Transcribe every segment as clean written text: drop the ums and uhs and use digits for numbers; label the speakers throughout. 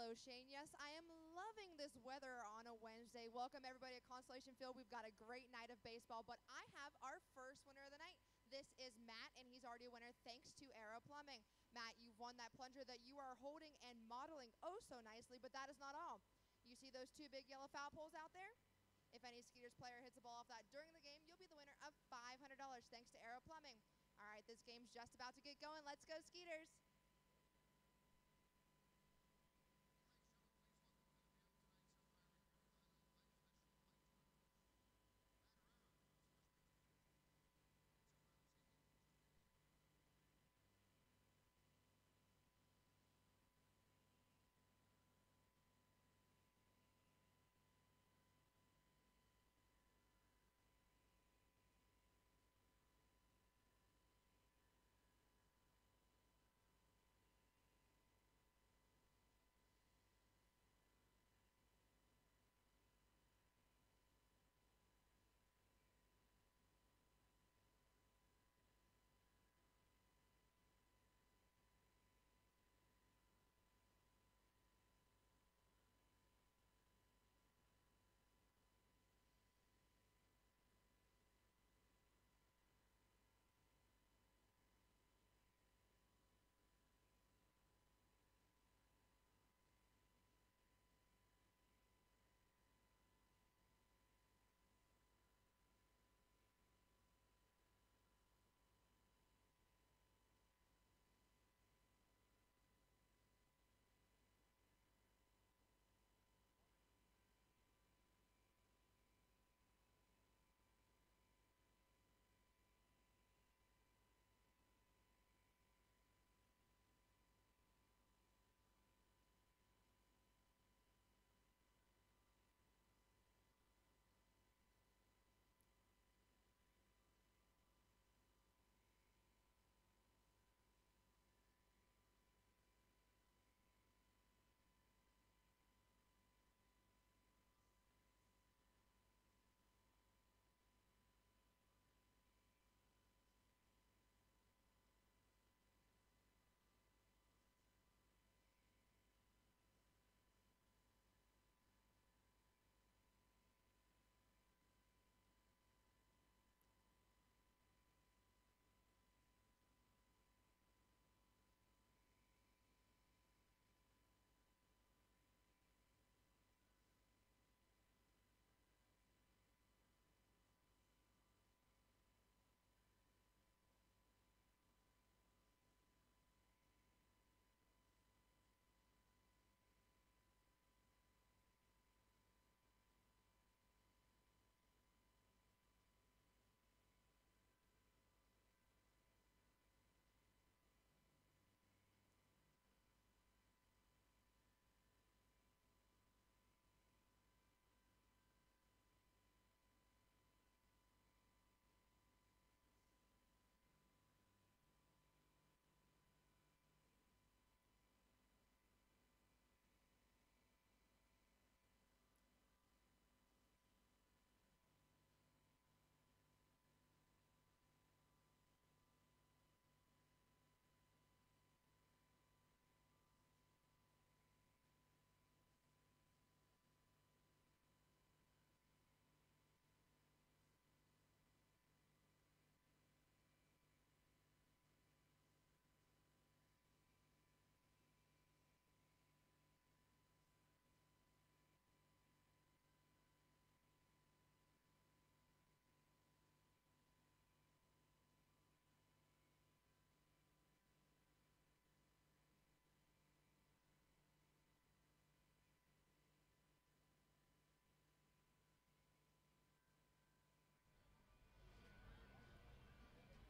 Speaker 1: Hello, Shane. Yes, I am loving this weather on a Wednesday. Welcome, everybody, at Constellation Field. We've got a great night of baseball, but I have our first winner of the night. This is Matt, and he's already a winner thanks to Aero Plumbing. Matt, you've won that plunger that you are holding and modeling oh so nicely, but that is not all. You see those two big yellow foul poles out there? If any Skeeters player hits a ball off that during the game, you'll be the winner of $500 thanks to Aero Plumbing. All right, this game's just about to get going. Let's go, Skeeters.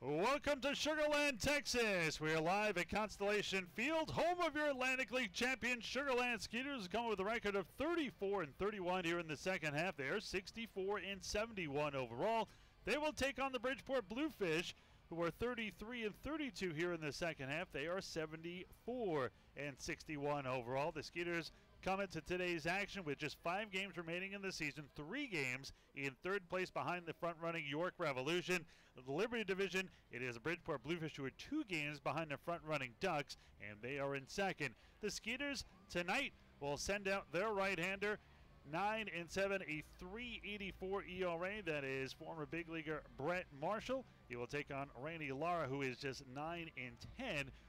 Speaker 2: Welcome to Sugar Land, Texas. We are live at Constellation Field, home of your Atlantic League champion Sugar Land Skeeters, come with a record of 34-31 here in the second half. They are 64-71 overall. They will take on the Bridgeport Bluefish, who are 33-32 here in the second half. They are 74-61 overall. The Skeeters come into today's action with just 5 games remaining in the season, 3 games in third place behind the front-running York Revolution. The Liberty Division, it is the Bridgeport Bluefish, who are 2 games behind the front-running Ducks, and they are in second. The Skeeters tonight will send out their right-hander. 9-7, a 3.84 ERA. That is former big leaguer Brett Marshall. He will take on Randy Lara, who is just 9-10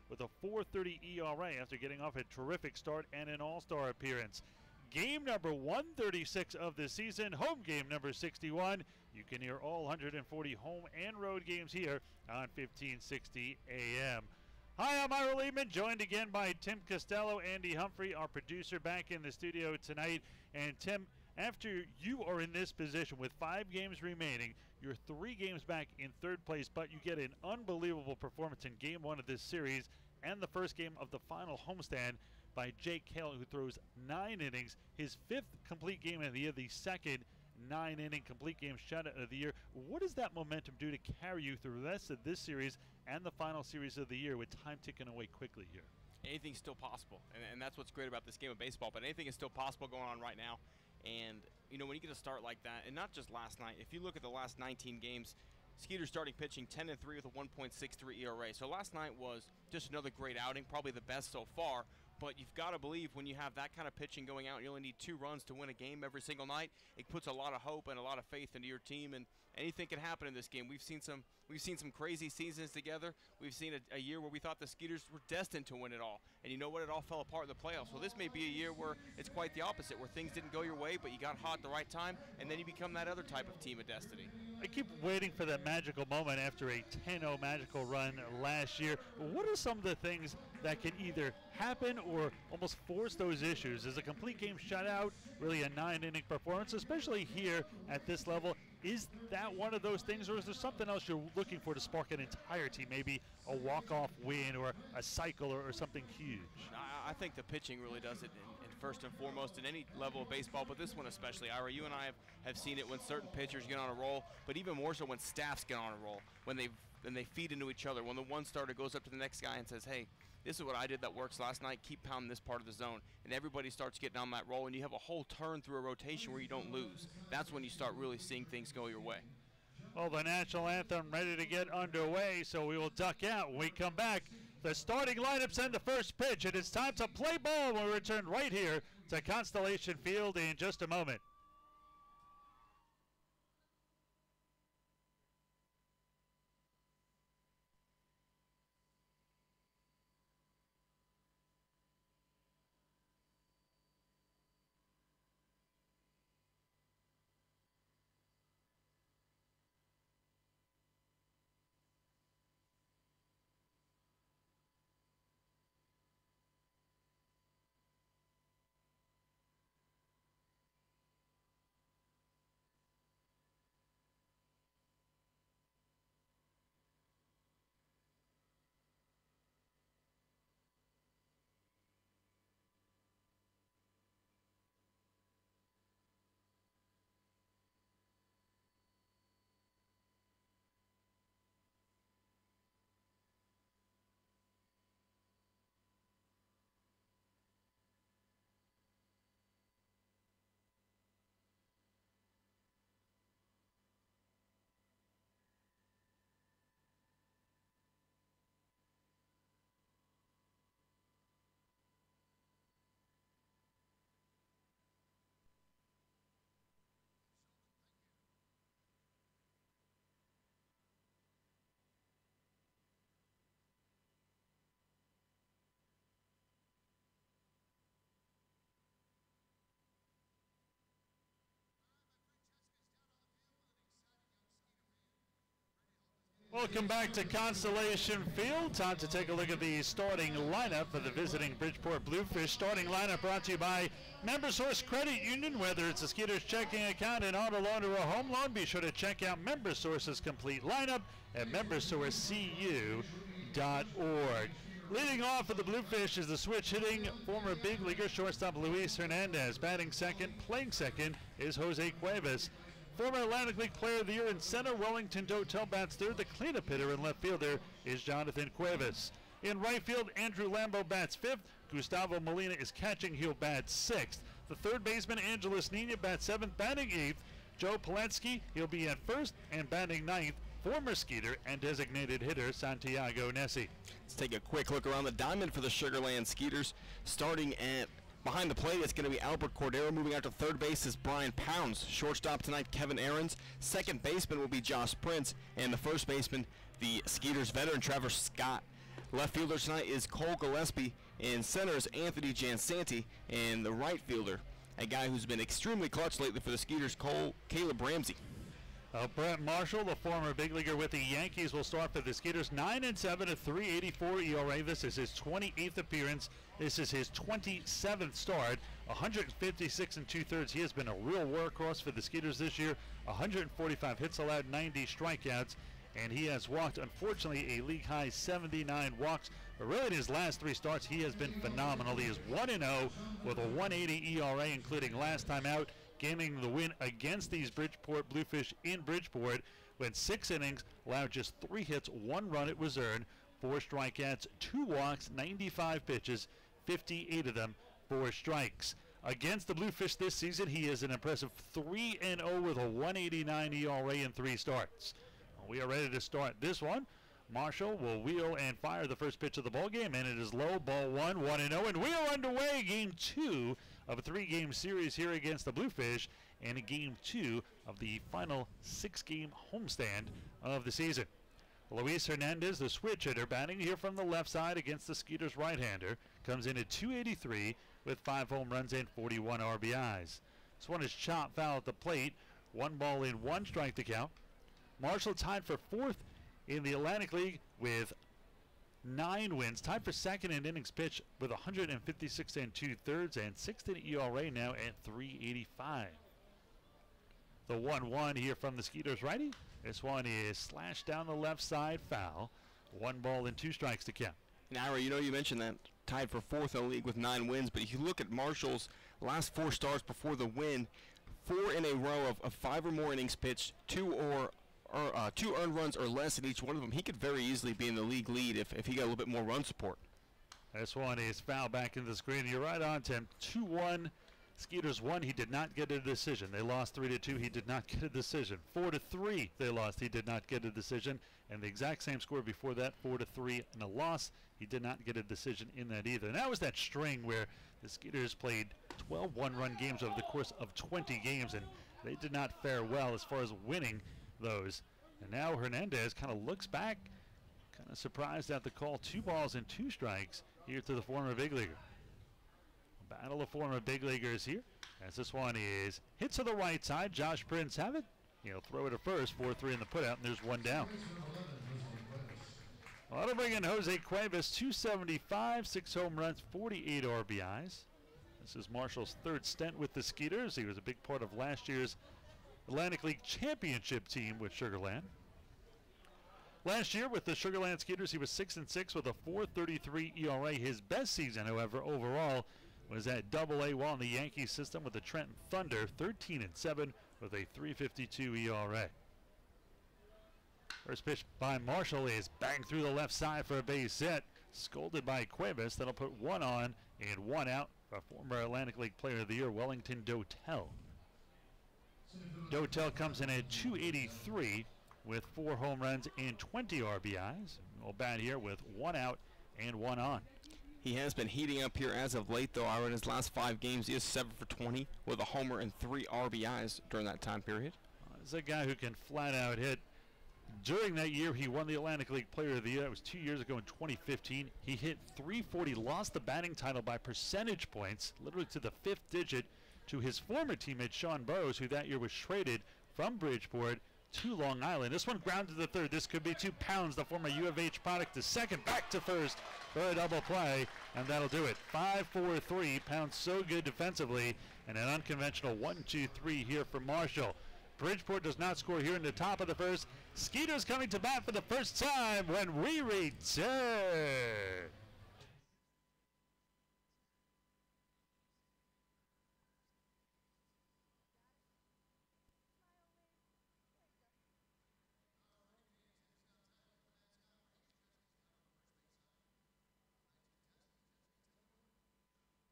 Speaker 2: with a 4.30 ERA after getting off a terrific start and an all-star appearance. Game number 136 of the season, home game number 61. You can hear all 140 home and road games here on 1560 AM. Hi, I'm Ira Lehman, joined again by Tim Costello, Andy Humphrey, our producer, back in the studio tonight. And Tim, after you are in this position with 5 games remaining, you're 3 games back in 3rd place, but you get an unbelievable performance in Game 1 of this series and the first game of the final homestand by Jake Hale, who throws 9 innings, his 5th complete game of the year, the second 9-inning complete game shutout of the year. What does that momentum do to carry you through the rest of this series and the final series of the year with time ticking away quickly here?
Speaker 3: Anything's still possible, and that's what's great about this game of baseball, but anything is still possible going on right now. And, you know, when you get a start like that, and not just last night, if you look at the last 19 games, Skeeter starting pitching 10-3 with a 1.63 ERA. So last night was just another great outing, probably the best so far. But you've got to believe when you have that kind of pitching going out, you only need 2 runs to win a game every single night. It puts a lot of hope and a lot of faith into your team, and anything can happen in this game. We've seen some crazy seasons together. We've seen a year where we thought the Skeeters were destined to win it all, and you know what? It all fell apart in the playoffs. Well, this may be a year where it's quite the opposite, where things didn't go your way, but you got hot at the right time, and then you become that other type of team of destiny.
Speaker 2: I keep waiting for that magical moment after a 10-0 magical run last year. What are some of the things that can either happen or almost force those issues? Is a complete game shutout really a 9-inning performance, especially here at this level? Is that one of those things, or is there something else you're looking for to spark an entire team, maybe a walk-off win or a cycle or something huge?
Speaker 3: I think the pitching really does it in first and foremost in any level of baseball, but this one especially. Ira, you and I have seen it when certain pitchers get on a roll, but even more so when staffs get on a roll, when they feed into each other, when the one starter goes up to the next guy and says, hey, this is what I did that works last night, keep pounding this part of the zone, and everybody starts getting on that roll, and you have a whole turn through a rotation where you don't lose. That's when you start really seeing things go your way.
Speaker 2: Well, the national anthem ready to get underway, so we will duck out when we come back. The starting lineups and the first pitch, and it's time to play ball when we return right here to Constellation Field in just a moment. Welcome back to Constellation Field. Time to take a look at the starting lineup for the visiting Bridgeport Bluefish. Starting lineup brought to you by MemberSource Credit Union. Whether it's a Skeeter's checking account, an auto loan, or a home loan, be sure to check out MemberSource's complete lineup at membersourcecu.org. Leading off for the Bluefish is the switch-hitting former big leaguer shortstop Luis Hernandez. Batting second, playing second is Jose Cuevas. Former Atlantic League Player of the Year in center, Wellington Dotel bats third. The cleanup hitter in left fielder is Jonathan Cuevas. In right field, Andrew Lambo bats fifth. Gustavo Molina is catching. He'll bat sixth. The third baseman, Angelos Nina, bats seventh. Batting eighth, Joe Polanski. He'll be at first. And batting ninth, former Skeeter and designated hitter Santiago Nessie.
Speaker 3: Let's take a quick look around the diamond for the Sugarland Skeeters. Starting at Behind the plate, it's going to be Albert Cordero. Moving out to third base is Brian Pounds. Shortstop tonight, Kevin Aarons. Second baseman will be Josh Prince. And the first baseman, the Skeeters veteran, Trevor Scott. Left fielder tonight is Cole Gillespie. In center is Anthony Jansanti. And the right fielder, a guy who's been extremely clutch lately for the Skeeters, Caleb Ramsey.
Speaker 2: Brett Marshall, the former big leaguer with the Yankees, will start for the Skeeters. 9-7, a 3.84 ERA. This is his 28th appearance. This is his 27th start. 156 and 2/3. He has been a real workhorse for the Skeeters this year. 145 hits allowed, 90 strikeouts, and he has walked, unfortunately, a league-high 79 walks. But really, in his last 3 starts, he has been phenomenal. He is 1-0 with a 1.80 ERA, including last time out, gaining the win against these Bridgeport Bluefish in Bridgeport. Went 6 innings, allowed just 3 hits, 1 run. It was earned, 4 strikeouts, 2 walks, 95 pitches, 58 of them 4 strikes. Against the Bluefish this season, he is an impressive 3-0 with a 1.89 ERA in 3 starts. We are ready to start this one. Marshall will wheel and fire the first pitch of the ball game, and it is low, ball 1, 1-0, and we are underway. Game 2 of a 3-game series here against the Bluefish, and game 2 of the final 6-game homestand of the season. Luis Hernandez, the switch hitter, batting here from the left side against the Skeeters right-hander, comes in at 283 with 5 home runs and 41 RBIs. This one is chopped foul at the plate. 1 ball in, 1 strike to count. Marshall tied for 4th in the Atlantic League with 9 wins, tied for 2nd in innings pitched with 156 and 2/3 and 6th in ERA now at 3.85. The 1-1 here from the Skeeters righty. This one is slashed down the left side, foul. 1 ball and 2 strikes to count.
Speaker 3: Now, Ira, you know, you mentioned that tied for 4th in the league with 9 wins, but if you look at Marshall's last 4 starts before the win, 4 in a row of 5 or more innings pitched, 2 earned runs or less in each one of them, he could very easily be in the league lead if he got a little bit more run support.
Speaker 2: This one is foul back into the screen. You're right on, Tim. 2-1. Skeeters won. He did not get a decision. They lost 3-2. He did not get a decision. 4-3 they lost. He did not get a decision. And the exact same score before that, 4-3 and a loss. He did not get a decision in that either. And that was that string where the Skeeters played 12 one-run games over the course of 20 games, and they did not fare well as far as winning those. And now Hernandez kind of looks back, kind of surprised at the call. 2 balls and 2 strikes here to the former big leaguer. A battle of former big leaguers here, as this one is hit to the right side. Josh Prince have it. He'll throw it at first. 4-3 in the putout, and there's 1 down. Well, to bring in Jose Cuevas, 275, 6 home runs, 48 RBIs. This is Marshall's 3rd stint with the Skeeters. He was a big part of last year's Atlantic League Championship team with Sugar Land. Last year with the Sugar Land Skeeters, he was 6-6 with a 4.33 ERA. His best season, however, overall was at Double-A while in the Yankee system with the Trenton Thunder, 13-7 with a 3.52 ERA. First pitch by Marshall is banged through the left side for a base hit. Scolded by Cuevas. That'll put 1 on and 1 out for former Atlantic League Player of the Year, Wellington Dotel. Dotel comes in at 283 with 4 home runs and 20 RBIs. We'll bat here with 1 out and 1 on.
Speaker 3: He has been heating up here as of late, though. In his last 5 games, he is 7 for 20 with a homer and 3 RBIs during that time period.
Speaker 2: This is a guy who can flat out hit. During that year, he won the Atlantic League Player of the Year. That was 2 years ago in 2015. He hit .340, lost the batting title by percentage points, literally to the 5th digit, to his former teammate Sean Burrows, who that year was traded from Bridgeport to Long Island. This one grounded to third. This could be 2 pounds. The former U of H product to second, back to first for a double play, and that'll do it. 5-4-3. Pounds so good defensively, and an unconventional 1-2-3 here for Marshall. Bridgeport does not score here in the top of the first. Skeeters coming to bat for the first time when we return.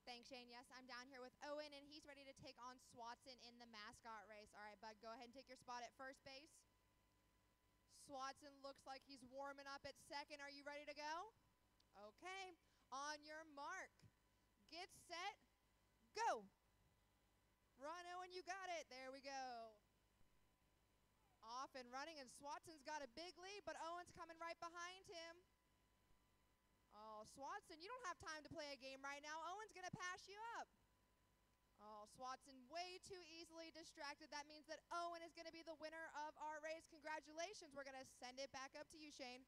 Speaker 1: Thanks, Shane. Yes, I'm down here with Owen, and he's ready to take on Swatson in the mascot race. All right, bud, go ahead and take your spot at first base. Swatson looks like he's warming up at second. Are you ready to go? Okay. On your mark. Get set. you got it. There we go. Off and running, and Swatson's got a big lead, but Owen's coming right behind him. Oh, Swatson, you don't have time to play a game right now. Owen's going to pass you up. Oh, Swatson way too easily distracted. That means that Owen is going to be the winner of our race. Congratulations. We're going to send it back up to you, Shane.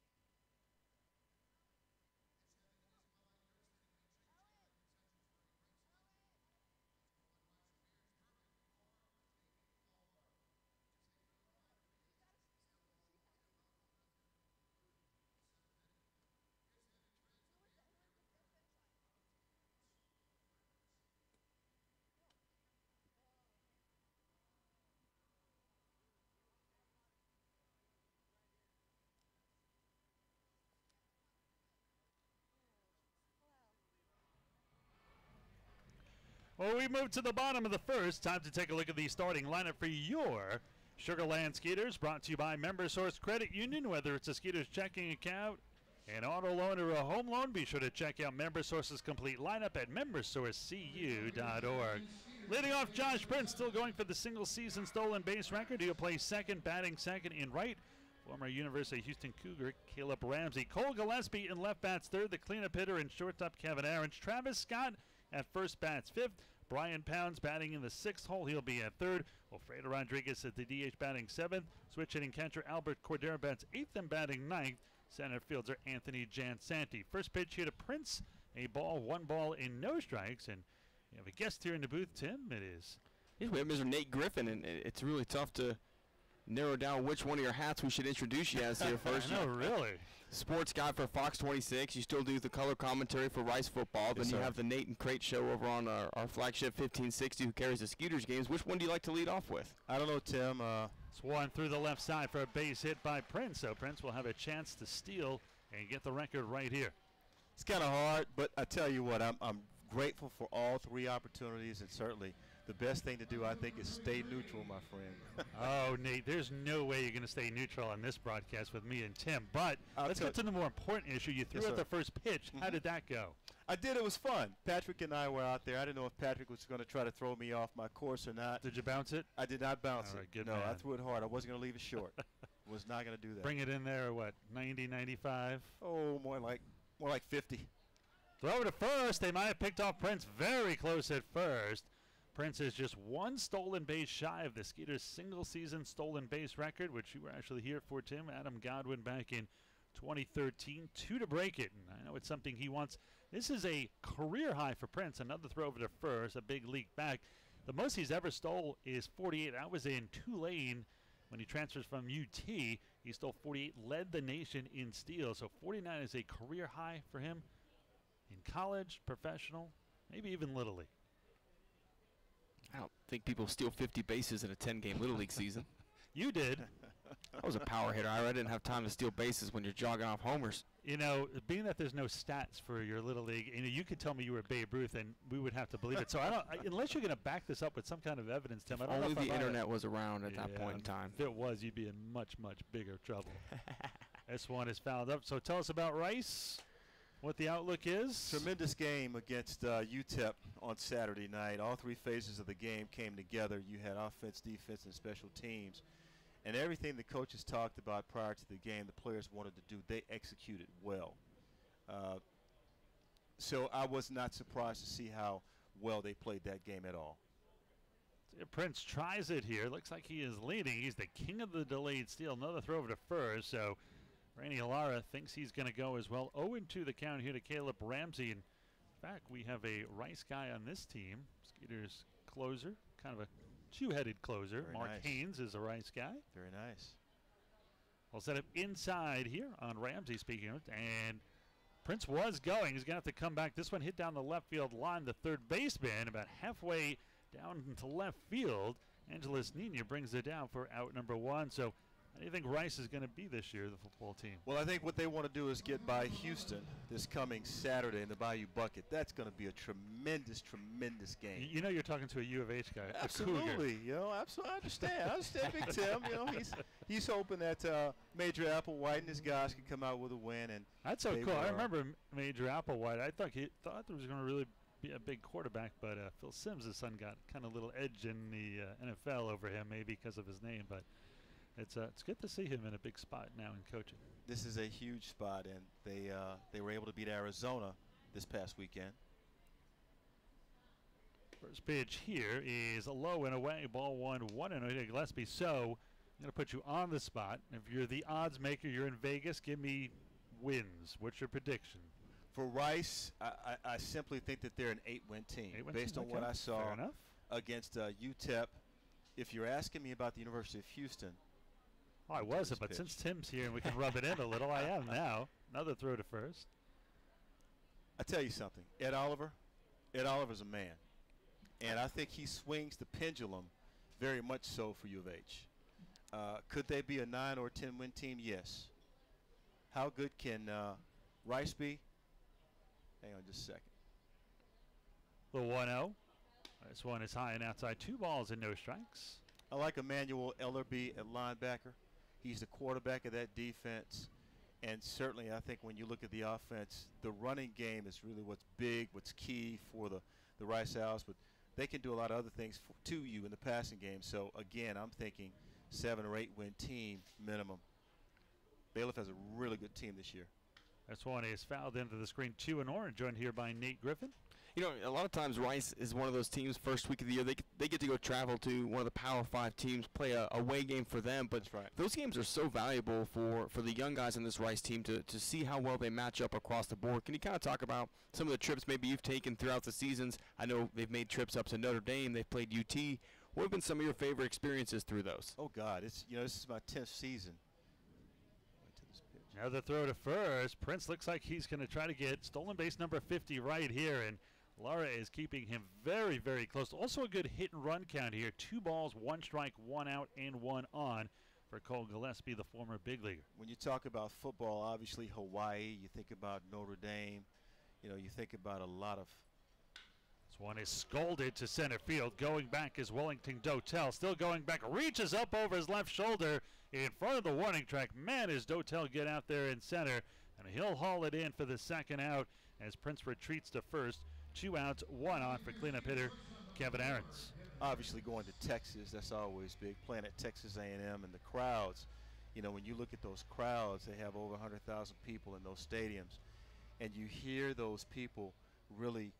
Speaker 2: Well, we move to the bottom of the first. Time to take a look at the starting lineup for your Sugarland Skeeters, brought to you by Member Source Credit Union. Whether it's a Skeeters checking account, an auto loan, or a home loan, be sure to check out Member Source's complete lineup at membersourcecu.org. Leading off, Josh Prince, still going for the single season stolen base record. He'll play second, batting second in right. Former University of Houston Cougar Caleb Ramsey. Cole Gillespie in left bats third. The cleanup hitter and shortstop Kevin Aarons. Travis Scott at first bats fifth. Brian Pounds batting in the sixth hole. He'll be at third. Alfredo Rodriguez at the DH batting seventh. Switch hitting catcher Albert Cordero bats eighth and batting ninth. Center fielder Anthony Jansanti. First pitch here to Prince. A ball, one ball in no strikes. And we have a guest here in the booth, Tim. It is.
Speaker 3: Yes, we have Mr. Nate Griffin, and it's really tough to narrow down which one of your hats we should introduce you as here first.
Speaker 2: No, really.
Speaker 3: Sports guy for Fox 26. You still do the color commentary for Rice football. Then you have the Nate and Crate show over on our flagship 1560, who carries the Skeeters games. Which one do you like to lead off with?
Speaker 4: I don't know, Tim.
Speaker 2: It's one through the left side for a base hit by Prince. So Prince will have a chance to steal and get the record right here.
Speaker 4: It's kind of hard, but I tell you what, I'm grateful for all three opportunities, and certainly the best thing to do, I think, is stay neutral, my friend.
Speaker 2: Oh, Nate, there's no way you're going to stay neutral on this broadcast with me and Tim. But let's get to the more important issue. You threw out the first pitch. How did that go?
Speaker 4: I did. It was fun. Patrick and I were out there. I didn't know if Patrick was going to try to throw me off my course or not.
Speaker 2: Did you bounce it?
Speaker 4: I did not bounce
Speaker 2: All right,
Speaker 4: it.
Speaker 2: good
Speaker 4: no,
Speaker 2: man.
Speaker 4: I threw it hard. I wasn't going to leave it short. Was not going to do that.
Speaker 2: Bring it in there, what, 90, 95?
Speaker 4: Oh, more like 50.
Speaker 2: Throw to first. They might have picked off Prince very close at first. Prince is just one stolen base shy of the Skeeters' single-season stolen base record, which you were actually here for, Tim. Adam Godwin back in 2013, 2 to break it. And I know it's something he wants. This is a career high for Prince. Another throw over to first, a big leak back. The most he's ever stole is 48. That was in Tulane when he transfers from UT. He stole 48, led the nation in steals. So 49 is a career high for him in college, professional, maybe even Little League.
Speaker 3: I don't think people steal 50 bases in a 10-game Little League season.
Speaker 2: You did.
Speaker 3: I was a power hitter. I didn't have time to steal bases when you're jogging off homers.
Speaker 2: You know, being that there's no stats for your Little League, you could tell me you were Babe Ruth, and we would have to believe it. So unless you're going to back this up with some kind of evidence, Tim, I don't know if
Speaker 3: only the internet was around at that point in time.
Speaker 2: If it was, you'd be in much, much bigger trouble. This one is fouled up. So tell us about Rice. What the outlook is?
Speaker 4: Tremendous game against UTEP on Saturday night. All three phases of the game came together. You had offense, defense, and special teams. And everything the coaches talked about prior to the game, the players wanted to do, they executed well. So I was not surprised to see how well they played that game at all.
Speaker 2: Prince tries it here. Looks like he is leading. He's the king of the delayed steal. Another throw over to first. So Randy Alara thinks he's going to go as well. 0-2 the count here to Caleb Ramsey. In fact, we have a Rice guy on this team. Skeeters closer, kind of a two-headed closer.
Speaker 4: Very
Speaker 2: Mark
Speaker 4: nice.
Speaker 2: Haynes is a Rice guy.
Speaker 4: Very nice.
Speaker 2: We'll set up inside here on Ramsey, speaking of it. And Prince was going. He's going to have to come back. This one hit down the left field line. The third baseman about halfway down into left field. Angeles Nina brings it down for out number one. So how do you think Rice is going to be this year, the football team?
Speaker 4: Well, I think what they want to do is get by Houston this coming Saturday in the Bayou Bucket. That's going to be a tremendous, tremendous game.
Speaker 2: You know you're talking to a U of H guy.
Speaker 4: Absolutely. You know, absolutely. I understand Big Tim. You know, he's hoping that Major Applewhite and his guys can come out with a win. And
Speaker 2: that's so cool. I remember Major Applewhite. I thought there was going to really be a big quarterback, but Phil Simms' son got kind of a little edge in the NFL over him, maybe because of his name. But it's good to see him in a big spot now in coaching.
Speaker 4: This is a huge spot, and they were able to beat Arizona this past weekend.
Speaker 2: First pitch here is a low and away. Ball 1-1 to Gillespie. So I'm going to put you on the spot. If you're the odds maker, you're in Vegas, give me wins. What's your prediction?
Speaker 4: For Rice, I simply think that they're an 8-win team. Based on what I saw against UTEP. If you're asking me about the University of Houston.
Speaker 2: Oh, I wasn't, but since Tim's here and we can rub it in a little, I am now. Another throw to first.
Speaker 4: I tell you something. Ed Oliver's a man. And I think he swings the pendulum very much so for U of H. Could they be a 9 or 10 win team? Yes. How good can Rice be? Hang on just a second.
Speaker 2: The 1-0. This one is high and outside. 2 balls and no strikes.
Speaker 4: I like Emmanuel Ellerby at linebacker. He's the quarterback of that defense. And certainly I think when you look at the offense, the running game is really what's big, what's key for the Rice Owls. But they can do a lot of other things to you in the passing game. So, again, I'm thinking 7 or 8 win team minimum. Bailiff has a really good team this year.
Speaker 2: This one is fouled into the screen. 2-0, joined here by Nate Griffin.
Speaker 3: You know, a lot of times Rice is one of those teams, first week of the year, they get to go travel to one of the Power 5 teams, play a away game for them. But
Speaker 4: that's right.
Speaker 3: Those games are so valuable for the young guys in this Rice team to see how well they match up across the board. Can you kind of talk about some of the trips maybe you've taken throughout the seasons? I know they've made trips up to Notre Dame. They've played UT. What have been some of your favorite experiences through those?
Speaker 4: Oh, God. This is my 10th season.
Speaker 2: Now the throw to first. Prince looks like he's going to try to get stolen base number 50 right here, and Lara is keeping him very, very close. Also a good hit and run count here. 2 balls, 1 strike, 1 out, and 1 on for Cole Gillespie, the former big leaguer.
Speaker 4: When you talk about football, obviously Hawaii, you think about Notre Dame, you think about a lot of.
Speaker 2: This one is scolded to center field. Going back is Wellington Dotel. Still going back, reaches up over his left shoulder in front of the warning track. Man, does Dotel get out there in center, and he'll haul it in for the second out as Prince retreats to first. 2 outs, 1 on for cleanup hitter Kevin Aarons.
Speaker 4: Obviously going to Texas, that's always big. Playing at Texas A&M and the crowds. When you look at those crowds, they have over 100,000 people in those stadiums. And you hear those people really,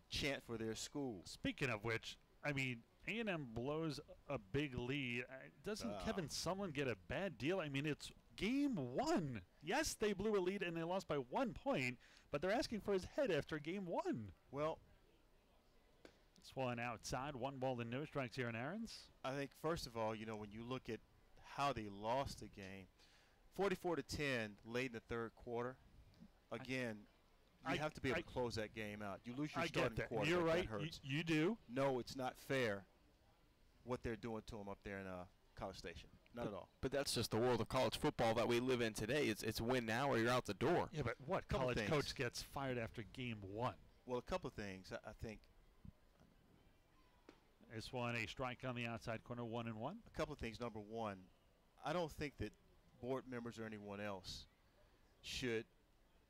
Speaker 4: chant for their school.
Speaker 2: Speaking of which, I mean, A&M blows a big lead. Doesn't Kevin Sumlin get a bad deal? I mean, it's game 1. Yes, they blew a lead and they lost by 1 point, but they're asking for his head after game 1.
Speaker 4: Well,
Speaker 2: this one outside, 1 ball and no strikes here in Aarons.
Speaker 4: I think, first of all, when you look at how they lost the game, 44-10 late in the 3rd quarter, again, you have to be able to close that game out. You lose your starting quarterback.
Speaker 2: You're right.
Speaker 4: That hurts.
Speaker 2: You do.
Speaker 4: No, it's not fair what they're doing to him up there in College Station. Not at all.
Speaker 3: But that's just the world of college football that we live in today. It's win now or you're out the door.
Speaker 2: Yeah, but what college coach gets fired after game 1?
Speaker 4: Well, a couple of things. I think.
Speaker 2: This one, a strike on the outside corner, 1-1.
Speaker 4: A couple of things. Number one, I don't think that board members or anyone else should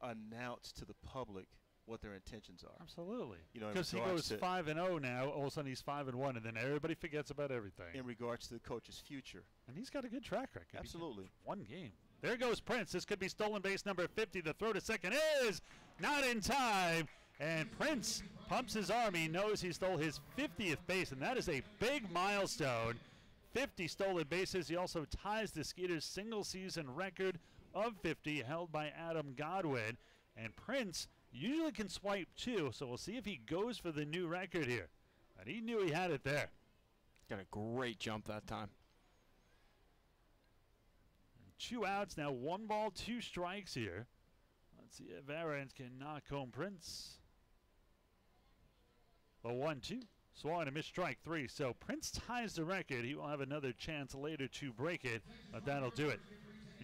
Speaker 4: announce to the public what their intentions are.
Speaker 2: Absolutely.
Speaker 4: Because
Speaker 2: he goes 5-0 now. All of a sudden he's 5-1, and then everybody forgets about everything.
Speaker 4: In regards to the coach's future.
Speaker 2: And he's got a good track record.
Speaker 4: Absolutely.
Speaker 2: 1 game. There goes Prince. This could be stolen base number 50. The throw to second is not in time. And Prince pumps his arm. He knows he stole his 50th base, and that is a big milestone. 50 stolen bases. He also ties the Skeeters' single-season record of 50, held by Adam Godwin. And Prince usually can swipe 2, so we'll see if he goes for the new record here. But he knew he had it there.
Speaker 3: Got a great jump that time.
Speaker 2: 2 outs, now 1 ball, 2 strikes here. Let's see if Aarons can knock home Prince. The 1-2. Swung a missed strike 3. So Prince ties the record. He will have another chance later to break it, but that'll do it.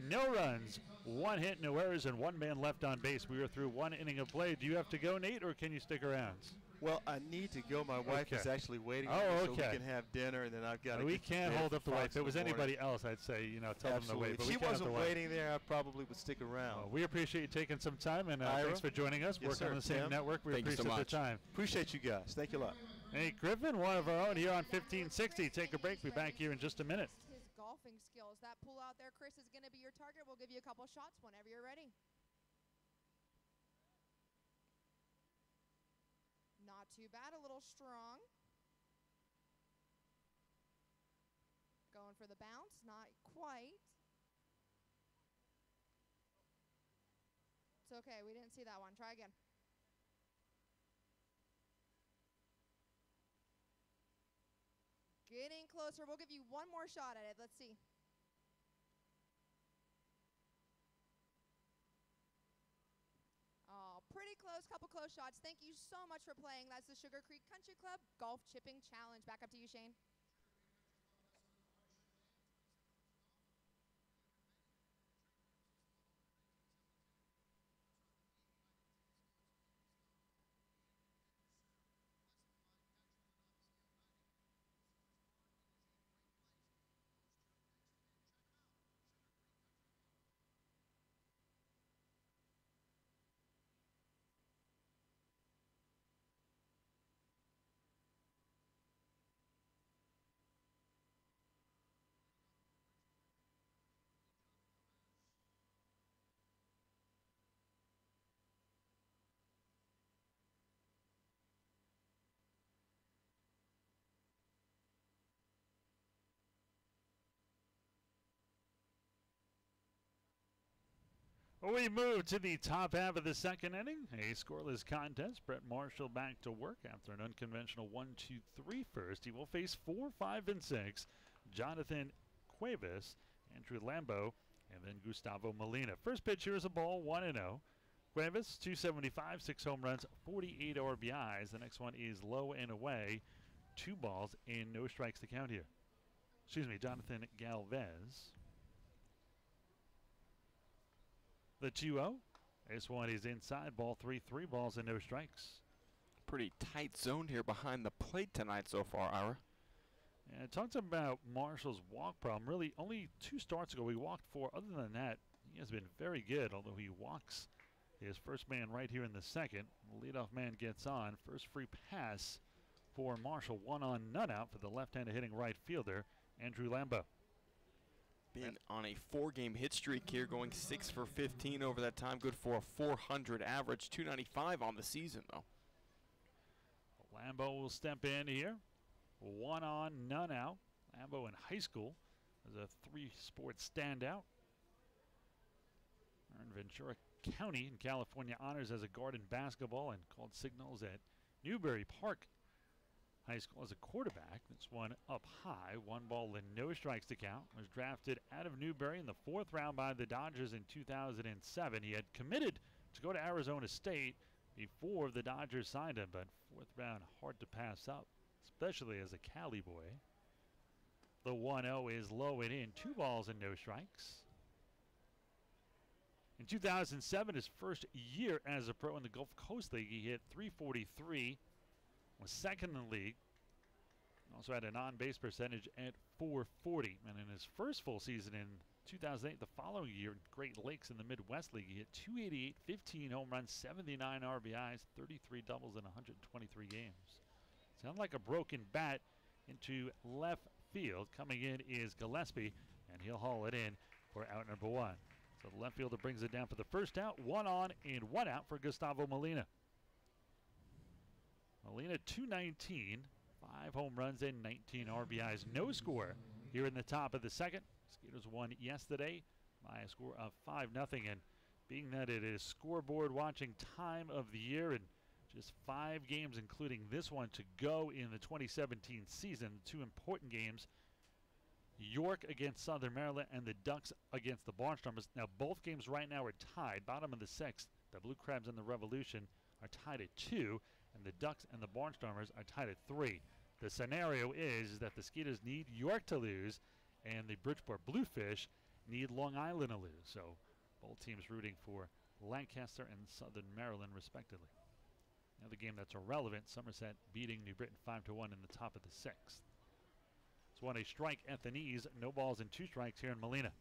Speaker 2: No runs, 1 hit, no errors, and 1 man left on base. We are through 1 inning of play. Do you have to go, Nate, or can you stick around?
Speaker 4: Well, I need to go. My wife is actually waiting so we can have dinner, and then I've got to
Speaker 2: We can't hold up the wife. If it was anybody else, I'd say, tell them to wait. But
Speaker 4: if she wasn't waiting there, I probably would stick around.
Speaker 2: We appreciate you taking some time, and thanks for joining us.
Speaker 4: Yes,
Speaker 2: Working on the same network. We appreciate the time.
Speaker 4: Appreciate you guys. Thank you a lot.
Speaker 2: Nate Griffin, one of our own here on 1560. Take a break. Be back here in just a minute.
Speaker 1: His golfing skills. That pull out there, Chris, is going to be your target. We'll give you a couple shots whenever you're ready. Not too bad, a little strong. Going for the bounce, not quite. It's okay, we didn't see that one. Try again. Getting closer. We'll give you one more shot at it. Let's see. Oh, pretty close, couple close shots. Thank you so much for playing. That's the Sugar Creek Country Club Golf Chipping Challenge. Back up to you, Shane.
Speaker 2: We move to the top half of the second inning. A scoreless contest. Brett Marshall back to work after an unconventional 1-2-3 first. He will face 4, 5, and 6. Jonathan Cuevas, Andrew Lambo, and then Gustavo Molina. First pitch here is a ball, 1-0. Cuevas, 275, 6 home runs, 48 RBIs. The next one is low and away. 2 balls and no strikes to count here. Excuse me, Jonathan Galvez. The 2-0. This one is inside, ball 3, 3 balls and no strikes.
Speaker 3: Pretty tight zone here behind the plate tonight so far, Ira.
Speaker 2: Yeah, talked about Marshall's walk problem. Really, only 2 starts ago, he walked 4. Other than that, he has been very good, although he walks his first man right here in the second. The leadoff man gets on. First free pass for Marshall. 1 on, none out for the left-handed hitting right fielder, Andrew Lambo.
Speaker 3: Been on a 4-game hit streak here, going 6 for 15 over that time. Good for a 400 average, 295 on the season, though.
Speaker 2: Lambo will step in here. 1 on, none out. Lambo in high school as a 3-sport standout. Earned Ventura County in California honors as a guard in basketball and called signals at Newbury Park High School as a quarterback. This one up high, 1 ball and no strikes to count. Was drafted out of Newbury in the 4th round by the Dodgers in 2007. He had committed to go to Arizona State before the Dodgers signed him, but 4th round hard to pass up, especially as a Cali boy. The 1-0 is low and in, 2 balls and no strikes. In 2007, his first year as a pro in the Gulf Coast League, he hit .343. Was second in the league. Also had an on-base percentage at .440. And in his first full season in 2008, the following year, Great Lakes in the Midwest League, he hit .288, 15 home runs, 79 RBIs, 33 doubles in 123 games. Sound like a broken bat into left field. Coming in is Gillespie, and he'll haul it in for out number 1. So the left fielder brings it down for the first out. 1 on and 1 out for Gustavo Molina. Molina 219, 5 home runs and 19 RBIs. No score here in the top of the second. Skeeters won yesterday by a score of 5-0. And being that it is scoreboard watching time of the year and just 5 games, including this one, to go in the 2017 season, 2 important games. York against Southern Maryland and the Ducks against the Barnstormers. Now both games right now are tied. Bottom of the 6th, the Blue Crabs and the Revolution are tied at 2. And the Ducks and the Barnstormers are tied at 3. The scenario is that the Skeeters need York to lose, and the Bridgeport Bluefish need Long Island to lose. So Both teams rooting for Lancaster and Southern Maryland, respectively. Another game that's irrelevant, Somerset beating New Britain 5-1 in the top of the 6th. It's one a strike at the knees, no balls and 2 strikes here in Molina.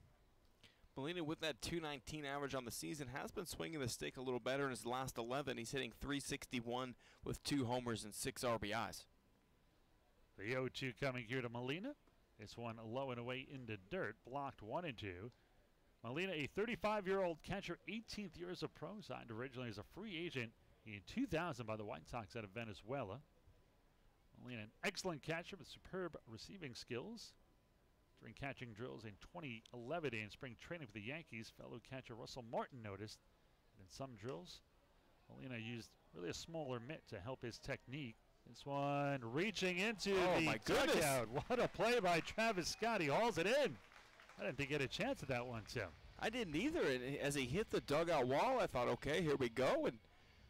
Speaker 3: Molina with that .219 average on the season has been swinging the stick a little better in his last 11. He's hitting .361 with 2 homers and 6 RBIs.
Speaker 2: The 0-2 coming here to Molina. This one low and away into dirt, blocked 1-2. Molina, a 35-year-old catcher, 18th year as a pro, signed originally as a free agent in 2000 by the White Sox out of Venezuela. Molina, an excellent catcher with superb receiving skills. During catching drills in 2011 in spring training for the Yankees, fellow catcher Russell Martin noticed that in some drills, Molina used really a smaller mitt to help his technique. This one reaching into the dugout. What a play by Travis Scott. He hauls it in. I didn't think he had a chance at that one, Tim.
Speaker 3: I didn't either. And as he hit the dugout wall, I thought, okay, here we go. And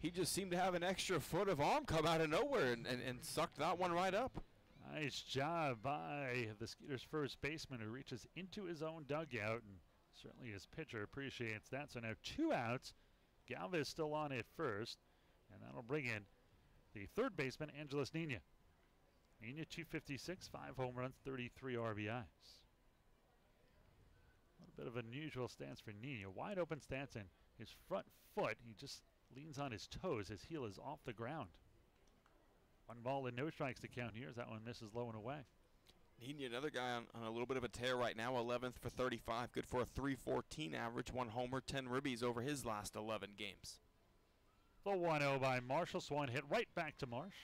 Speaker 3: he just seemed to have an extra foot of arm come out of nowhere and sucked that one right up.
Speaker 2: Nice job by the Skeeters' first baseman, who reaches into his own dugout, and certainly his pitcher appreciates that. So now 2 outs. Galvez still on at first, and that'll bring in the third baseman, Angeles Nina. Nina, 256, 5 home runs, 33 RBIs. A little bit of an unusual stance for Nina. Wide open stance, and his front foot, he just leans on his toes. His heel is off the ground. 1 ball and no strikes to count here as that one misses low and away.
Speaker 3: Nina, another guy on a little bit of a tear right now, 11th for 35. Good for a .314 average, 1 homer, 10 ribbies over his last 11 games.
Speaker 2: The 1-0 by Marshall. Swan hit right back to Marsh.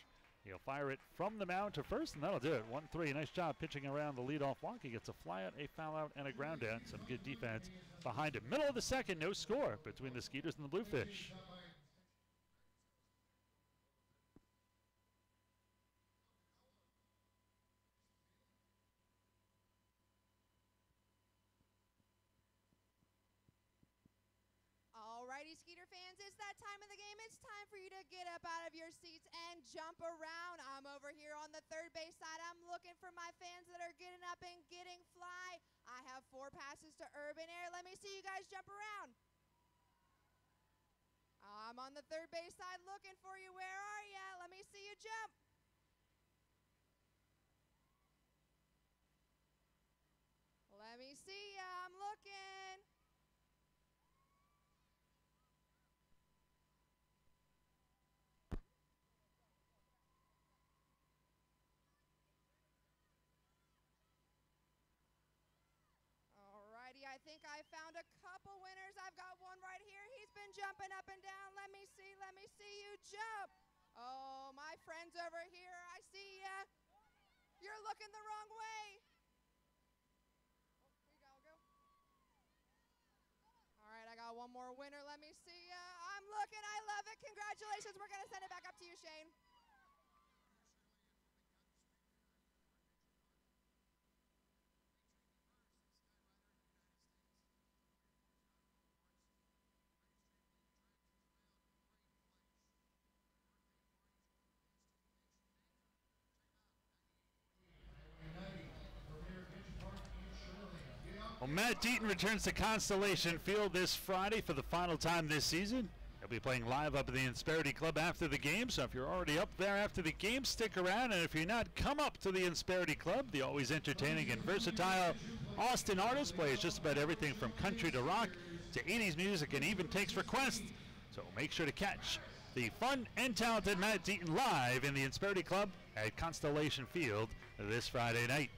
Speaker 2: He'll fire it from the mound to first, and that'll do it. 1-3. Nice job pitching around the leadoff walk. He gets a fly out, a foul out, and a ground out. Some good defense behind him. Middle of the second, no score between the Skeeters and the Bluefish.
Speaker 1: Alrighty, Skeeter fans, it's that time of the game. It's time for you to get up out of your seats and jump around. I'm over here on the third base side. I'm looking for my fans that are getting up and getting fly. I have 4 passes to Urban Air. Let me see you guys jump around. I'm on the third base side looking for you. Where are you? Let me see you jump. Let me see ya. I'm looking. I think I found a couple winners. I've got one right here. He's been jumping up and down. Let me see you jump. Oh, my friends over here, I see ya. You're looking the wrong way. Oh, here you go. All right, I got one more winner. Let me see ya. I'm looking. I love it. Congratulations. We're going to send it back up to you, Shane.
Speaker 2: Well, Matt Deaton returns to Constellation Field this Friday for the final time this season. He'll be playing live up at the Insperity Club after the game, so if you're already up there after the game, stick around. And if you're not, come up to the Insperity Club. The always entertaining and versatile Austin artist plays just about everything from country to rock to 80s music and even takes requests. So make sure to catch the fun and talented Matt Deaton live in the Insperity Club at Constellation Field this Friday night.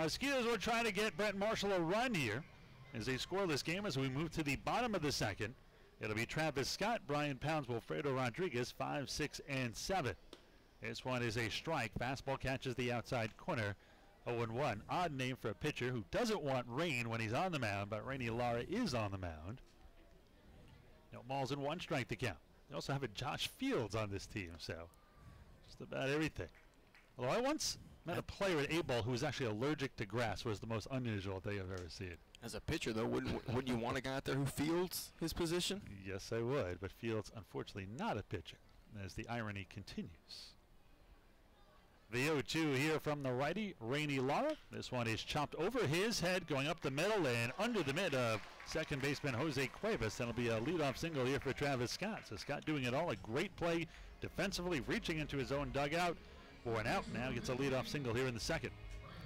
Speaker 2: Skeeters will try to get Brent Marshall a run here as a scoreless game as we move to the bottom of the second. It'll be Travis Scott, Brian Pounds, Wilfredo Rodriguez, 5, 6, and 7. This one is a strike. Fastball catches the outside corner. 0-1. Odd name for a pitcher who doesn't want rain when he's on the mound, but Rainey Lara is on the mound. No balls and 1 strike to count. They also have a Josh Fields on this team, so just about everything. Although I once met a player at A-ball who was actually allergic to grass. Was the most unusual thing I've ever seen.
Speaker 3: As a pitcher, though, wouldn't you want a guy out there who fields his position?
Speaker 2: Yes, I would, but Fields, unfortunately, not a pitcher, as the irony continues. The 0-2 here from the righty, Rainey Lara. This one is chopped over his head, going up the middle and under the mid of second baseman Jose Cuevas. That'll be a leadoff single here for Travis Scott. So Scott doing it all. A great play defensively, reaching into his own dugout for an out. Now gets a leadoff single here in the second.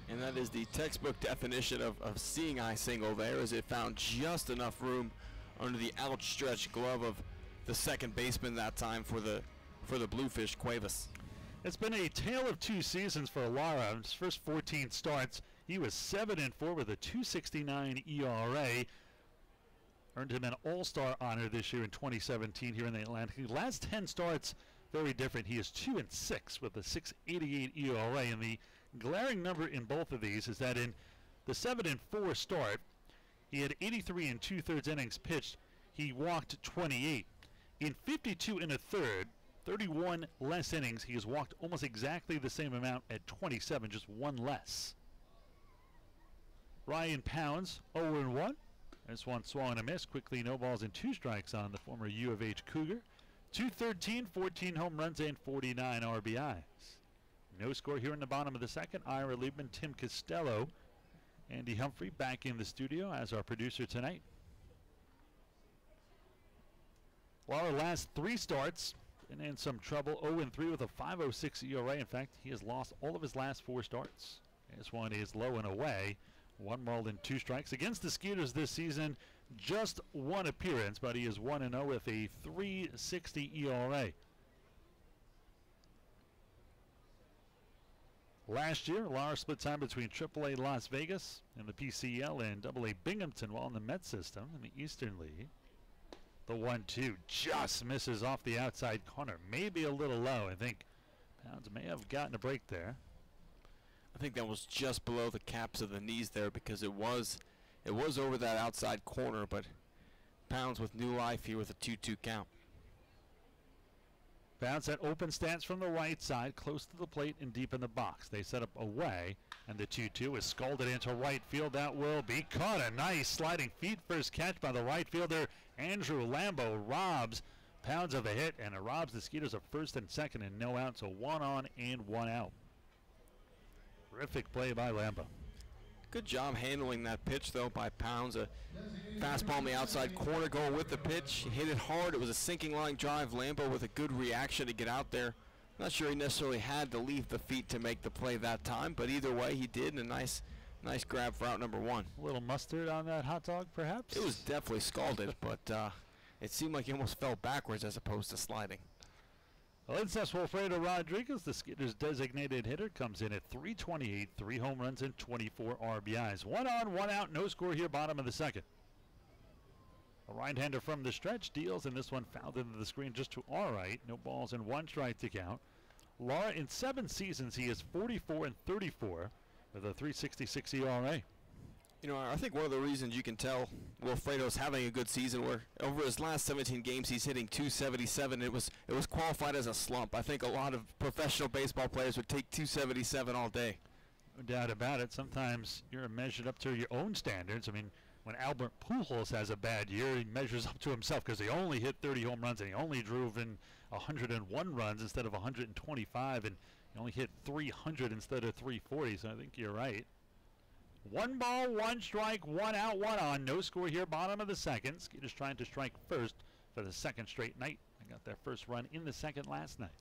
Speaker 3: And that is the textbook definition of seeing eye single there, as it found just enough room under the outstretched glove of the second baseman that time for the Bluefish, Cuevas.
Speaker 2: It's been a tale of two seasons for Lara. In his first 14 starts, he was 7-4 with a 2.69 ERA. Earned him an All-Star honor this year in 2017 here in the Atlantic. Last 10 starts, very different. He is 2-6 with a 6.88 ERA. And the glaring number in both of these is that in the 7-4 start, he had 83 2/3 innings pitched. He walked 28. In 52 1/3, 31 less innings, he has walked almost exactly the same amount at 27, just one less. Ryan Pounds, 0-1. This one swung and a miss. Quickly, no balls and 2 strikes on the former U of H Cougar. 213, 14 home runs, and 49 RBIs. No score here in the bottom of the second. Ira Liebman, Tim Costello, Andy Humphrey back in the studio as our producer tonight. Lara last 3 starts, been in some trouble. 0-3 with a 5.06 ERA. In fact, he has lost all of his last 4 starts. This one is low and away. 1 ball and 2 strikes. Against the Skeeters this season, just 1 appearance, but he is 1-0 with a 3.60 ERA. Last year, Lara split time between AAA Las Vegas and the PCL and AA Binghamton while in the Met system in the Eastern League. The 1-2 just misses off the outside corner. Maybe a little low. I think Pounds may have gotten a break there.
Speaker 3: I think that was just below the caps of the knees there, because it was over that outside corner, but Pounds with new life here with a 2-2 count.
Speaker 2: Pounds at open stance from the right side, close to the plate and deep in the box. They set up away, and the 2-2 is scalded into right field. That will be caught. A nice sliding feet first catch by the right fielder. Andrew Lambo robs Pounds of a hit, and it robs the Skeeters of first and second and no out, so 1 on and 1 out. Terrific play by Lambo.
Speaker 3: Good job handling that pitch, though, by Pounds. A fastball on the outside corner going with the pitch. He hit it hard. It was a sinking line drive. Lambo with a good reaction to get out there. Not sure he necessarily had to leave the feet to make the play that time, but either way he did, and a nice grab for out number 1.
Speaker 2: A little mustard on that hot dog, perhaps?
Speaker 3: It was definitely scalded, but it seemed like he almost fell backwards as opposed to sliding.
Speaker 2: Alinsas Wilfredo Rodriguez, the Skeeters' designated hitter, comes in at .328, 3 home runs and 24 RBIs. 1 on, 1 out, no score here, bottom of the second. A right-hander from the stretch deals, and this one fouled into the screen just to our right. No balls and 1 strike to count. Lara, in 7 seasons, he is 44-34 with a 3.66 ERA.
Speaker 3: You know, I think one of the reasons you can tell Wilfredo's having a good season, where over his last 17 games he's hitting .277. It was qualified as a slump. I think a lot of professional baseball players would take .277 all day.
Speaker 2: No doubt about it. Sometimes you're measured up to your own standards. I mean, when Albert Pujols has a bad year, he measures up to himself because he only hit 30 home runs and he only drove in 101 runs instead of 125, and he only hit 300 instead of 340. So I think you're right. 1 ball, 1 strike, 1 out, 1 on. No score here, bottom of the second. Skeeters trying to strike first for the second straight night. They got their first run in the second last night.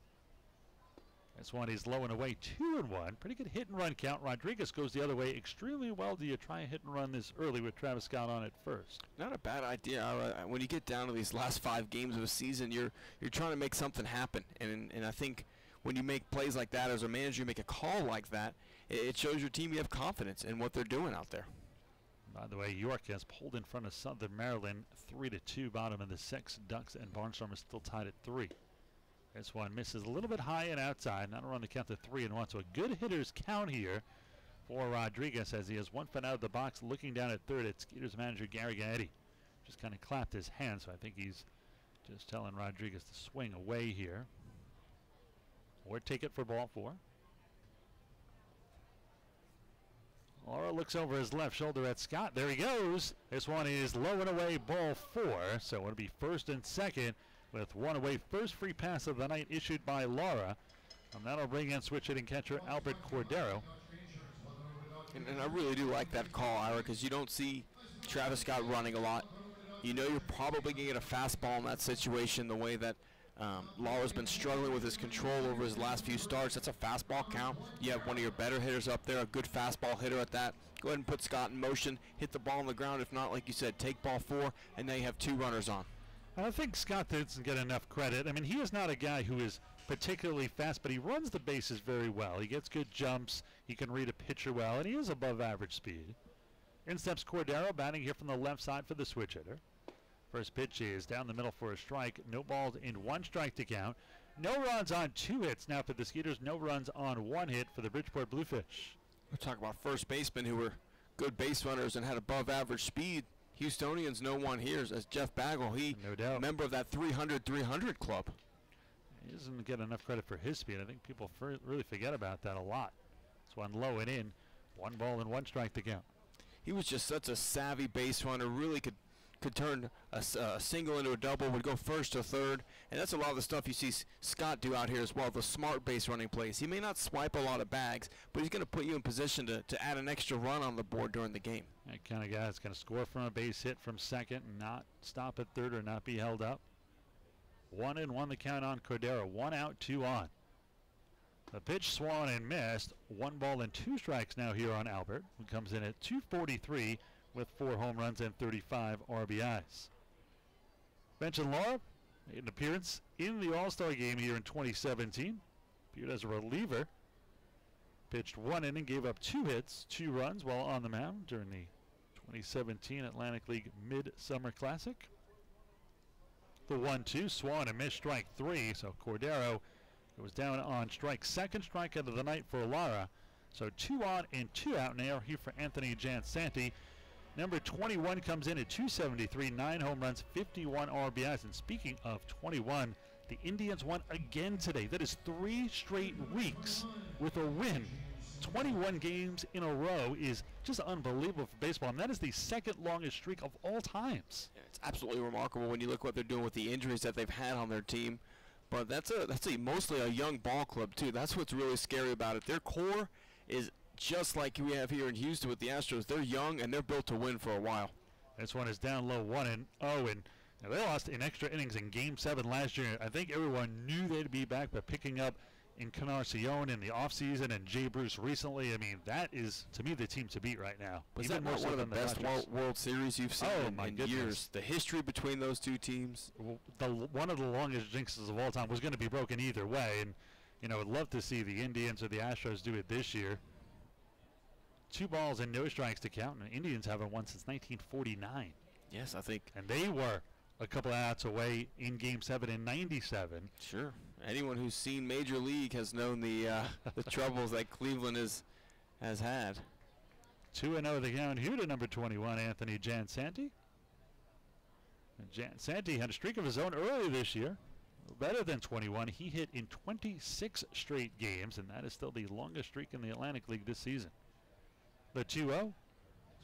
Speaker 2: This one is low and away, 2-1. Pretty good hit and run count. Rodriguez goes the other way extremely well. Do you try a hit and run this early with Travis Scott on at first?
Speaker 3: Not a bad idea. When you get down to these last 5 games of a season, you're trying to make something happen. And I think when you make plays like that as a manager, you make a call like that, it shows your team you have confidence in what they're doing out there.
Speaker 2: By the way, York has pulled in front of Southern Maryland 3-2, bottom of the 6. Ducks and Barnstorm are still tied at 3. This one misses a little bit high and outside. Not around the count to 3-1. So a good hitter's count here for Rodriguez as he has 1 foot out of the box, looking down at third at Skeeters manager Gary Gaetti. Just kind of clapped his hand, so I think he's just telling Rodriguez to swing away here or take it for ball 4. Lara looks over his left shoulder at Scott. There he goes. This one is low and away, ball 4. So it'll be first and second with 1 away. First free pass of the night issued by Lara. And that'll bring in switch hitting catcher Albert Cordero.
Speaker 3: And I really do like that call, Ira, because you don't see Travis Scott running a lot. You know you're probably going to get a fastball in that situation the way that Lara's been struggling with his control over his last few starts. That's a fastball count. You have one of your better hitters up there, a good fastball hitter at that. Go ahead and put Scott in motion, hit the ball on the ground. If not, like you said, take ball 4, and now you have 2 runners on.
Speaker 2: I think Scott doesn't get enough credit. I mean, he is not a guy who is particularly fast, but he runs the bases very well. He gets good jumps. He can read a pitcher well, and he is above average speed. In steps Cordero, batting here from the left side for the switch hitter. First pitch is down the middle for a strike. No balls and 1 strike to count. No runs on 2 hits now for the Skeeters. No runs on 1 hit for the Bridgeport Bluefish.
Speaker 3: We're talking about first basemen who were good base runners and had above average speed. Houstonians no one here as Jeff Bagwell. He
Speaker 2: no doubt.
Speaker 3: A member of that 300-300 club.
Speaker 2: He doesn't get enough credit for his speed. I think people really forget about that a lot. This one low and in. 1 ball and 1 strike to count.
Speaker 3: He was just such a savvy base runner. Really could turn a single into a double, would go first to third, and that's a lot of the stuff you see Scott do out here as well, the smart base running plays. He may not swipe a lot of bags, but he's going to put you in position to add an extra run on the board during the game.
Speaker 2: That kind of guy that's going to score from a base hit from second and not stop at third or not be held up. 1 and 1 the count on Cordero. 1 out, 2 on. The pitch swung and missed. 1 ball and 2 strikes now here on Albert, who comes in at 243 with 4 home runs and 35 RBIs. Mentioned Laura made an appearance in the All-Star game here in 2017. Appeared as a reliever. Pitched 1 inning, gave up 2 hits, 2 runs while on the mound during the 2017 Atlantic League Midsummer Classic. The 1-2, swung and missed, strike 3. So Cordero goes down on strike. Second strikeout of the night for Lara. So 2 on and 2 out now here for Anthony Jansanti. Number 21 comes in at 273, 9 home runs, 51 RBIs. And speaking of 21, the Indians won again today. That is 3 straight weeks with a win. 21 games in a row is just unbelievable for baseball, and that is the second longest streak of all times.
Speaker 3: Yeah, it's absolutely remarkable when you look what they're doing with the injuries that they've had on their team. But that's mostly a young ball club too. That's what's really scary about it. Their core is just like we have here in Houston with the Astros. They're young and they're built to win for a while.
Speaker 2: This one is down low 1-0, and they lost in extra innings in Game 7 last year. I think everyone knew they'd be back, but picking up Encarnacion in the offseason and Jay Bruce recently, I mean, that is, to me, the team to beat right now.
Speaker 3: Was that not one of the best World Series you've seen in years? The history between those two teams.
Speaker 2: One of the longest jinxes of all time was going to be broken either way, and, you know, I'd love to see the Indians or the Astros do it this year. 2 balls and no strikes to count, and the Indians haven't won since 1949.
Speaker 3: Yes, I think.
Speaker 2: And they were a couple of outs away in Game 7 in 97.
Speaker 3: Sure. Anyone who's seen Major League has known the troubles that Cleveland has had.
Speaker 2: 2-0 the count here to number 21, Anthony Jansanti. And Jansanti had a streak of his own earlier this year. Better than 21. He hit in 26 straight games, and that is still the longest streak in the Atlantic League this season. The 2-0.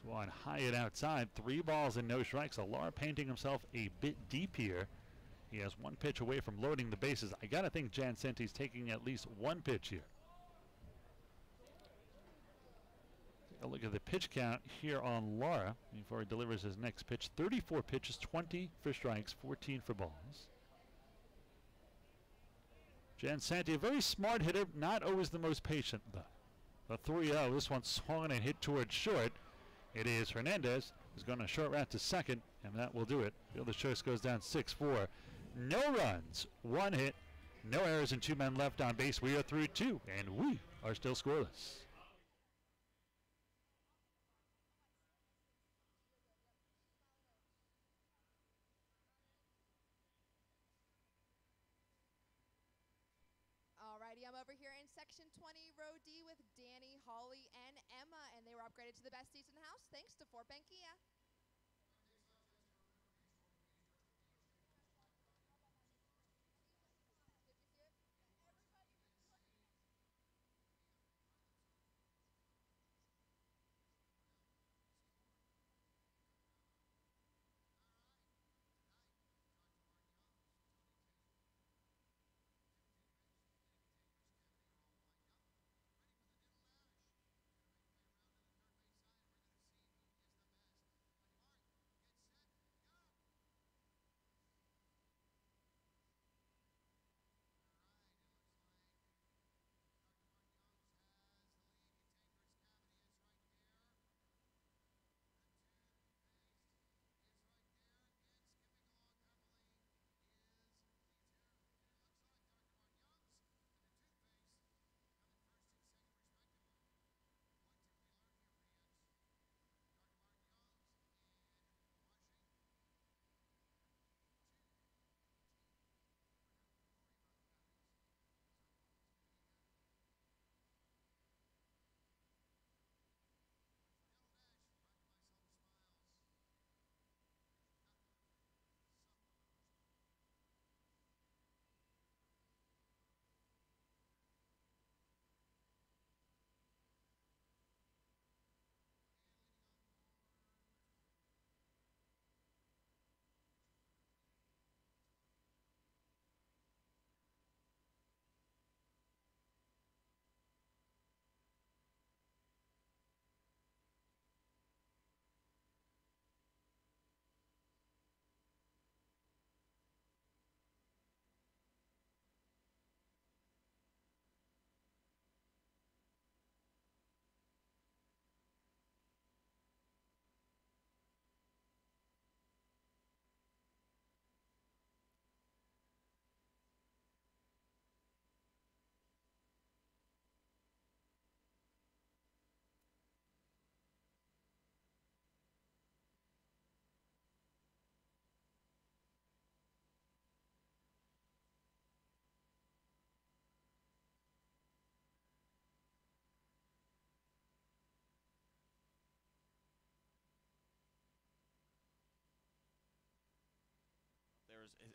Speaker 2: One high and outside, 3 balls and no strikes. Alar painting himself a bit deep here. He has 1 pitch away from loading the bases. I gotta think Jansanti's taking at least 1 pitch here. Take a look at the pitch count here on Lara before he delivers his next pitch. 34 pitches, 20 for strikes, 14 for balls. Jansanti, a very smart hitter, not always the most patient though. The 3-0, this one swung and hit towards short. It is Hernandez who's going to short route to second, and that will do it. Fielder's choice goes down 6-4. No runs, 1 hit, no errors, and 2 men left on base. We are through 2, and we are still scoreless.
Speaker 1: Alrighty, I'm over here in section 20, row D, with Danny, Holly, and Emma, and they were upgraded to the best seats in the house thanks to Fort Bend Kia.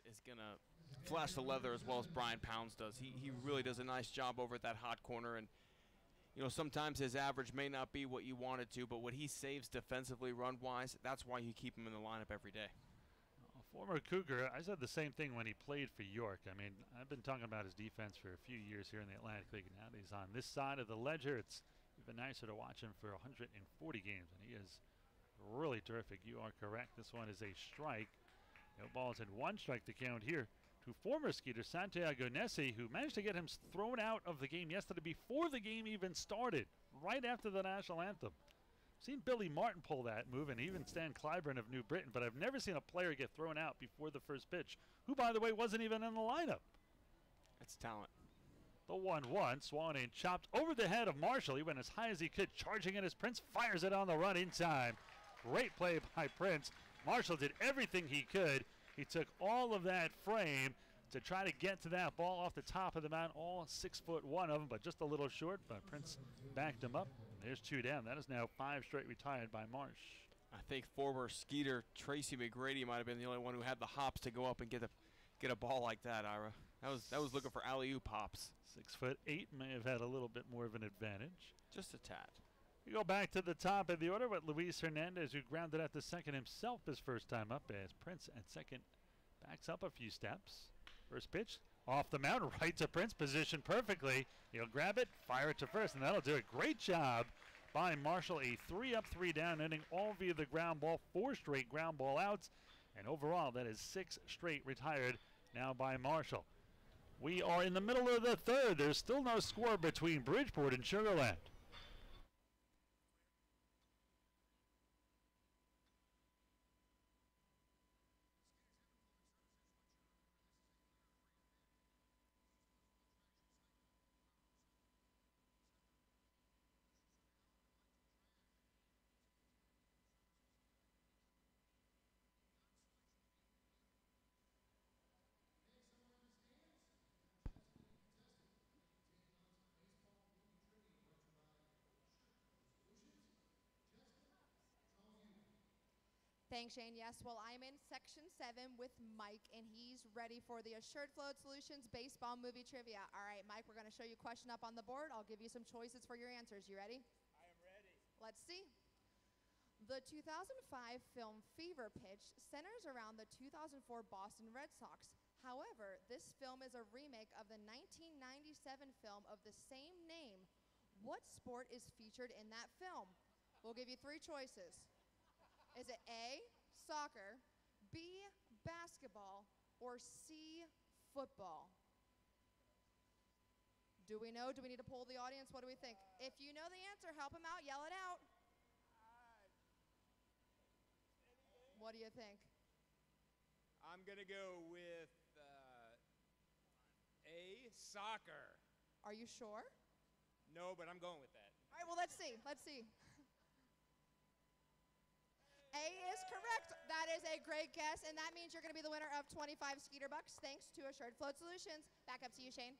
Speaker 3: is going to flash the leather as well as Brian Pounds does. He really does a nice job over at that hot corner, and you know, sometimes his average may not be what you want it to, but what he saves defensively run-wise, that's why you keep him in the lineup every day.
Speaker 2: Former Cougar, I said the same thing when he played for York. I mean, I've been talking about his defense for a few years here in the Atlantic League. Now that he's on this side of the ledger, it's even nicer to watch him for 140 games, and he is really terrific. You are correct. This one is a strike. No balls and one strike to count here to former Skeeter Santiago Nessi, who managed to get him thrown out of the game yesterday before the game even started, right after the national anthem. Seen Billy Martin pull that move, and even Stan Clyburn of New Britain, but I've never seen a player get thrown out before the first pitch, who, by the way, wasn't even in the lineup.
Speaker 3: That's talent.
Speaker 2: The 1-1, Swanning chopped over the head of Marshall. He went as high as he could, charging in as Prince fires it on the run in time. Great play by Prince. Marshall did everything he could. He took all of that frame to try to get to that ball off the top of the mound, all 6'1" of them, but just a little short, but Prince backed him up. There's 2 down. That is now 5 straight retired by Marsh.
Speaker 3: I think former Skeeter Tracy McGrady might have been the only one who had the hops to go up and get a ball like that, Ira. That was looking for alley-oop hops.
Speaker 2: 6'8" may have had a little bit more of an advantage.
Speaker 3: Just a tad.
Speaker 2: We go back to the top of the order with Luis Hernandez, who grounded at the second himself his first time up, as Prince at second backs up a few steps. First pitch off the mound, right to Prince, positioned perfectly. He'll grab it, fire it to first, and that'll do it. Great job by Marshall. A 3-up, 3-down inning, all via the ground ball, 4 straight ground ball outs, and overall that is 6 straight retired now by Marshall. We are in the middle of the third. There's still no score between Bridgeport and Sugar Land.
Speaker 1: Thanks, Shane. Yes, well, I'm in Section 7 with Mike, and he's ready for the Assured Float Solutions Baseball Movie Trivia. All right, Mike, we're going to show you a question up on the board. I'll give you some choices for your answers. You ready?
Speaker 5: I am ready.
Speaker 1: Let's see. The 2005 film Fever Pitch centers around the 2004 Boston Red Sox. However, this film is a remake of the 1997 film of the same name. What sport is featured in that film? We'll give you 3 choices. Is it A, soccer, B, basketball, or C, football? Do we know? Do we need to poll the audience? What do we think? If you know the answer, help him out. Yell it out. What do you think?
Speaker 5: I'm going to go with A, soccer.
Speaker 1: Are you sure?
Speaker 5: No, but I'm going with that.
Speaker 1: All right, well, let's see. Let's see. A is correct. That is a great guess, and that means you're going to be the winner of 25 Skeeter bucks thanks to Assured Float Solutions. Back up to you, Shane.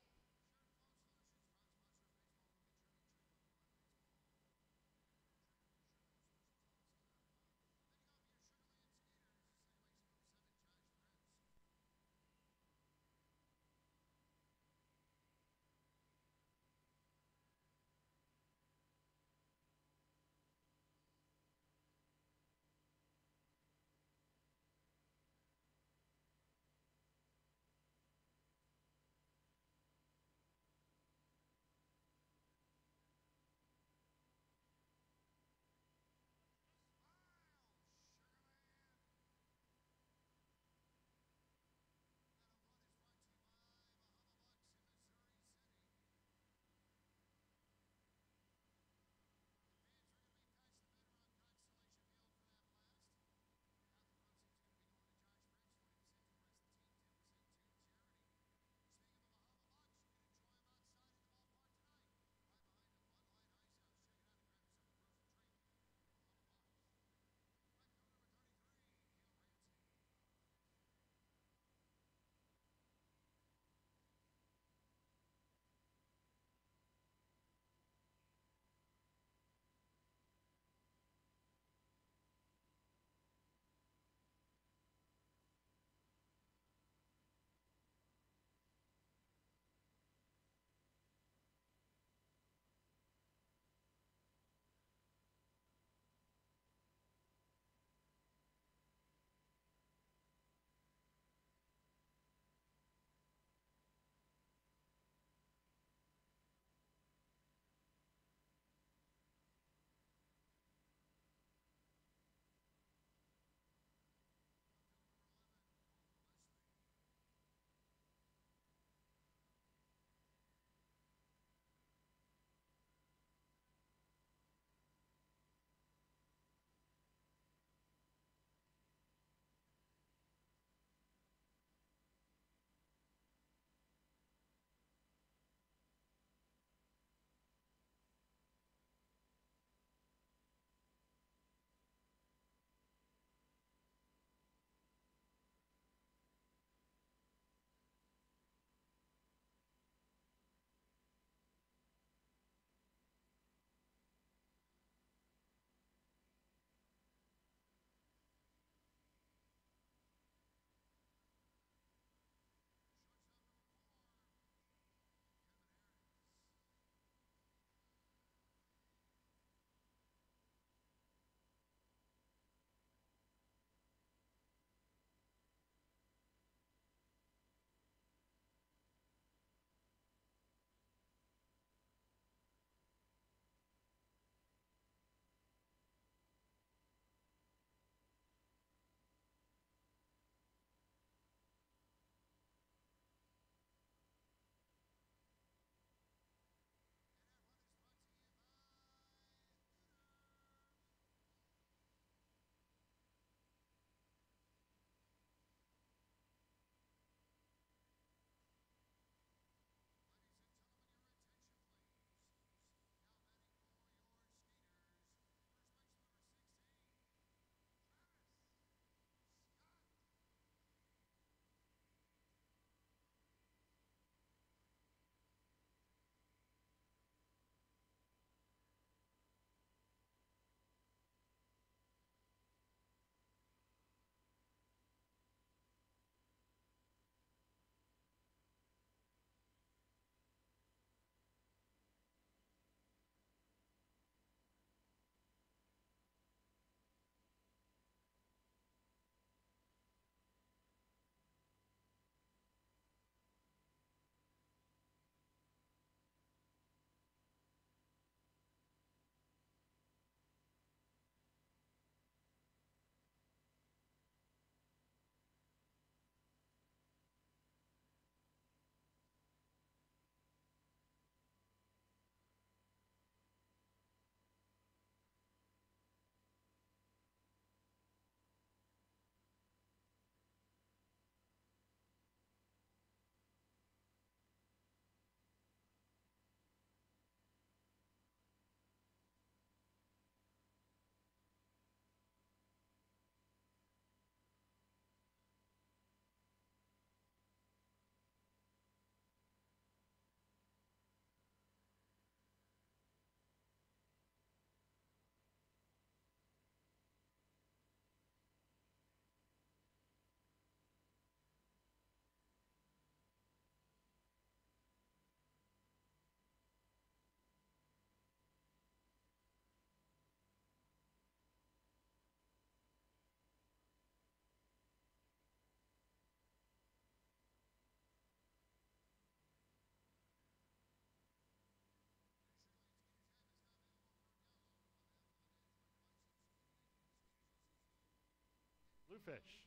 Speaker 2: Bluefish.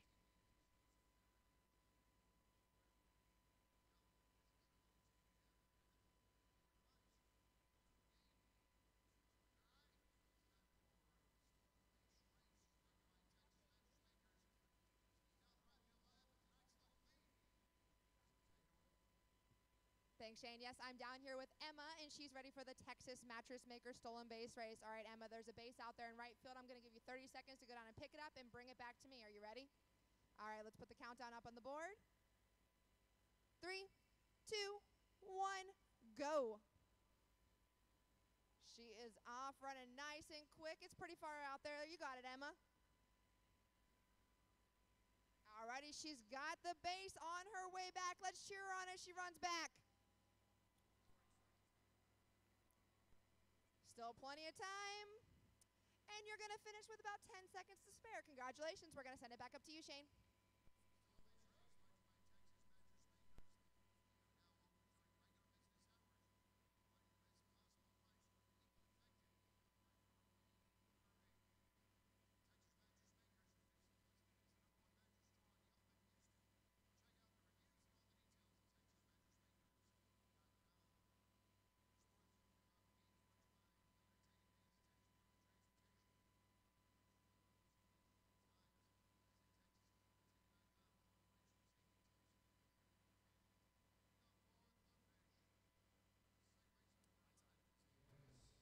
Speaker 1: Thanks, Shane. Yes, I'm down here with Emma, and she's ready for the Texas Mattress Maker Stolen Base Race. All right, Emma, there's a base out there in right field. I'm going to give you 30 seconds to go down and pick it up and bring it back to me. Are you ready? All right, let's put the countdown up on the board. 3, 2, 1, go. She is off, running nice and quick. It's pretty far out there. You got it, Emma. Alrighty, she's got the base on her way back. Let's cheer her on as she runs back. Still plenty of time. And you're going to finish with about 10 seconds to spare. Congratulations. We're going to send it back up to you, Shane.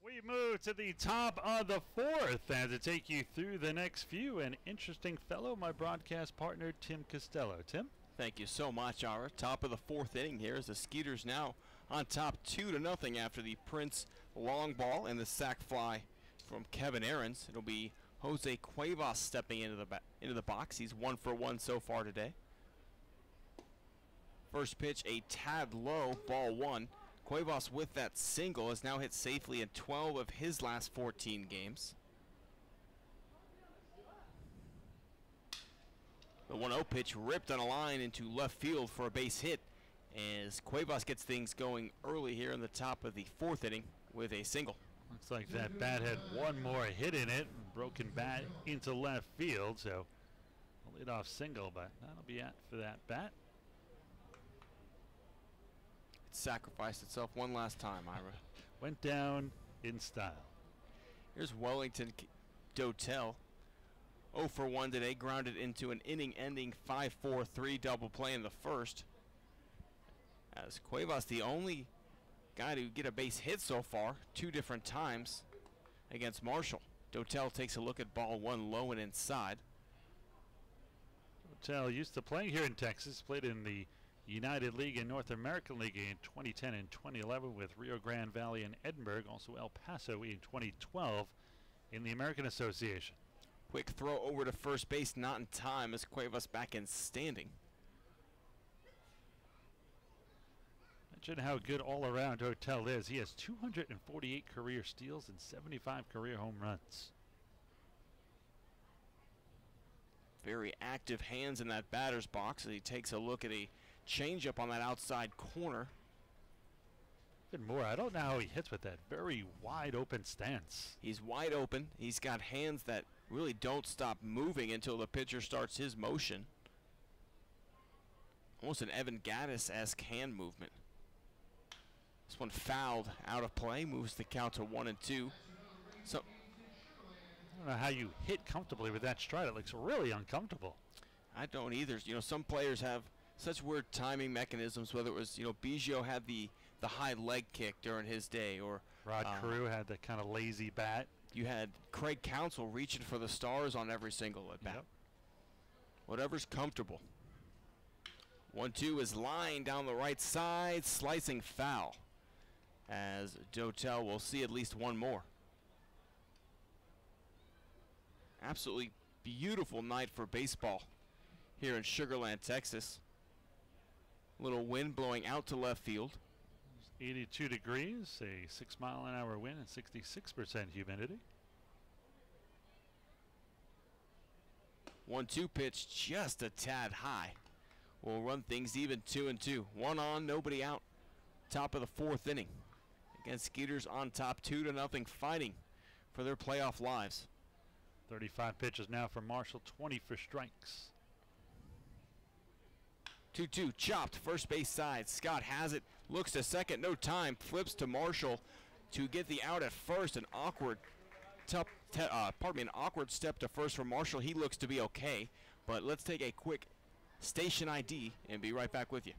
Speaker 2: We move to the top of the fourth and to take you through the next few. An interesting fellow, my broadcast partner, Tim Costello. Tim?
Speaker 3: Thank you so much, Ara. Top of the fourth inning here as the Skeeters now on top 2-0 after the Prince long ball and the sac fly from Kevin Aarons. It'll be Jose Cuevas stepping into the box. He's 1 for 1 so far today. First pitch, a tad low, ball 1. Cuevas with that single has now hit safely in 12 of his last 14 games. The 1-0 pitch ripped on a line into left field for a base hit as Cuevas gets things going early here in the top of the fourth inning with a single.
Speaker 2: Looks like that bat had one more hit in it. Broken bat into left field, so a leadoff single, but that'll be it for that bat.
Speaker 3: It sacrificed itself one last time, Ira.
Speaker 2: Went down in style.
Speaker 3: Here's Wellington Dotel. 0 for 1 today, grounded into an inning-ending 5-4-3 double play in the first. As Cuevas, the only guy to get a base hit so far, 2 different times against Marshall. Dotel takes a look at ball 1 low and inside.
Speaker 2: Dotel used to play here in Texas, played in the United League and North American League in 2010 and 2011 with Rio Grande Valley and Edinburgh, also El Paso in 2012 in the American Association.
Speaker 3: Quick throw over to first base, not in time as Cuevas back in standing.
Speaker 2: Mention how good all-around Dotel is. He has 248 career steals and 75 career home runs.
Speaker 3: Very active hands in that batter's box as he takes a look at a changeup on that outside corner.
Speaker 2: Even more, I don't know how he hits with that very wide open stance.
Speaker 3: He's wide open. He's got hands that really don't stop moving until the pitcher starts his motion. Almost an Evan Gaddis-esque hand movement. This one fouled out of play, moves the count to 1-2. So
Speaker 2: I don't know how you hit comfortably with that stride. It looks really uncomfortable.
Speaker 3: I don't either. You know, some players have such weird timing mechanisms, whether it was, you know, Biggio had the high leg kick during his day, or
Speaker 2: Rod Carew had that kind of lazy bat.
Speaker 3: You had Craig Counsell reaching for the stars on every single at bat.
Speaker 2: Yep.
Speaker 3: Whatever's comfortable. 1-2 is lined down the right side, slicing foul, as Dotel will see at least one more. Absolutely beautiful night for baseball here in Sugar Land, Texas. Little wind blowing out to left field.
Speaker 2: 82 degrees, a 6-mile-an-hour wind, and 66% humidity.
Speaker 3: 1-2 pitch just a tad high. Will run things even 2-2. 1 on, nobody out. Top of the fourth inning. Again, Skeeters on top 2-0, fighting for their playoff lives.
Speaker 2: 35 pitches now for Marshall, 20 for strikes.
Speaker 3: 2-2 chopped, first base side. Scott has it, looks to second, no time, flips to Marshall to get the out at first. An awkward step to first for Marshall. He looks to be okay, but let's take a quick station ID and be right back with you.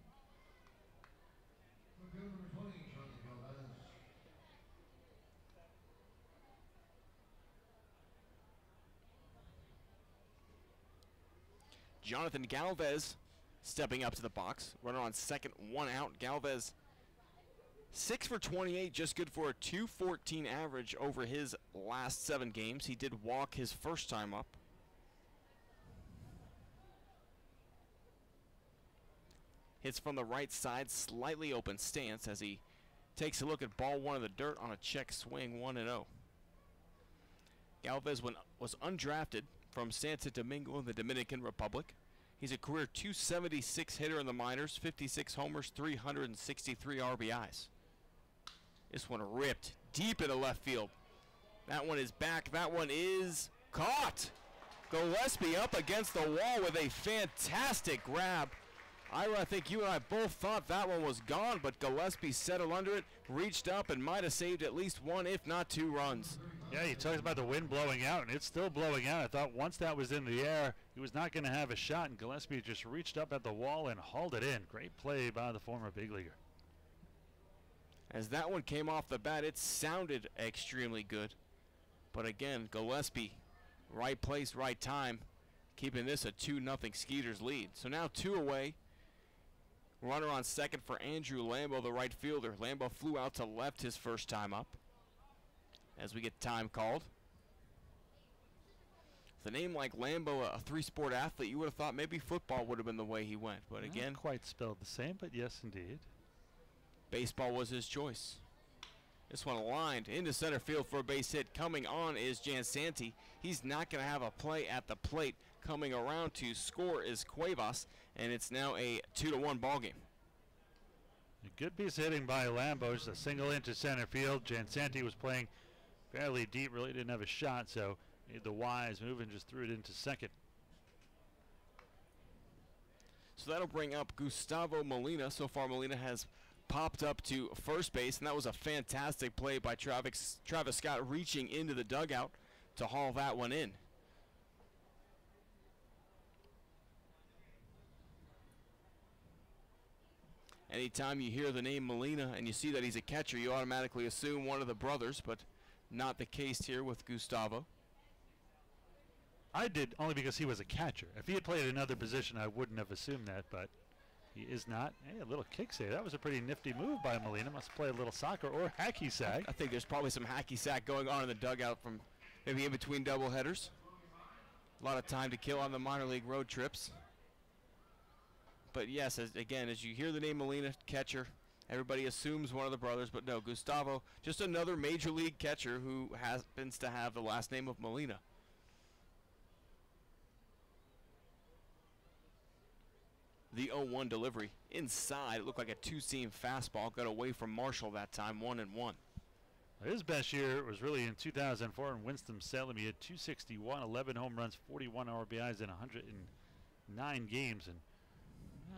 Speaker 3: Jonathan Galvez stepping up to the box. Runner on second, one out. Galvez 6 for 28, just good for a 214 average over his last 7 games. He did walk his first time up. Hits from the right side, slightly open stance as he takes a look at ball one in the dirt on a check swing, 1-0. Galvez was undrafted from Santo Domingo in the Dominican Republic. He's a career 276 hitter in the minors, 56 homers, 363 RBIs. This one ripped deep into left field. That one is back. That one is caught. Gillespie up against the wall with a fantastic grab. Ira, I think you and I both thought that one was gone, but Gillespie settled under it, reached up, and might have saved at least 1, if not 2 runs.
Speaker 2: Yeah, he talks about the wind blowing out, and it's still blowing out. I thought once that was in the air, he was not going to have a shot, and Gillespie just reached up at the wall and hauled it in. Great play by the former big leaguer.
Speaker 3: As that one came off the bat, it sounded extremely good. But again, Gillespie, right place, right time, keeping this a 2-0 Skeeters lead. So now 2 away. Runner on second for Andrew Lambo, the right fielder. Lambo flew out to left his first time up. As we get time called. With a name like Lambo, a 3-sport athlete, you would have thought maybe football would have been the way he went. But again,
Speaker 2: not quite spelled the same, but yes, indeed.
Speaker 3: Baseball was his choice. This one lined into center field for a base hit. Coming on is Jansanti. He's not going to have a play at the plate. Coming around to score is Cuevas, and it's now a 2-1 ball game.
Speaker 2: A good piece of hitting by Lambo. Just a single into center field. Jansanti was playing fairly deep, really didn't have a shot, so made the wise move and just threw it into second.
Speaker 3: So that'll bring up Gustavo Molina. So far, Molina has popped up to first base, and that was a fantastic play by Travis Scott, reaching into the dugout to haul that one in. Anytime you hear the name Molina and you see that he's a catcher, you automatically assume one of the brothers, but not the case here with Gustavo.
Speaker 2: I did, only because he was a catcher. If he had played another position, I wouldn't have assumed that, but he is not. Hey, a little kick save. That was a pretty nifty move by Molina. Must play a little soccer or hacky sack.
Speaker 3: I think there's probably some hacky sack going on in the dugout from maybe in between doubleheaders. A lot of time to kill on the minor league road trips. But yes, as you hear the name Molina, catcher, everybody assumes one of the brothers, but no, Gustavo, just another major league catcher who happens to have the last name of Molina. The 0-1 delivery inside. It looked like a 2-seam fastball. Got away from Marshall that time, 1-1.
Speaker 2: His best year was really in 2004 in Winston-Salem. He had 261, 11 home runs, 41 RBIs in 109 games. And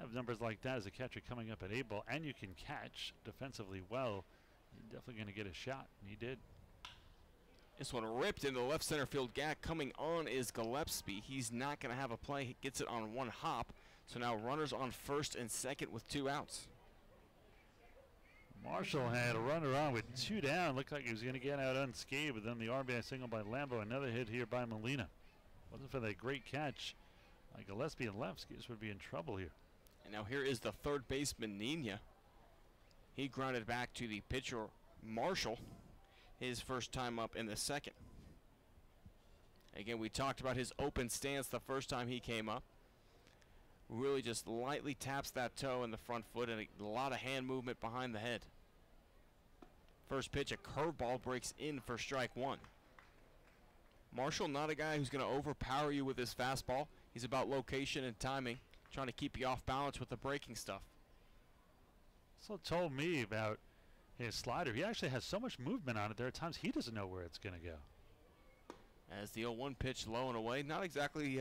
Speaker 2: have numbers like that as a catcher coming up at A-ball, and you can catch defensively well, you're definitely going to get a shot, and he did.
Speaker 3: This one ripped into the left center field gap. Coming on is Gillespie. He's not going to have a play. He gets it on one hop. So now runners on first and second with 2 outs.
Speaker 2: Marshall had a runner on with 2 down. Looked like he was going to get out unscathed, but then the RBI single by Lambo. Another hit here by Molina. Wasn't for that great catch by Gillespie and left, Skeeters would be in trouble here.
Speaker 3: And now here is the third baseman, Nina. He grounded back to the pitcher, Marshall, his first time up in the second. Again, we talked about his open stance the first time he came up. Really just lightly taps that toe in the front foot, and a lot of hand movement behind the head. First pitch, a curveball breaks in for strike 1. Marshall, not a guy who's going to overpower you with his fastball. He's about location and timing, trying to keep you off balance with the breaking stuff.
Speaker 2: So told me about his slider. He actually has so much movement on it. There are times he doesn't know where it's going to go.
Speaker 3: As the 0-1 pitch low and away. Not exactly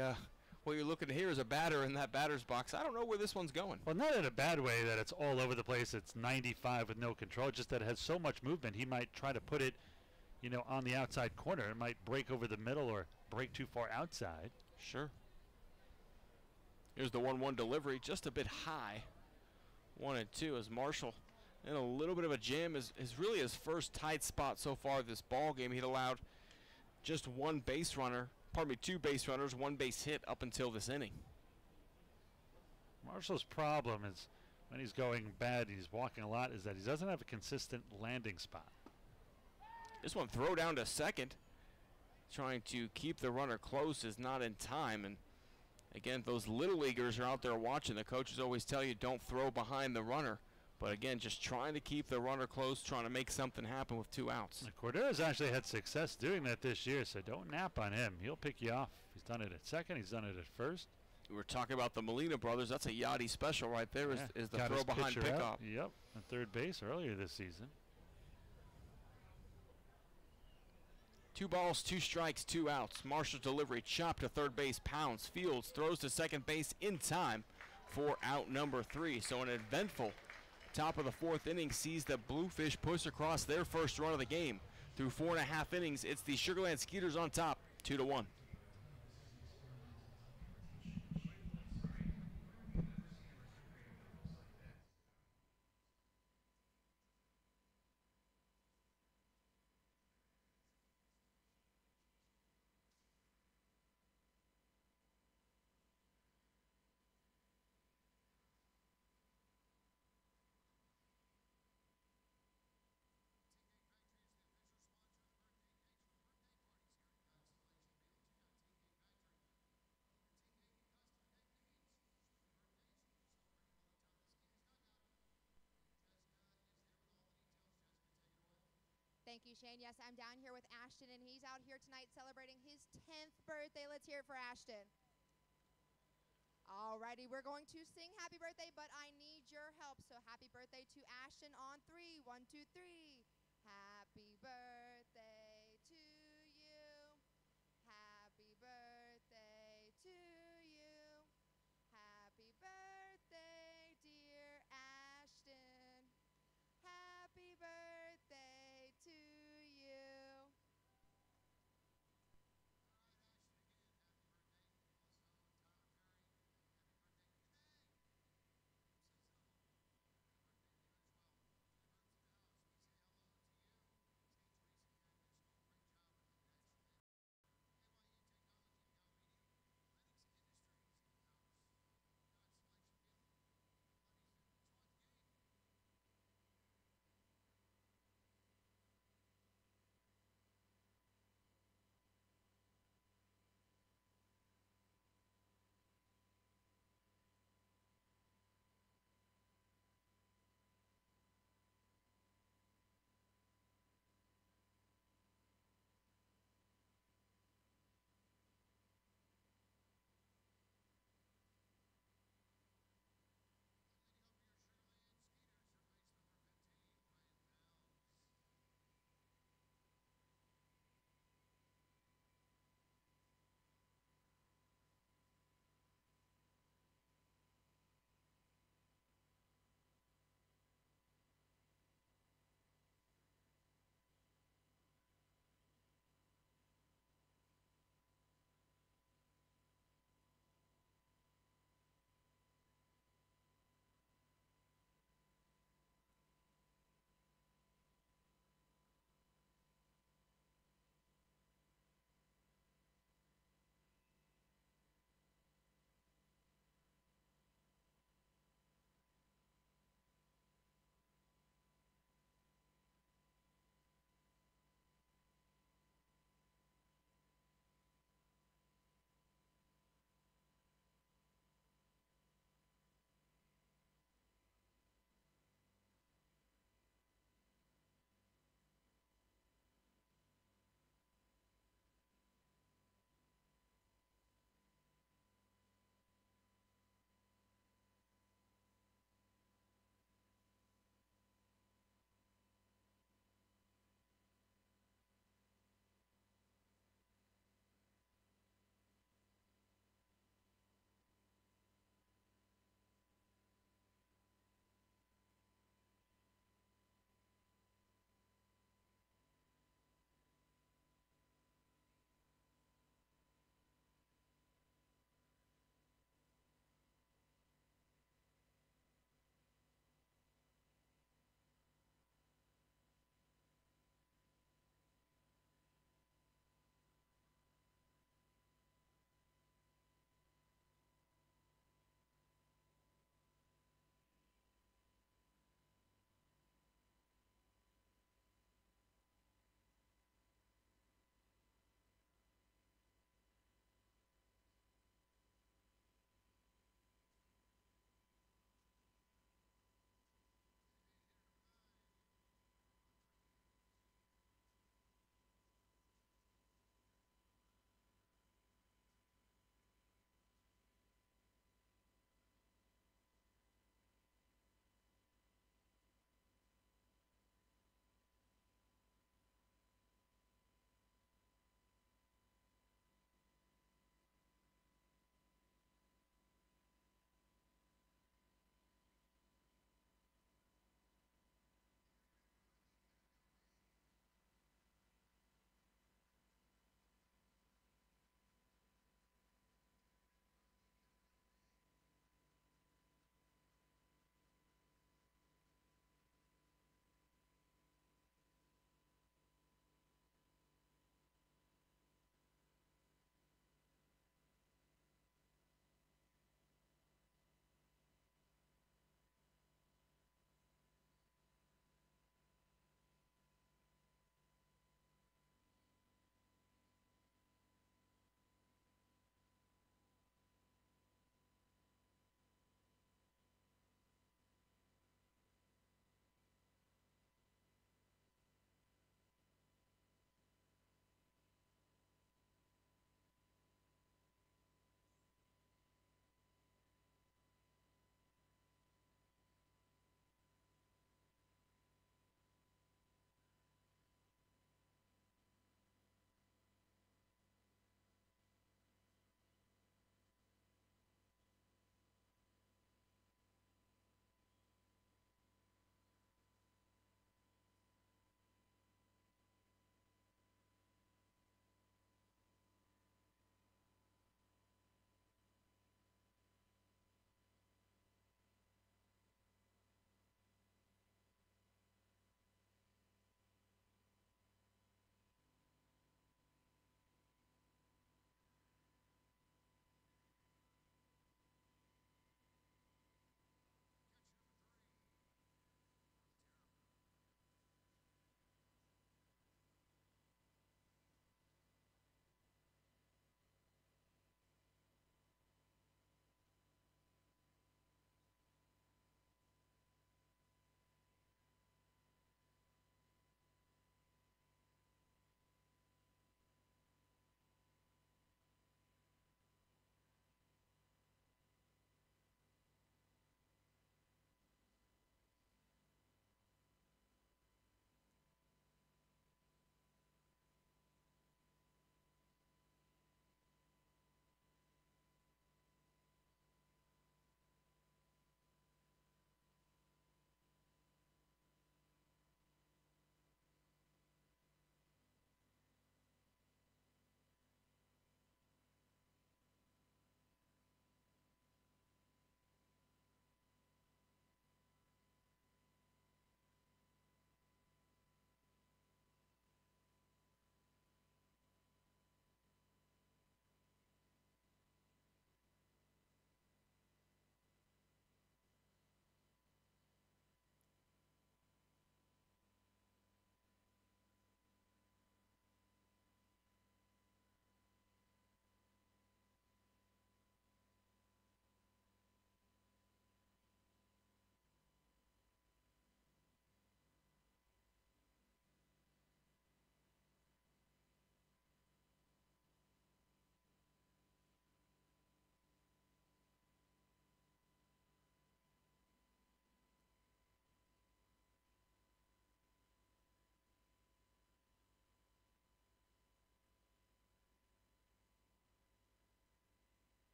Speaker 3: what you're looking to hear as a batter in that batter's box. I don't know where this one's going.
Speaker 2: Well, not in a bad way that it's all over the place. It's 95 with no control, just that it has so much movement. He might try to put it, on the outside corner. It might break over the middle or break too far outside.
Speaker 3: Sure. Here's the 1-1 delivery, just a bit high. 1-2 as Marshall in a little bit of a jam is really his first tight spot so far this ball game. He'd allowed just two base runners, one base hit up until this inning.
Speaker 2: Marshall's problem is when he's going bad, he's walking a lot, is that he doesn't have a consistent landing spot.
Speaker 3: This one throw down to second. Trying to keep the runner close is not in time. And again, those little leaguers are out there watching. The coaches always tell you don't throw behind the runner. But again, just trying to keep the runner close, trying to make something happen with 2 outs.
Speaker 2: Cordero's actually had success doing that this year, so don't nap on him. He'll pick you off. He's done it at second. He's done it at first.
Speaker 3: We were talking about the Molina brothers. That's a Yachty special right there.
Speaker 2: Yeah,
Speaker 3: is the
Speaker 2: got
Speaker 3: throw
Speaker 2: his
Speaker 3: behind
Speaker 2: pitcher
Speaker 3: pickoff.
Speaker 2: out. Yep, at third base earlier this season.
Speaker 3: 2 balls, 2 strikes, 2 outs. Marshall's delivery chopped to third base, pounds. Fields throws to second base in time for out number 3. So an eventful top of the 4th inning sees the Bluefish push across their first run of the game. Through 4.5 innings, it's the Sugar Land Skeeters on top, 2-1.
Speaker 1: Thank you, Shane. Yes, I'm down here with Ashton, and he's out here tonight celebrating his 10th birthday. Let's hear it for Ashton. Alrighty, we're going to sing happy birthday, but I need your help. So happy birthday to Ashton on 3. 1, 2, 3. Happy birthday to you. Happy birthday to you. Happy birthday, dear Ashton. Happy birthday to you.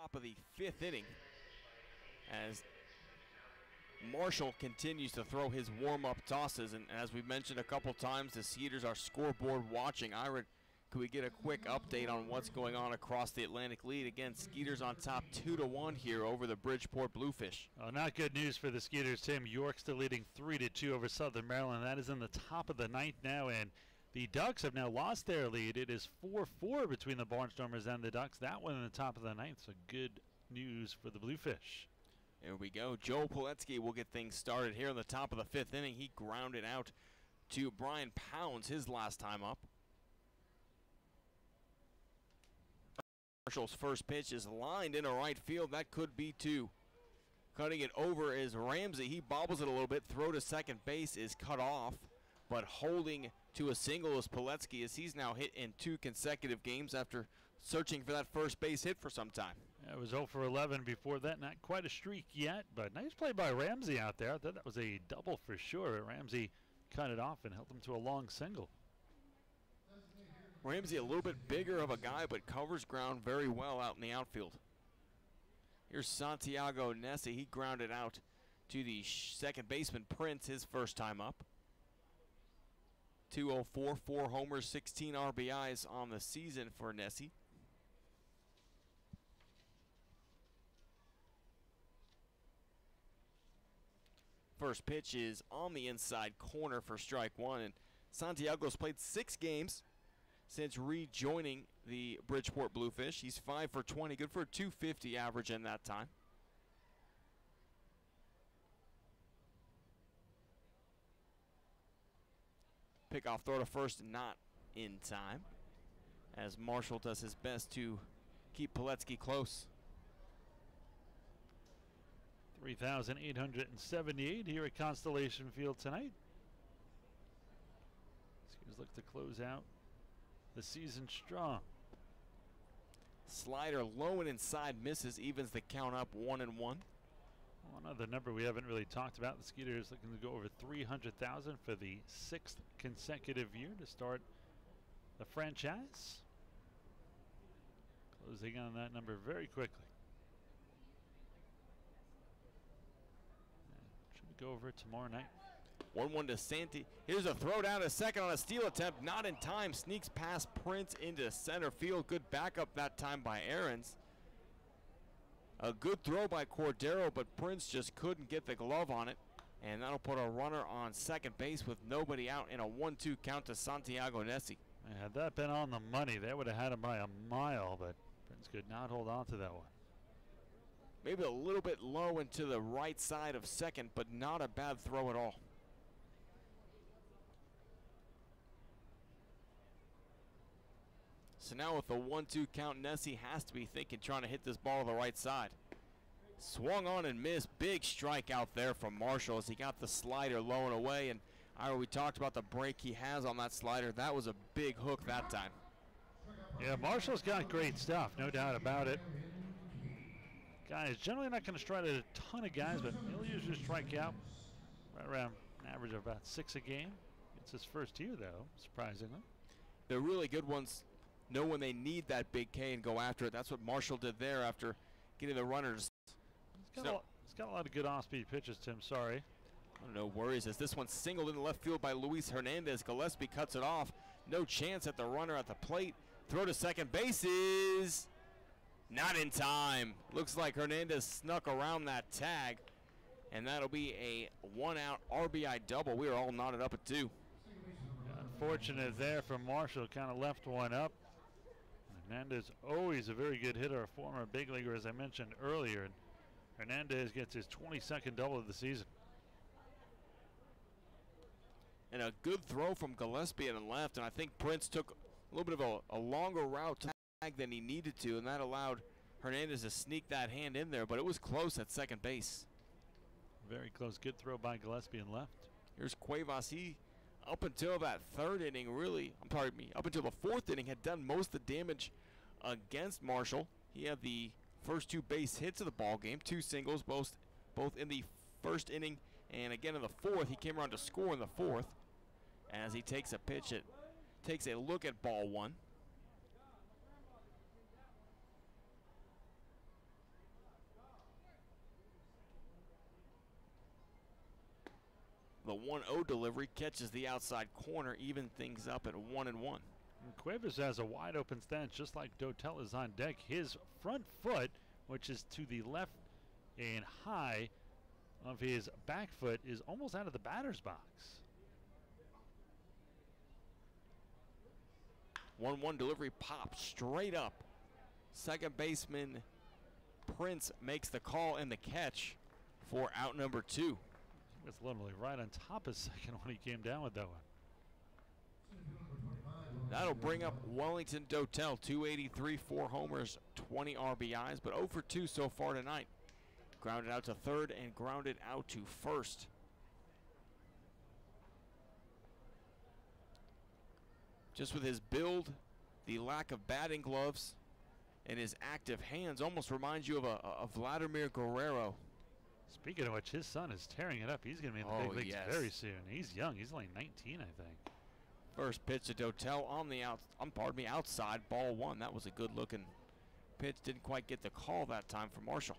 Speaker 3: top of the 5th inning as Marshall continues to throw his warm-up tosses. And as we've mentioned a couple times, the Skeeters are scoreboard watching. Ira, could we get a quick update on what's going on across the Atlantic Lead? Again, Skeeters on top 2-1 here over the Bridgeport Bluefish.
Speaker 2: Not good news for the Skeeters, Tim. York still leading 3-2 over Southern Maryland. That is in the top of the 9th now, and the Ducks have now lost their lead. It is 4-4 between the Barnstormers and the Ducks. That one in the top of the 9th, so good news for the Bluefish.
Speaker 3: There we go. Joe Poletsky will get things started here in the top of the 5th inning. He grounded out to Brian Pounds his last time up. Marshall's first pitch is lined into right field. That could be 2. Cutting it over is Ramsey. He bobbles it a little bit. Throw to second base is cut off, but holding to a single is Poletsky, as he's now hit in 2 consecutive games after searching for that first base hit for some time.
Speaker 2: It was 0 for 11 before that. Not quite a streak yet, but nice play by Ramsey out there. I thought that was a double for sure. Ramsey cut it off and helped him to a long single.
Speaker 3: Ramsey a little bit bigger of a guy, but covers ground very well out in the outfield. Here's Santiago Nessie. He grounded out to the second baseman Prince his first time up. 204, 4 homers, 16 RBIs on the season for Nessie. First pitch is on the inside corner for strike 1, and Santiago's played 6 games since rejoining the Bridgeport Bluefish. He's 5 for 20, good for a .250 average in that time. Pickoff throw to first, not in time, as Marshall does his best to keep Poletsky close.
Speaker 2: 3,878 here at Constellation Field tonight. Skeeters look to close out the season strong.
Speaker 3: Slider low and inside, misses, evens the count up 1-1.
Speaker 2: Another number we haven't really talked about. The Skeeters looking to go over 300,000 for the 6th consecutive year to start the franchise. Closing on that number very quickly. Should go over it tomorrow night.
Speaker 3: 1-1 to Santi. Here's a throw down to second on a steal attempt. Not in time. Sneaks past Prince into center field. Good backup that time by Aarons. A good throw by Cordero, but Prince just couldn't get the glove on it. And that'll put a runner on second base with nobody out in a 1-2 count to Santiago Nessie.
Speaker 2: Had that been on the money, they would have had him by a mile, but Prince could not hold on to that one.
Speaker 3: Maybe a little bit low into the right side of second, but not a bad throw at all. So now with the 1-2 count, Nessie has to be thinking, trying to hit this ball to the right side. Swung on and missed. Big strikeout there from Marshall as he got the slider low and away. And we talked about the break he has on that slider. That was a big hook that time.
Speaker 2: Yeah, Marshall's got great stuff, no doubt about it. Guy is generally not going to strike at a ton of guys, but he'll usually strike out right around an average of about 6 a game. It's his first year, though, surprisingly.
Speaker 3: The really good ones know when they need that big K and go after it. That's what Marshall did there after getting the runners.
Speaker 2: He's got a lot of good off-speed pitches, Tim. Sorry.
Speaker 3: No worries, as this one's singled in the left field by Luis Hernandez. Gillespie cuts it off. No chance at the runner at the plate. Throw to second base is not in time. Looks like Hernandez snuck around that tag, and that'll be a 1-out RBI double. We are all knotted up at 2.
Speaker 2: Unfortunate there from Marshall, kind of left one up. Hernandez, always a very good hitter, a former big leaguer, as I mentioned earlier. And Hernandez gets his 22nd double of the season.
Speaker 3: And a good throw from Gillespie in the left, and I think Prince took a little bit of a longer route tag than he needed to, and that allowed Hernandez to sneak that hand in there, but it was close at second base.
Speaker 2: Very close. Good throw by Gillespie in left.
Speaker 3: Here's Cuevas. He, up until that third inning, up until the fourth inning, had done most of the damage against Marshall. He had the first 2 base hits of the ball game, 2 singles, both in the first inning and again in the fourth. He came around to score in the fourth as he takes a look at ball 1. The 1-0 delivery catches the outside corner, even things up at 1-1.
Speaker 2: Cuevas has a wide open stance, just like Dotel is on deck. His front foot, which is to the left and high of his back foot, is almost out of the batter's box.
Speaker 3: 1-1 delivery pops straight up. Second baseman Prince makes the call and the catch for out number 2.
Speaker 2: He was literally right on top of second when he came down with that one.
Speaker 3: That'll bring up Wellington Dotel, 283, 4 homers, 20 RBIs, but 0 for 2 so far tonight. Grounded out to third and grounded out to first. Just with his build, the lack of batting gloves, and his active hands almost reminds you of a Vladimir Guerrero.
Speaker 2: Speaking of which, his son is tearing it up. He's going to be in the big leagues very soon. He's young. He's only 19, I think.
Speaker 3: First pitch to Dotel on the outside, ball 1. That was a good-looking pitch. Didn't quite get the call that time for Marshall.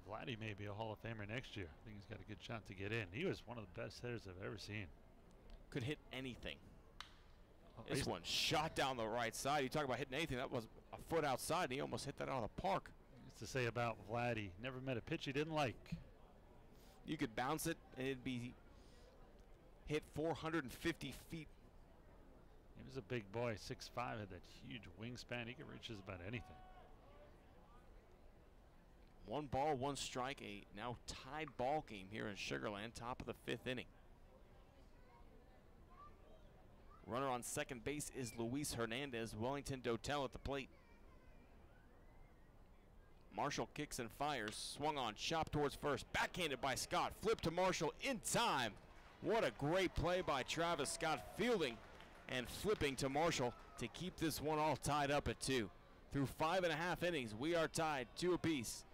Speaker 2: Vladdy may be a Hall of Famer next year. I think he's got a good shot to get in. He was one of the best hitters I've ever seen.
Speaker 3: Could hit anything. This one shot down the right side. You talk about hitting anything. That was a foot outside, and he almost hit that out of the park.
Speaker 2: Used to say about Vladdy, never met a pitch he didn't like.
Speaker 3: You could bounce it, and it'd be hit 450 feet.
Speaker 2: He was a big boy, 6'5", had that huge wingspan. He could reach just about anything.
Speaker 3: 1 ball, 1 strike, a now tied ball game here in Sugar Land, top of the 5th inning. Runner on second base is Luis Hernandez. Wellington Dotel at the plate. Marshall kicks and fires. Swung on, chopped towards first. Backhanded by Scott. Flip to Marshall in time. What a great play by Travis Scott, fielding and flipping to Marshall to keep this one all tied up at 2. Through 5.5 innings, we are tied 2 apiece.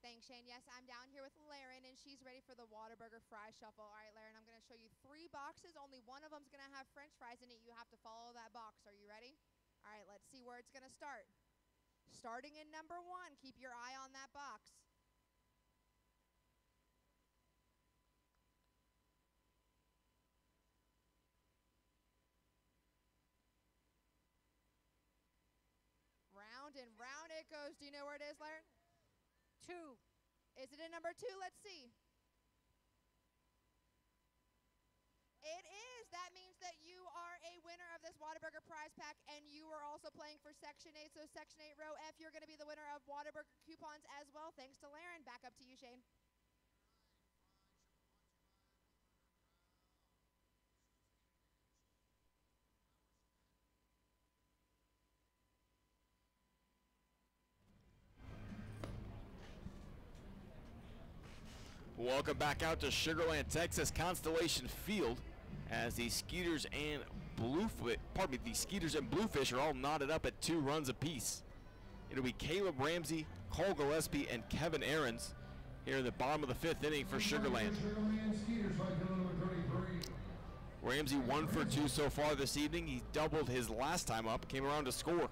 Speaker 1: Thanks, Shane. Yes, I'm down here with Laren, and she's ready for the Whataburger Fry Shuffle. All right, Laren, I'm going to show you 3 boxes. Only one of them's going to have French fries in it. You have to follow that box. Are you ready? All right, let's see where it's going to start. Starting in number 1, keep your eye on that box. Round and round it goes. Do you know where it is, Laren? 2. Is it in number 2? Let's see. It is. That means that you are a winner of this Whataburger prize pack, and you are also playing for Section 8. So Section 8 Row F, you're going to be the winner of Whataburger coupons as well. Thanks to Laren. Back up to you, Shane.
Speaker 3: Welcome back out to Sugar Land, Texas, Constellation Field, as the Skeeters and Bluefish are all knotted up at 2 runs apiece. It'll be Caleb Ramsey, Cole Gillespie, and Kevin Aarons here in the bottom of the 5th inning for Sugar Land. Ramsey 1 for 2 so far this evening. He doubled his last time up, came around to score.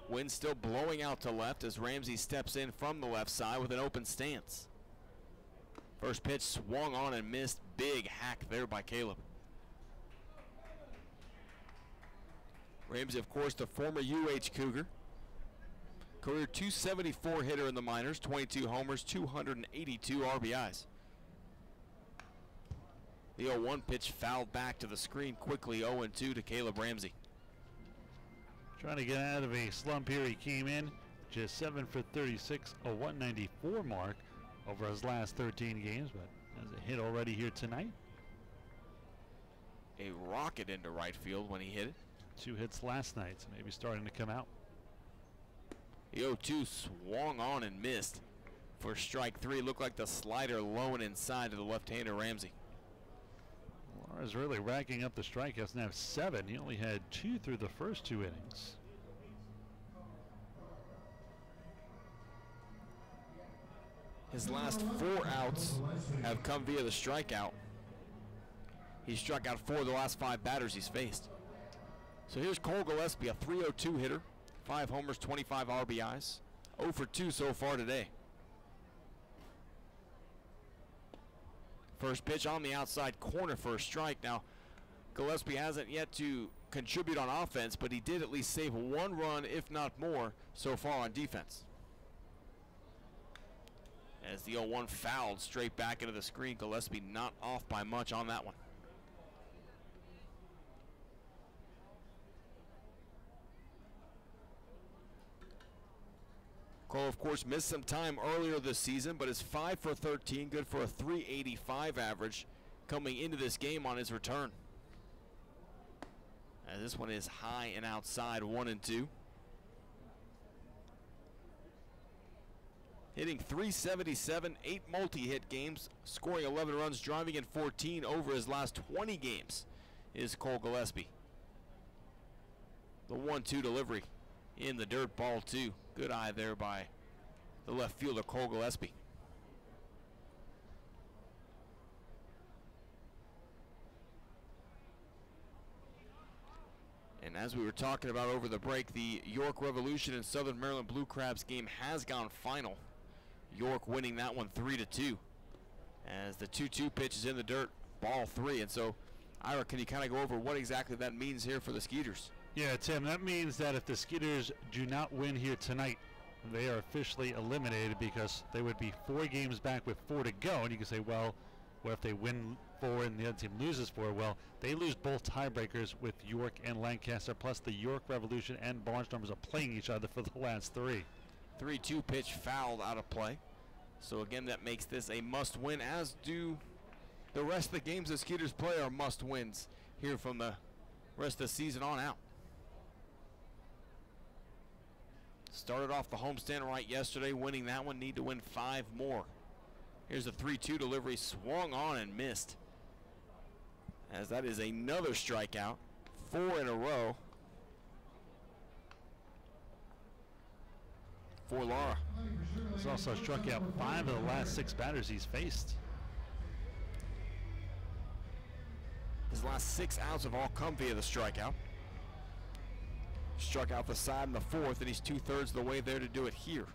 Speaker 3: Wind still blowing out to left as Ramsey steps in from the left side with an open stance. First pitch swung on and missed. Big hack there by Caleb. Ramsey, of course, the former UH Cougar. Career .274 hitter in the minors, 22 homers, 282 RBIs. The 0-1 pitch fouled back to the screen quickly, 0-2 to Caleb Ramsey.
Speaker 2: Trying to get out of a slump here. He came in, Just 7 for 36, a 194 mark over his last 13 games, but has a hit already here tonight.
Speaker 3: A rocket into right field when he hit it.
Speaker 2: 2 hits last night, so maybe starting to come out.
Speaker 3: The 0-2 swung on and missed for strike 3. Looked like the slider low and inside to the left-hander Ramsey.
Speaker 2: Lara's really racking up the strikeouts, now 7. He only had 2 through the first 2 innings.
Speaker 3: His last 4 outs have come via the strikeout. He struck out 4 of the last 5 batters he's faced. So here's Cole Gillespie, a 302 hitter, 5 homers, 25 RBIs, 0 for 2 so far today. First pitch on the outside corner for a strike. Now, Gillespie hasn't yet to contribute on offense, but he did at least save 1 run, if not more, so far on defense. As the 0-1 fouled straight back into the screen, Gillespie not off by much on that one. Cole, of course, missed some time earlier this season, but is 5 for 13, good for a 385 average coming into this game on his return. As this one is high and outside, 1-2. Hitting 377, 8 multi-hit games, scoring 11 runs, driving in 14 over his last 20 games is Cole Gillespie. The 1-2 delivery in the dirt, ball 2. Good eye there by the left fielder, Cole Gillespie. And as we were talking about over the break, the York Revolution and Southern Maryland Blue Crabs game has gone final. York winning that one 3-2. As the 2-2 pitch is in the dirt, ball 3. And so, Ira, can you kind of go over what exactly that means here for the Skeeters?
Speaker 2: Yeah, Tim, that means that if the Skeeters do not win here tonight, they are officially eliminated, because they would be 4 games back with 4 to go. And you can say, well, what if they win 4 and the other team loses 4? Well, they lose both tiebreakers with York and Lancaster, plus the York Revolution and Barnstormers are playing each other for the last 3.
Speaker 3: 3-2 pitch fouled out of play. So again, that makes this a must-win, as do the rest of the games the Skeeters play are must-wins here from the rest of the season on out. Started off the homestand right yesterday, winning that one, need to win 5 more. Here's a 3-2 delivery, swung on and missed. As that is another strikeout, 4 in a row for Lara.
Speaker 2: He's also struck out 5 of the last 6 batters he's faced.
Speaker 3: His last 6 outs have all come via the strikeout. Struck out the side in the 4th, and he's 2/3 of the way there to do it here.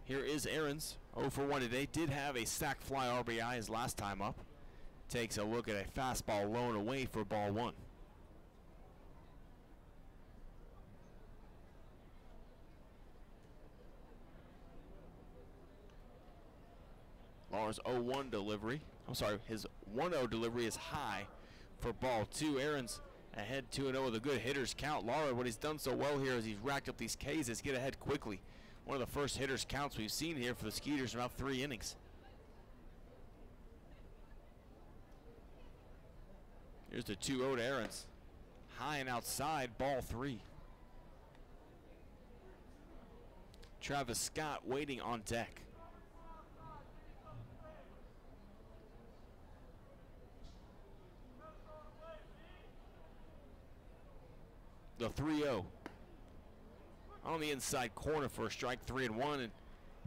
Speaker 3: Here is Ahrens, 0 for 1 today. Did have a sac fly RBI his last time up. Takes a look at a fastball low and away for ball 1. Lara's 0-1 delivery. I'm sorry, his 1-0 delivery is high for ball 2. Ahrens ahead 2-0 with a good hitter's count. Lara, what he's done so well here is he's racked up these Ks is get ahead quickly. One of the first hitter's counts we've seen here for the Skeeters in about 3 innings. Here's the 2-0 to Ahrens. High and outside, ball 3. Travis Scott waiting on deck. The 3-0 on the inside corner for a strike, 3-1, and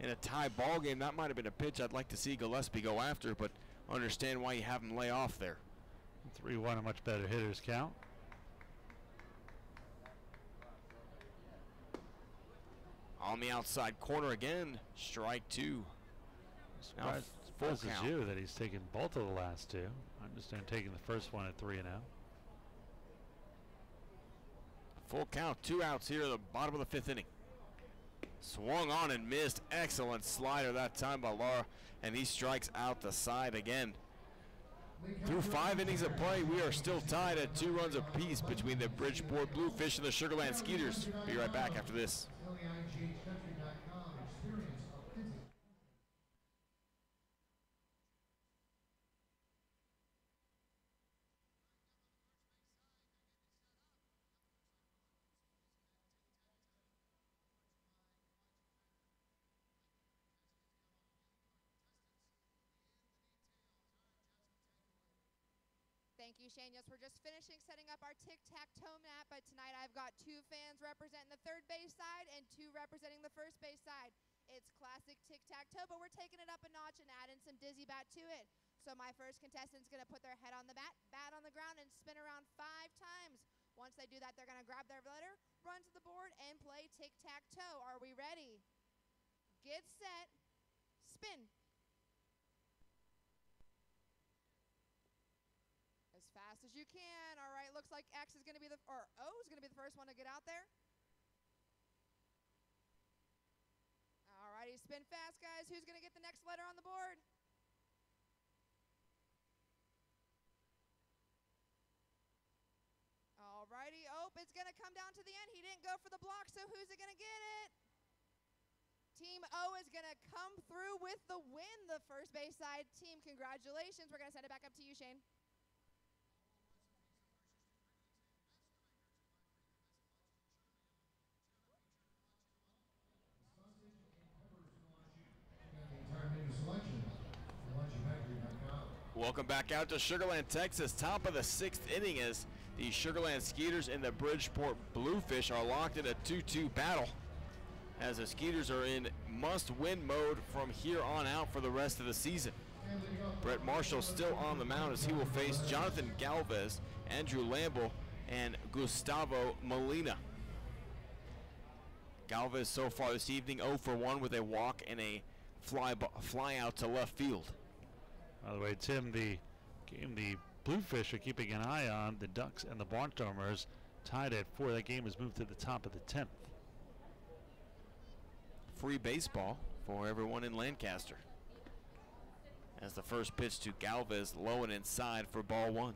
Speaker 3: in a tie ball game, that might have been a pitch I'd like to see Gillespie go after, but understand why you have him lay off there.
Speaker 2: 3-1, a much better hitter's count.
Speaker 3: On the outside corner again, strike 2. Now full count.
Speaker 2: You that he's taken both of the last 2. I understand taking the first one at 3-0.
Speaker 3: Full count, 2 outs here at the bottom of the 5th inning. Swung on and missed. Excellent slider that time by Lara, and he strikes out the side again. Through 5 innings of play, we are still tied at 2 runs apiece between the Bridgeport Bluefish and the Sugarland Skeeters. Be right back after this.
Speaker 1: Thank you, Shane. Yes, we're just finishing setting up our tic-tac-toe map, but tonight I've got 2 fans representing the third base side and 2 representing the first base side. It's classic tic-tac-toe, but we're taking it up a notch and adding some dizzy bat to it. So my first contestant's going to put their head on the bat on the ground, and spin around 5 times. Once they do that, they're going to grab their letter, run to the board, and play tic-tac-toe. Are we ready? Get set, spin. As fast as you can. All right, looks like X is going to be O is going to be the first one to get out there. All righty, spin fast, guys. Who's going to get the next letter on the board? All righty. Oh, it's going to come down to the end. He didn't go for the block, so who's it going to get it? Team O is going to come through with the win, the first base side team. Congratulations. We're going to send it back up to you, Shane.
Speaker 3: Welcome back out to Sugarland, Texas. Top of the 6th inning as the Sugarland Skeeters and the Bridgeport Bluefish are locked in a 2-2 battle, as the Skeeters are in must-win mode from here on out for the rest of the season. Brett Marshall still on the mound as he will face Jonathan Galvez, Andrew Lambo, and Gustavo Molina. Galvez so far this evening 0 for 1 with a walk and a fly out to left field.
Speaker 2: By the way, Tim, the game the Bluefish are keeping an eye on, the Ducks and the Barnstormers, tied at 4. That game has moved to the top of the 10th.
Speaker 3: Free baseball for everyone in Lancaster, as the first pitch to Galvez low and inside for ball 1.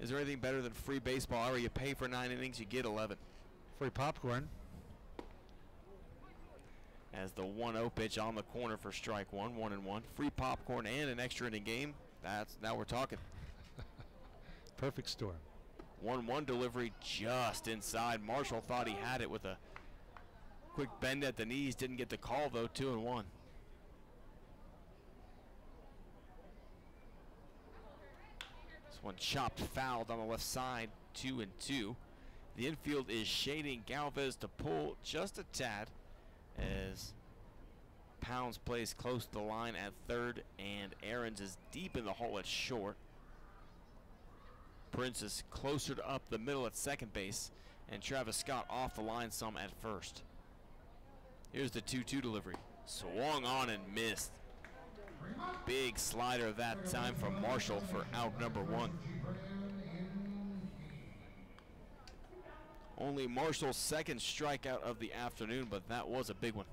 Speaker 3: Is there anything better than free baseball? Where you pay for 9 innings, you get 11.
Speaker 2: Free popcorn.
Speaker 3: As the 1-0 pitch on the corner for strike 1, 1-1. Free popcorn and an extra inning game. Now we're talking.
Speaker 2: Perfect storm.
Speaker 3: 1-1 delivery just inside. Marshall thought he had it with a quick bend at the knees. Didn't get the call though. 2-1. This one chopped fouled on the left side. 2-2. The infield is shading Galvez to pull just a tad, as Pounds plays close to the line at third, and Aarons is deep in the hole at short. Prince is closer to up the middle at second base, and Travis Scott off the line some at first. Here's the 2-2 delivery. Swung on and missed. Big slider that time from Marshall for out number 1. Only Marshall's second strikeout of the afternoon, but that was a big one.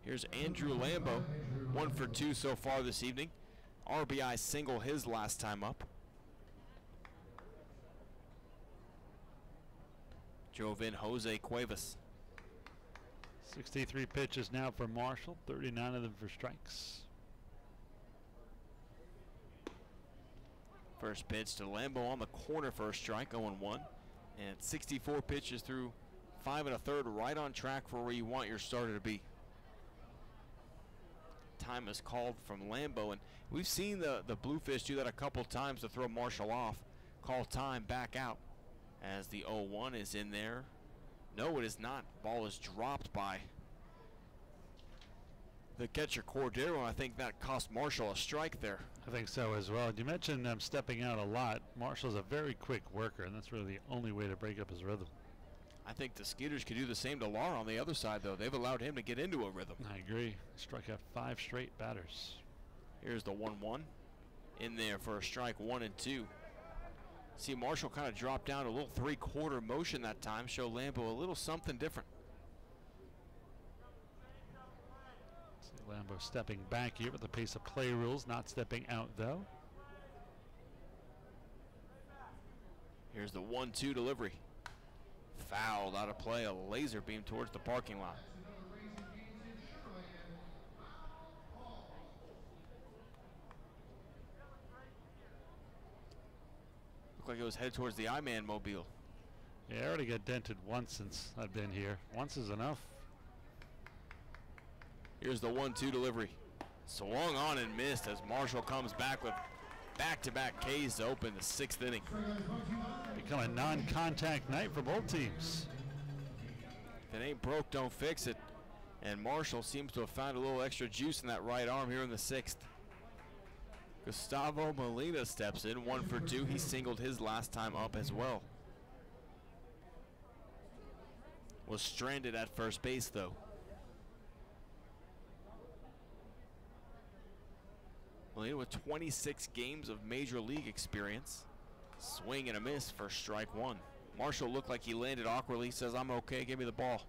Speaker 3: Here's Andrew Lambo, 1 for 2 so far this evening. RBI single his last time up. Drove in Jose Cuevas.
Speaker 2: 63 pitches now for Marshall, 39 of them for strikes.
Speaker 3: First pitch to Lambo on the corner for a strike, 0-1. And 64 pitches through 5 1/3, right on track for where you want your starter to be. Time is called from Lambo, and we've seen the Bluefish do that a couple times to throw Marshall off. Call time back out as the 0-1 is in there. No, it is not. Ball is dropped by the catcher Cordero, and I think that cost Marshall a strike there.
Speaker 2: I think so as well. You mentioned them stepping out a lot. Marshall's a very quick worker, and that's really the only way to break up his rhythm.
Speaker 3: I think the Skeeters could do the same to Lara on the other side, though. They've allowed him to get into a rhythm.
Speaker 2: I agree. Struck out 5 straight batters.
Speaker 3: Here's the 1-1 in there for a strike, 1-2. See Marshall kind of drop down a little 3/4 motion that time, show Lambo a little something different.
Speaker 2: Lambo stepping back here with the pace of play rules, not stepping out though.
Speaker 3: Here's the 1-2 delivery. Fouled out of play, a laser beam towards the parking lot. Looked like it was headed towards the I-Man mobile.
Speaker 2: Yeah, I already got dented once since I've been here. Once is enough.
Speaker 3: Here's the 1-2 delivery. Swung on and missed as Marshall comes back with back-to-back Ks to open the 6th inning.
Speaker 2: Become a non-contact night for both teams.
Speaker 3: If it ain't broke, don't fix it. And Marshall seems to have found a little extra juice in that right arm here in the 6th. Gustavo Molina steps in, 1 for 2. He singled his last time up as well. Was stranded at first base though. Molina with 26 games of major league experience. Swing and a miss for strike 1. Marshall looked like he landed awkwardly. Says, I'm okay, give me the ball.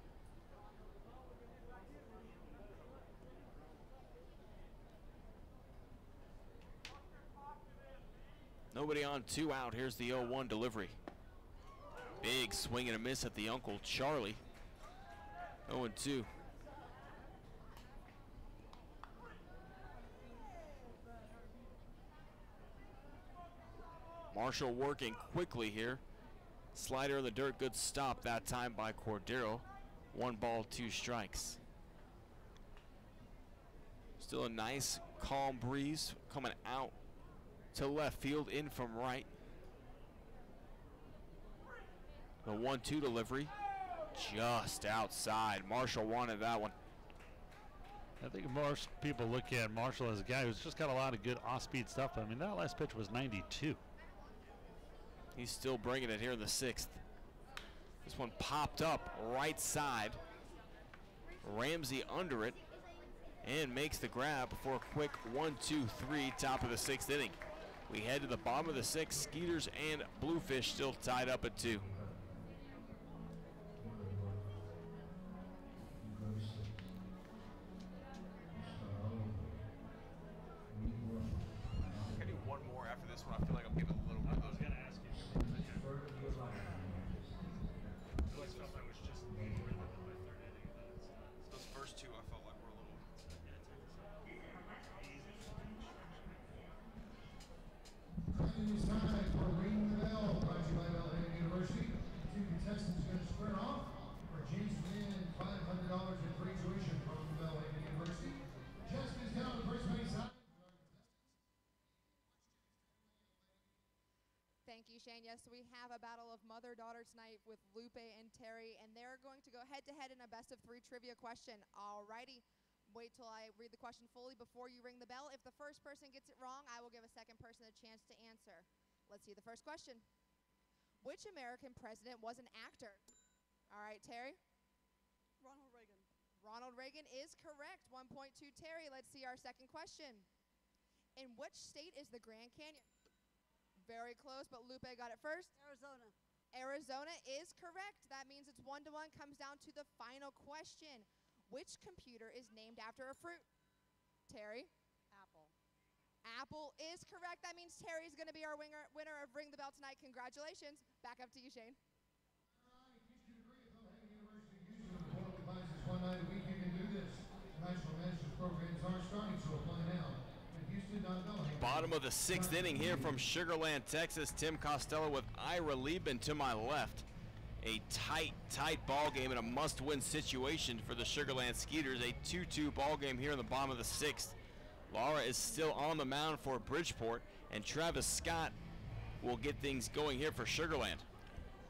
Speaker 3: Nobody on, 2 out. Here's the 0-1 delivery. Big swing and a miss at the Uncle Charlie. 0-2. Marshall working quickly here. Slider in the dirt, good stop that time by Cordero. 1 ball, 2 strikes. Still a nice calm breeze coming out to left field, in from right. The 1-2 delivery just outside. Marshall wanted that one.
Speaker 2: I think most people look at Marshall as a guy who's just got a lot of good off-speed stuff. I mean, that last pitch was 92.
Speaker 3: He's still bringing it here in the 6th. This one popped up right side. Ramsey under it and makes the grab before a quick 1-2-3 top of the 6th inning. We head to the bottom of the 6th. Skeeters and Bluefish still tied up at 2.
Speaker 6: I do one more after this one. I feel like I'm getting a little bit.
Speaker 2: I was going to ask you.
Speaker 6: Those first 2, I felt like were a little.
Speaker 7: It's time for Ring the Bell, brought to you by Belhaven University. 2 contestants going to square off for James win $500 in free tuition from Belhaven University. Just is down the first base side.
Speaker 1: Thank you, Shane. Yes, we have a battle of mother-daughter tonight with Lupe and Terry, and they're going to go head-to-head in a best-of-3 trivia question. Alrighty. Wait till I read the question fully before you ring the bell. If the first person gets it wrong, I will give a second person a chance to answer. Let's see the first question. Which American president was an actor? All right, Terry?
Speaker 8: Ronald Reagan.
Speaker 1: Ronald Reagan is correct. 1 point to Terry. Let's see our second question. In which state is the Grand Canyon? Very close, but Lupe got it first.
Speaker 8: Arizona.
Speaker 1: Arizona is correct. That means it's 1-1. Comes down to the final question. Which computer is named after a fruit? Terry?
Speaker 8: Apple.
Speaker 1: Apple is correct. That means Terry is going to be our winner of Ring the Bell tonight. Congratulations. Back up to you, Shane.
Speaker 7: One night a week you can do this. National Masters programs are starting to apply now.
Speaker 3: Bottom of the 6th inning here from Sugar Land, Texas. Tim Costello with Ira Liebman to my left. A tight ball game and a must-win situation for the Sugar Land Skeeters. A 2-2 ball game here in the bottom of the 6th. Laura is still on the mound for Bridgeport, and Travis Scott will get things going here for Sugar Land.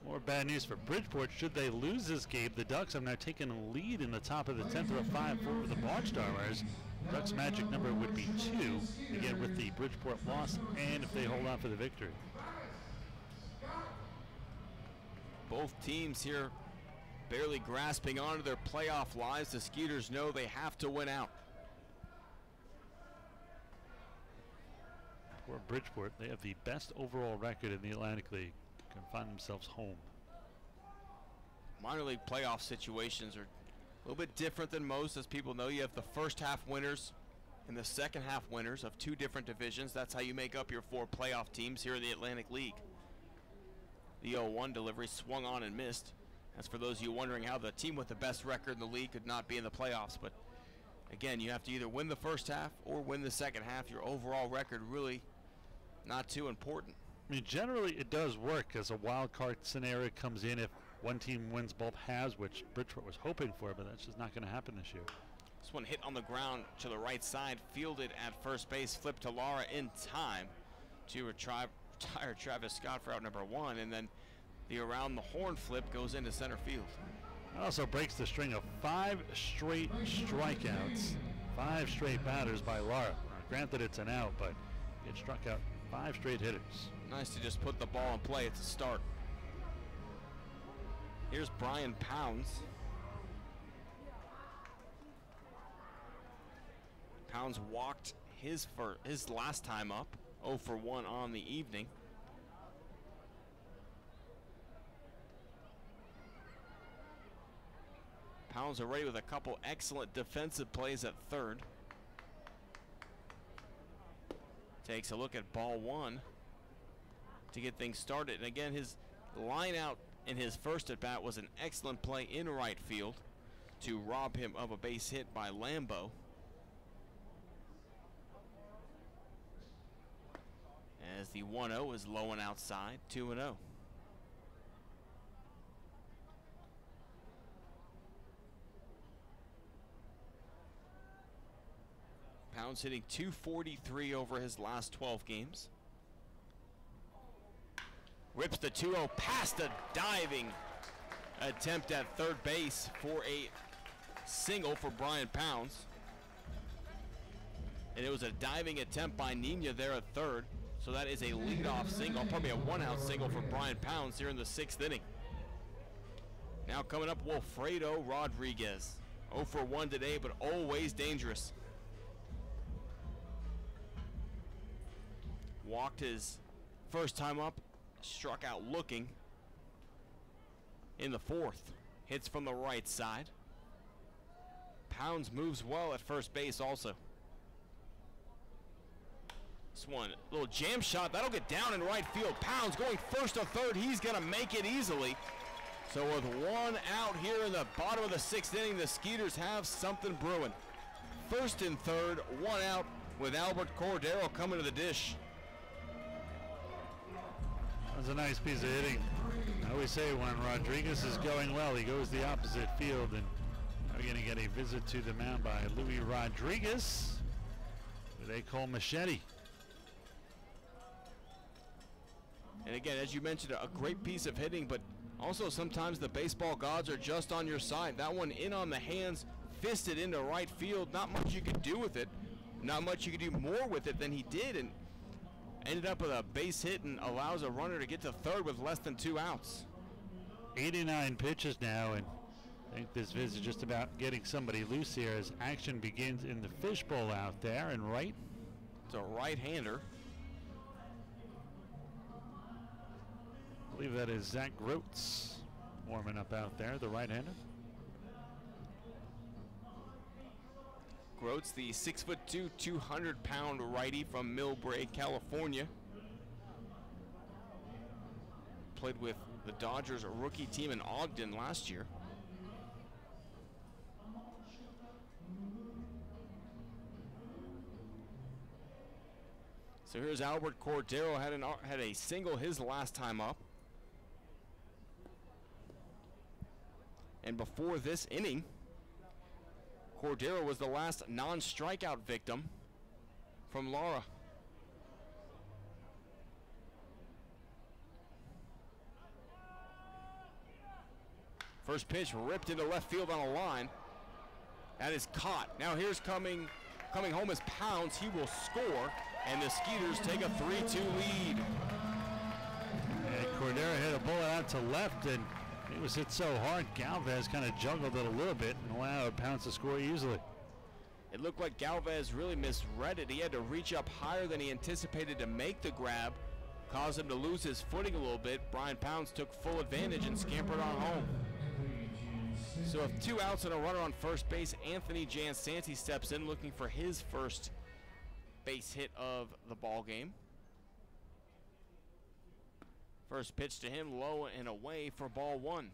Speaker 2: More bad news for Bridgeport. Should they lose this game, the Ducks have now taken a lead in the top of the 10th with a 5-4 over the Barnstormers. Ducks' magic number would be 2, again with the Bridgeport loss, and if they hold on for the victory.
Speaker 3: Both teams here barely grasping onto their playoff lives. The Skeeters know they have to win out.
Speaker 2: For Bridgeport, they have the best overall record in the Atlantic League. Can find themselves home.
Speaker 3: Minor league playoff situations are A little bit different than most, as people know. You have the first half winners and the second half winners of 2 different divisions. That's how you make up your 4 playoff teams here in the Atlantic League. The 0-1 delivery swung on and missed. As for those of you wondering how the team with the best record in the league could not be in the playoffs. But again, you have to either win the first half or win the second half. Your overall record really not too important.
Speaker 2: I mean, generally it does work as a wild card scenario comes in if one team wins both halves, which Bridgeport was hoping for, but that's just not going to happen this year.
Speaker 3: This one hit on the ground to the right side, fielded at first base, flipped to Lara in time to retire Travis Scott for out number 1, and then the around the horn flip goes into center field.
Speaker 2: It also breaks the string of 5 straight strikeouts, 5 straight batters by Lara. Granted, it's an out, but it struck out 5 straight hitters.
Speaker 3: Nice to just put the ball in play at the start. Here's Brian Pounds. Pounds walked his last time up, 0 for 1 on the evening. Pounds already with a couple excellent defensive plays at third. Takes a look at ball 1 to get things started. And again, his line out in his first at bat was an excellent play in right field to rob him of a base hit by Lambo. As the 1-0 is low and outside, 2-0. Pounds hitting .243 over his last 12 games. Rips the 2-0 past a diving attempt at third base for a single for Brian Pounds. And it was a diving attempt by Nina there at third. So that is a leadoff single, probably a 1-out single for Brian Pounds here in the 6th inning. Now coming up, Wilfredo Rodriguez. 0 for 1 today, but always dangerous. Walked his first time up, struck out looking in the 4th. Hits from the right side. Pounds moves well at first base also. This one, a little jam shot, that'll get down in right field. Pounds going first to third, he's gonna make it easily. So with 1 out here in the bottom of the 6th inning, the Skeeters have something brewing. First and third, 1 out with Albert Cordero coming to the dish.
Speaker 2: That was a nice piece of hitting. I always say when Rodriguez is going well, he goes the opposite field, and we're gonna get a visit to the mound by Louis Rodriguez with a Cole Machete.
Speaker 3: And again, as you mentioned, a great piece of hitting, but also sometimes the baseball gods are just on your side. That one in on the hands, fisted into right field. Not much you could do with it. Not much you could do more with it than he did, and ended up with a base hit and allows a runner to get to third with less than 2 outs.
Speaker 2: 89 pitches now, and I think this visit is just about getting somebody loose here as action begins in the fishbowl out there and right.
Speaker 3: It's a right-hander.
Speaker 2: I believe that is Zach Groats warming up out there, the right-hander.
Speaker 3: Groats, the 6'2", 200-pound righty from Millbrae, California. Played with the Dodgers rookie team in Ogden last year. So here's Albert Cordero, had a single his last time up. And before this inning, Cordero was the last non-strikeout victim from Lara. First pitch ripped into left field on a line. That is caught. Now here's coming home is Pounds. He will score, and the Skeeters take a 3-2 lead.
Speaker 2: And Cordero hit a bullet out to left, and it was hit so hard, Galvez kind of juggled it a little bit and allowed Pounds to score easily.
Speaker 3: It looked like Galvez really misread it. He had to reach up higher than he anticipated to make the grab, caused him to lose his footing a little bit. Brian Pounds took full advantage and scampered on home. So with 2 outs and a runner on first base, Anthony Jansanti steps in looking for his first base hit of the ball game. First pitch to him, low and away for ball 1.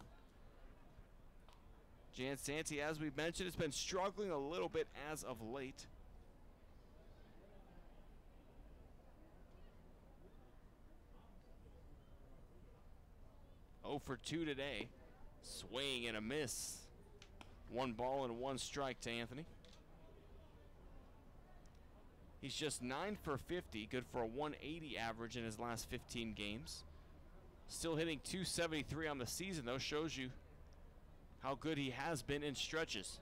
Speaker 3: Jansanti, as we mentioned, has been struggling a little bit as of late. Oh for 2 today. Swing and a miss. 1 ball and 1 strike to Anthony. He's just 9 for 50, good for a 180 average in his last 15 games. Still hitting 273 on the season, though, shows you how good he has been in stretches.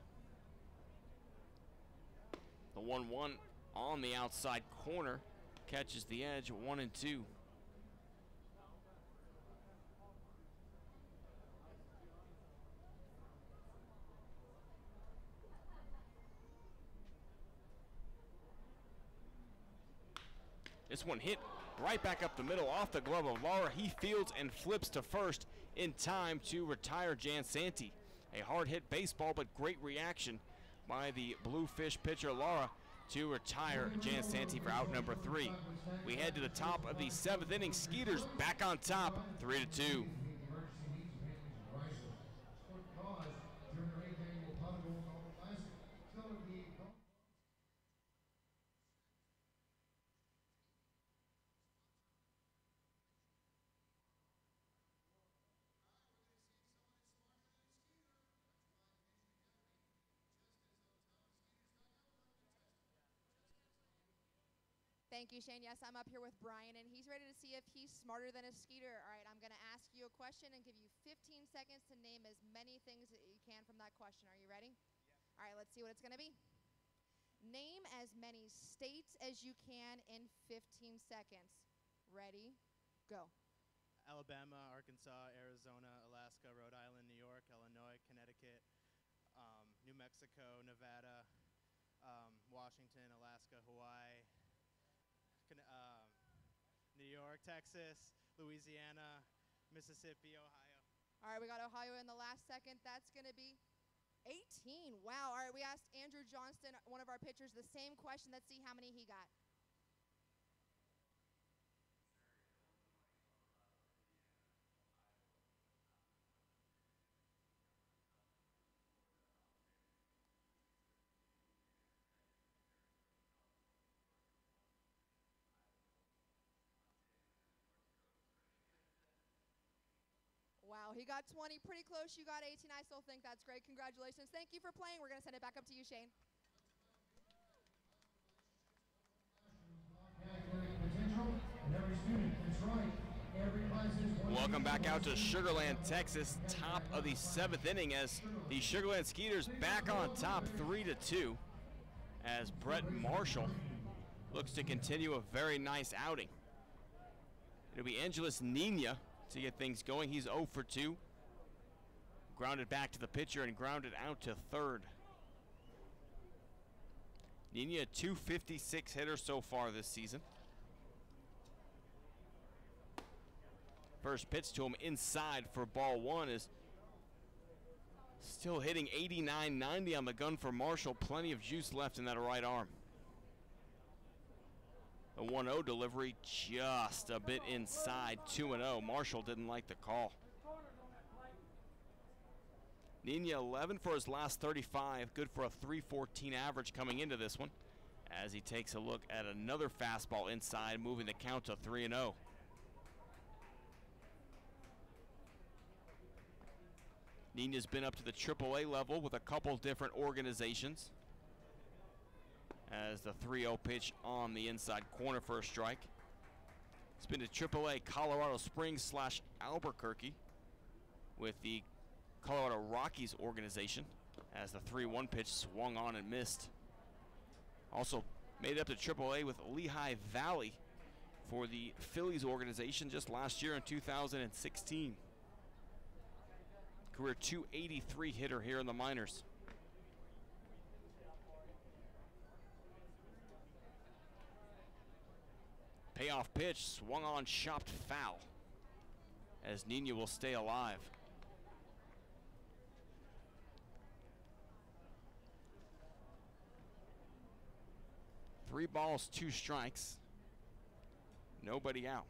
Speaker 3: The 1-1 on the outside corner catches the edge, 1-2. This one hit right back up the middle off the glove of Lara. He fields and flips to first in time to retire Jansanti. A hard hit baseball, but great reaction by the Bluefish pitcher Lara to retire Jansanti for out number 3. We head to the top of the 7th inning. Skeeters back on top, 3-2.
Speaker 1: Thank you, Shane. Yes, I'm up here with Brian, and he's ready to see if he's smarter than a skeeter. All right, I'm going to ask you a question and give you 15 seconds to name as many things that you can from that question. Are you ready? All right, let's see what it's going to be. Name as many states as you can in 15 seconds. Ready? Go.
Speaker 9: Alabama, Arkansas, Arizona, Alaska, Rhode Island, New York, Illinois, Connecticut, New Mexico, Nevada, Washington, Alaska, Hawaii, New York, Texas, Louisiana, Mississippi, Ohio.
Speaker 1: All right, we got Ohio in the last second. That's going to be 18. Wow. All right, we asked Andrew Johnston, one of our pitchers, the same question. Let's see how many he got. Wow, he got 20, pretty close. You got 18. I still think that's great. Congratulations. Thank you for playing. We're going to send it back up to you, Shane.
Speaker 3: Welcome back out to Sugarland, Texas, top of the 7th inning as the Sugarland Skeeters back on top 3-2 as Brett Marshall looks to continue a very nice outing. It'll be Angeles Nina to get things going. He's 0 for 2. Grounded back to the pitcher and grounded out to third. Nina, a 256 hitter so far this season. First pitch to him inside for ball 1 is still hitting 89-90 on the gun for Marshall. Plenty of juice left in that right arm. The 1-0 delivery just a bit inside, 2-0. Marshall didn't like the call. Nina 11 for his last 35, good for a 314 average coming into this one as he takes a look at another fastball inside, moving the count to 3-0. Nina's been up to the AAA level with a couple different organizations. As the 3-0 pitch on the inside corner for a strike. It's been to AAA Colorado Springs / Albuquerque with the Colorado Rockies organization as the 3-1 pitch swung on and missed. Also made it up to AAA with Lehigh Valley for the Phillies organization just last year in 2016. Career 283 hitter here in the minors. Payoff pitch swung on, chopped foul as Nina will stay alive. 3 balls, 2 strikes. Nobody out.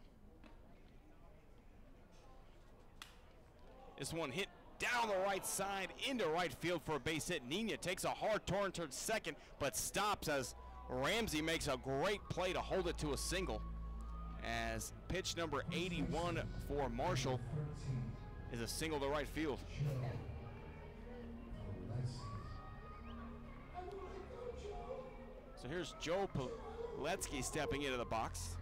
Speaker 3: This one hit down the right side into right field for a base hit. Nina takes a hard turn towards second, but stops as Ramsey makes a great play to hold it to a single. As pitch number 81 for Marshall is a single to right field. So here's Joe Poletsky stepping into the box.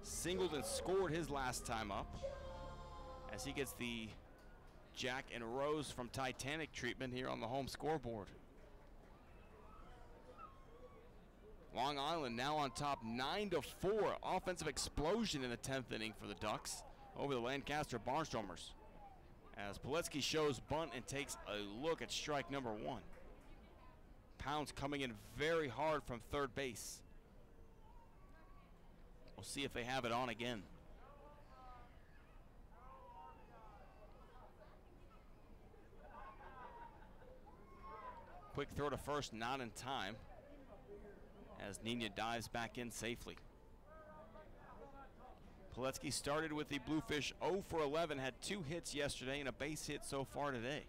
Speaker 3: Singled and scored his last time up, as he gets the Jack and Rose from Titanic treatment here on the home scoreboard. Long Island now on top 9-4. Offensive explosion in the 10th inning for the Ducks over the Lancaster Barnstormers, as Poletsky shows bunt and takes a look at strike number 1. Pounds coming in very hard from third base. We'll see if they have it on again. Quick throw to first, not in time, as Nina dives back in safely. Poletsky started with the Bluefish 0 for 11, had 2 hits yesterday and a base hit so far today.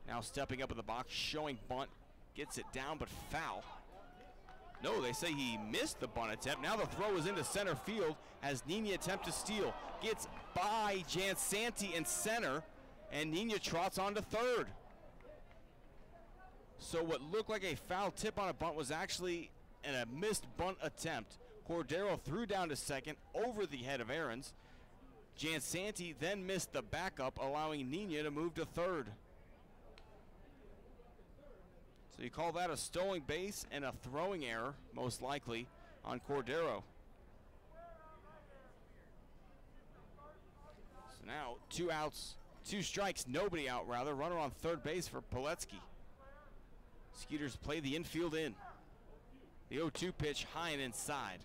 Speaker 3: Now stepping up in the box, showing bunt, gets it down but foul. No, they say he missed the bunt attempt. Now the throw is into center field as Nina attempts to steal. Gets by Jansanti in center, and Nina trots on to third. So what looked like a foul tip on a bunt was actually a missed bunt attempt. Cordero threw down to second over the head of Aarons. Jansanti then missed the backup, allowing Nina to move to third. So you call that a stolen base and a throwing error, most likely, on Cordero. So now 2 outs, 2 strikes, nobody out rather. Runner on third base for Poletsky. Skeeters play the infield in. The 0-2 pitch high and inside.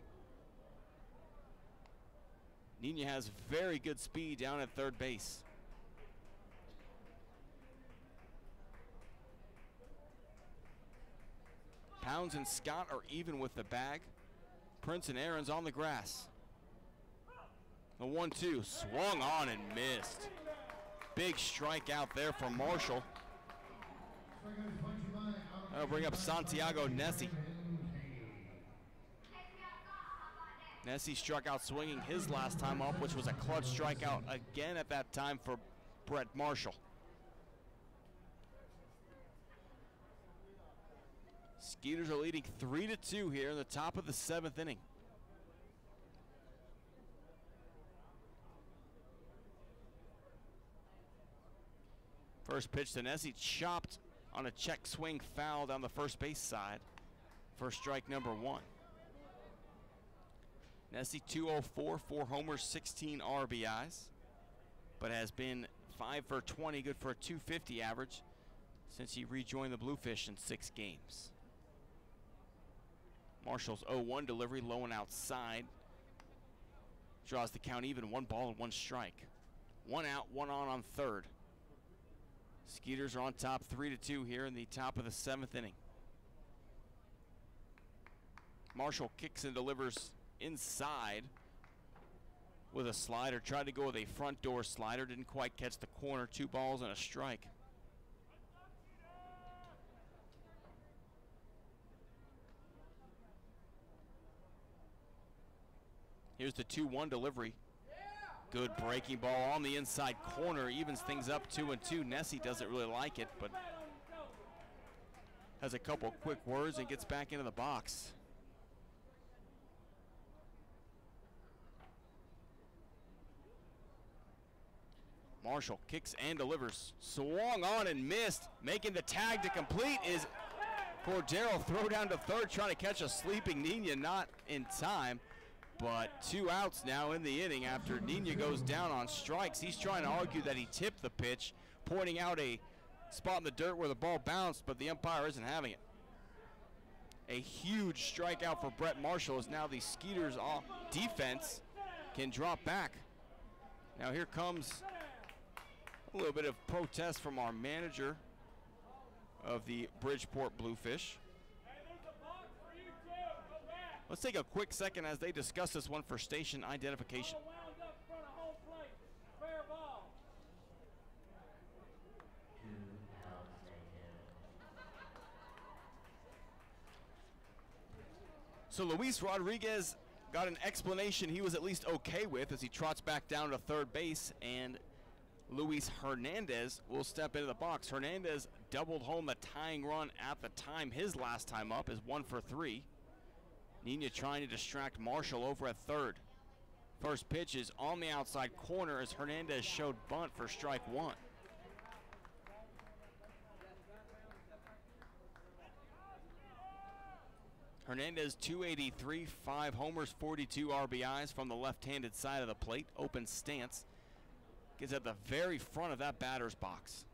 Speaker 3: Nina has very good speed down at third base. Pounds and Scott are even with the bag. Prince and Aarons on the grass. The 1-2 swung on and missed. Big strikeout there for Marshall. That'll bring up Santiago Nessie. Nessie struck out swinging his last time up, which was a clutch strikeout again at that time for Brett Marshall. Skeeters are leading 3-2 here in the top of the 7th inning. First pitch to Nessie, chopped on a check swing foul down the first base side. First strike number 1. Nessie 204, 4 homers, 16 RBIs, but has been 5 for 20, good for a 250 average since he rejoined the Bluefish in 6 games. Marshall's 0-1 delivery, low and outside. Draws the count even, 1 ball and 1 strike. 1 out, 1 on third. Skeeters are on top 3-2 here in the top of the 7th inning. Marshall kicks and delivers inside with a slider. Tried to go with a front door slider, didn't quite catch the corner. 2 balls and a strike. Here's the 2-1 delivery. Good breaking ball on the inside corner, evens things up 2-2. Nessie doesn't really like it, but has a couple quick words and gets back into the box. Marshall kicks and delivers. Swung on and missed. Making the tag to complete is Cordero. Throw down to third, trying to catch a sleeping Nina, not in time. But 2 outs now in the inning after Nina goes down on strikes. He's trying to argue that he tipped the pitch, pointing out a spot in the dirt where the ball bounced, but the umpire isn't having it. A huge strikeout for Brett Marshall as now the Skeeters defense can drop back. Now here comes a little bit of protest from our manager of the Bridgeport Bluefish. Let's take a quick second as they discuss this one for station identification. So Luis Rodriguez got an explanation he was at least okay with as he trots back down to third base, and Luis Hernandez will step into the box. Hernandez doubled home the tying run at the time. His last time up is 1 for 3. Nina trying to distract Marshall over at third. First pitch is on the outside corner as Hernandez showed bunt for strike 1. Hernandez 283, 5 homers, 42 RBIs from the left-handed side of the plate. Open stance. Gets at the very front of that batter's box.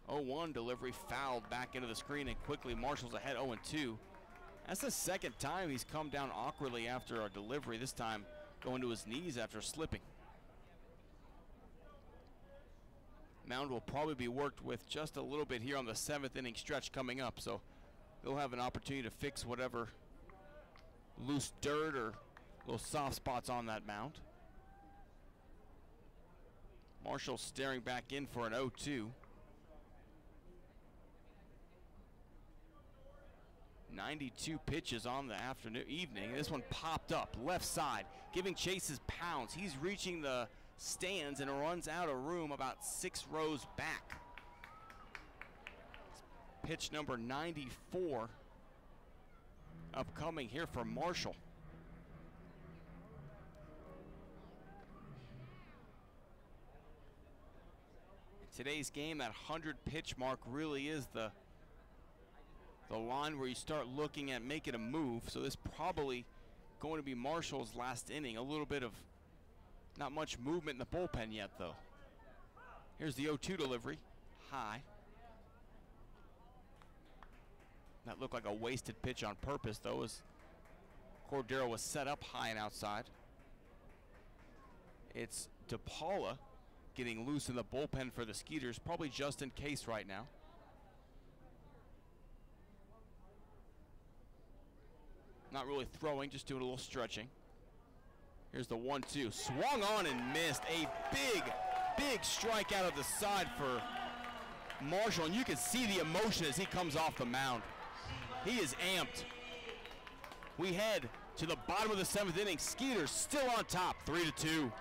Speaker 3: 0-1 delivery fouled back into the screen, and quickly Marshall's ahead 0-2. That's the second time he's come down awkwardly after a delivery, this time going to his knees after slipping. Mound will probably be worked with just a little bit here on the 7th inning stretch coming up, so they'll have an opportunity to fix whatever loose dirt or little soft spots on that mound. Marshall staring back in for an 0-2. 92 pitches on the evening. This one popped up left side, giving chase his pounds. He's reaching the stands and runs out of room about 6 rows back. Pitch number 94 upcoming here for Marshall. In today's game, that 100 pitch mark really is the line where you start looking at making a move. So this probably going to be Marshall's last inning. A little bit of not much movement in the bullpen yet though. Here's the 0-2 delivery, high. That looked like a wasted pitch on purpose, though, as Cordero was set up high and outside. It's DePaula getting loose in the bullpen for the Skeeters, probably just in case right now. Not really throwing, just doing a little stretching. Here's the 1-2, swung on and missed. A big strike out of the side for Marshall, and you can see the emotion as he comes off the mound. He is amped. We head to the bottom of the 7th inning. Skeeters still on top, 3-2.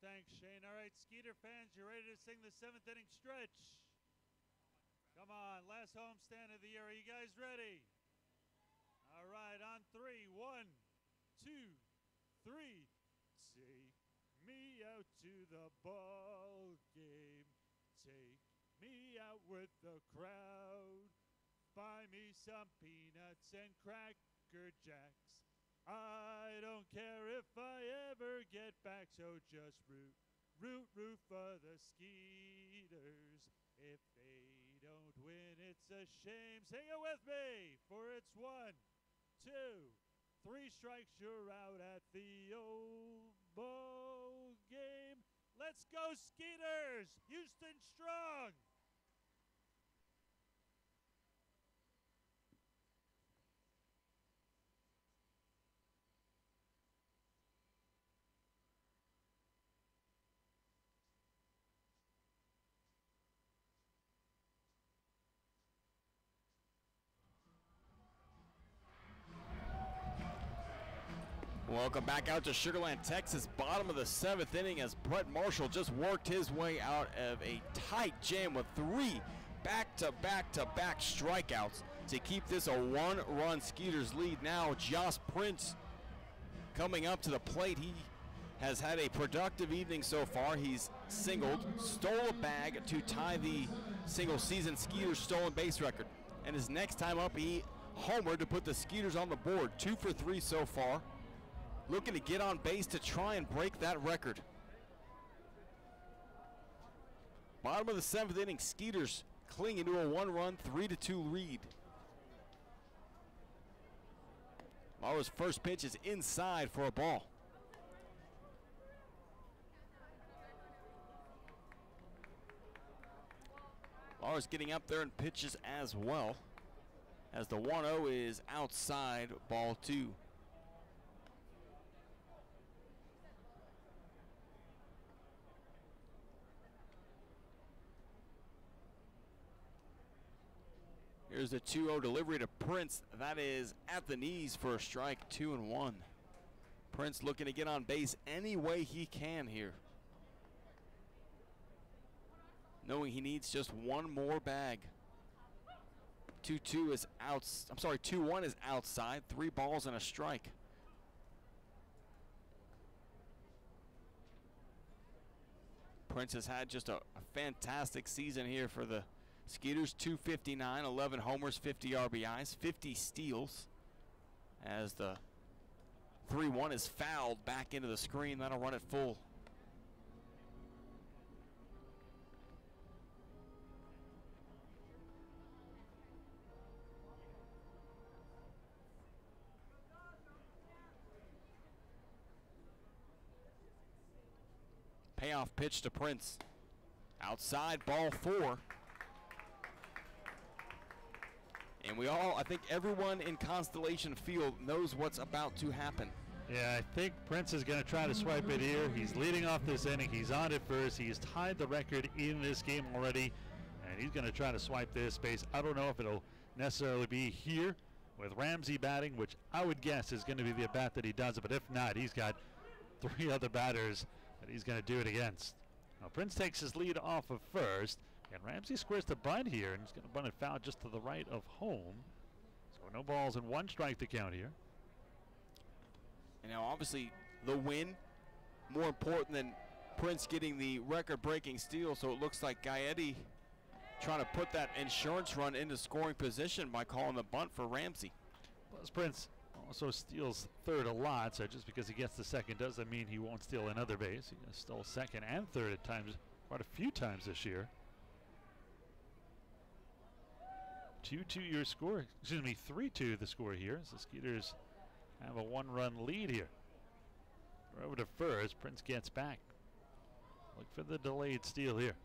Speaker 2: Thanks, Shane. All right, Skeeter fans, you ready to sing the 7th inning stretch? Come on, last homestand of the year. Are you guys ready? All right, on 3, 1, 2, 3. Take me out to the ball game. Take me out with the crowd. Buy me some peanuts and Cracker Jacks. I don't care if I ever get back, so just root for the Skeeters. If they don't win, it's a shame. Sing it with me, for it's 1, 2, 3 strikes, you're out at the old ball game. Let's go, Skeeters! Houston strong!
Speaker 3: Welcome back out to Sugarland, Texas. Bottom of the 7th inning as Brett Marshall just worked his way out of a tight jam with 3 back-to-back strikeouts to keep this a 1-run Skeeters lead. Now Josh Prince coming up to the plate. He has had a productive evening so far. He's singled, stole a bag to tie the single-season Skeeters stolen base record. And his next time up, he homered to put the Skeeters on the board. 2 for 3 so far. Looking to get on base to try and break that record. Bottom of the 7th inning, Skeeters clinging to a 1-run, 3-2 lead. Laura's first pitch is inside for a ball. Laura's getting up there and pitches as well, as the 1-0 is outside, ball 2. Here's a 2-0 delivery to Prince. That is at the knees for a strike, 2-1. Prince looking to get on base any way he can here, knowing he needs just one more bag. 2-2 is out. I'm sorry, 2-1 is outside. 3 balls and a strike. Prince has had just a fantastic season here for the Skeeters. 259, 11 homers, 50 RBIs, 50 steals. As the 3-1 is fouled back into the screen, that'll run it full. Payoff pitch to Prince. Outside, ball 4. And I think everyone in Constellation Field knows what's about to happen.
Speaker 2: Yeah, I think Prince is going to try to swipe it here. He's leading off this inning. He's on it first. He's tied the record in this game already, and he's going to try to swipe this base. I don't know if it'll necessarily be here with Ramsey batting, which I would guess is going to be the at-bat that he does it, but if not, he's got 3 other batters that he's going to do it against. Now, Prince takes his lead off of first, and Ramsey squares the bunt here, and he's going to bunt it foul just to the right of home. So no balls and 1 strike to count here.
Speaker 3: And now obviously the win more important than Prince getting the record-breaking steal, so it looks like Gaetti trying to put that insurance run into scoring position by calling the bunt for Ramsey.
Speaker 2: Plus Prince also steals third a lot, so just because he gets the second doesn't mean he won't steal another base. He stole second and third at times, quite a few times this year. 2-2 your score, excuse me, 3-2 the score here. So Skeeters have a 1-run lead here. We're over to first. Prince gets back. Look for the delayed steal here.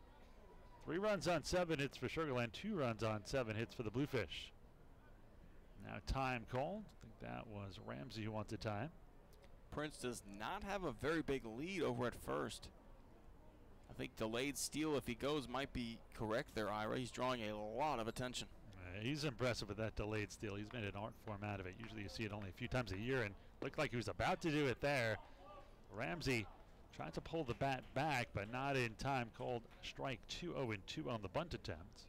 Speaker 2: 3 runs on 7 hits for Sugar Land, 2 runs on 7 hits for the Bluefish. Now time called. I think that was Ramsey who wants a time.
Speaker 3: Prince does not have a very big lead over at first. I think delayed steal, if he goes, might be correct there, Ira. He's drawing a lot of attention.
Speaker 2: He's impressive with that delayed steal. He's made an art form out of it. Usually you see it only a few times a year, and looked like he was about to do it there. Ramsey tried to pull the bat back, but not in time. Called strike 2-0 and 2 on the bunt attempt.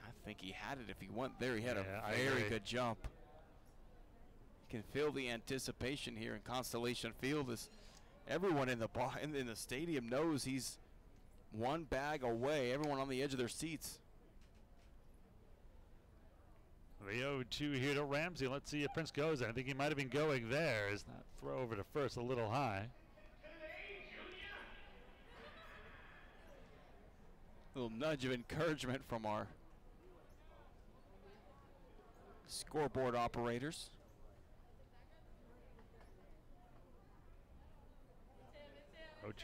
Speaker 3: I think he had it if he went there. He had a
Speaker 2: I
Speaker 3: very
Speaker 2: agree.
Speaker 3: good jump. You can feel the anticipation here in Constellation Field as everyone in the stadium knows he's 1 bag away. Everyone on the edge of their seats.
Speaker 2: The 0-2 here to Ramsey. Let's see if Prince goes. I think he might have been going there. Is that throw over to first a little high?
Speaker 3: Little nudge of encouragement from our scoreboard operators.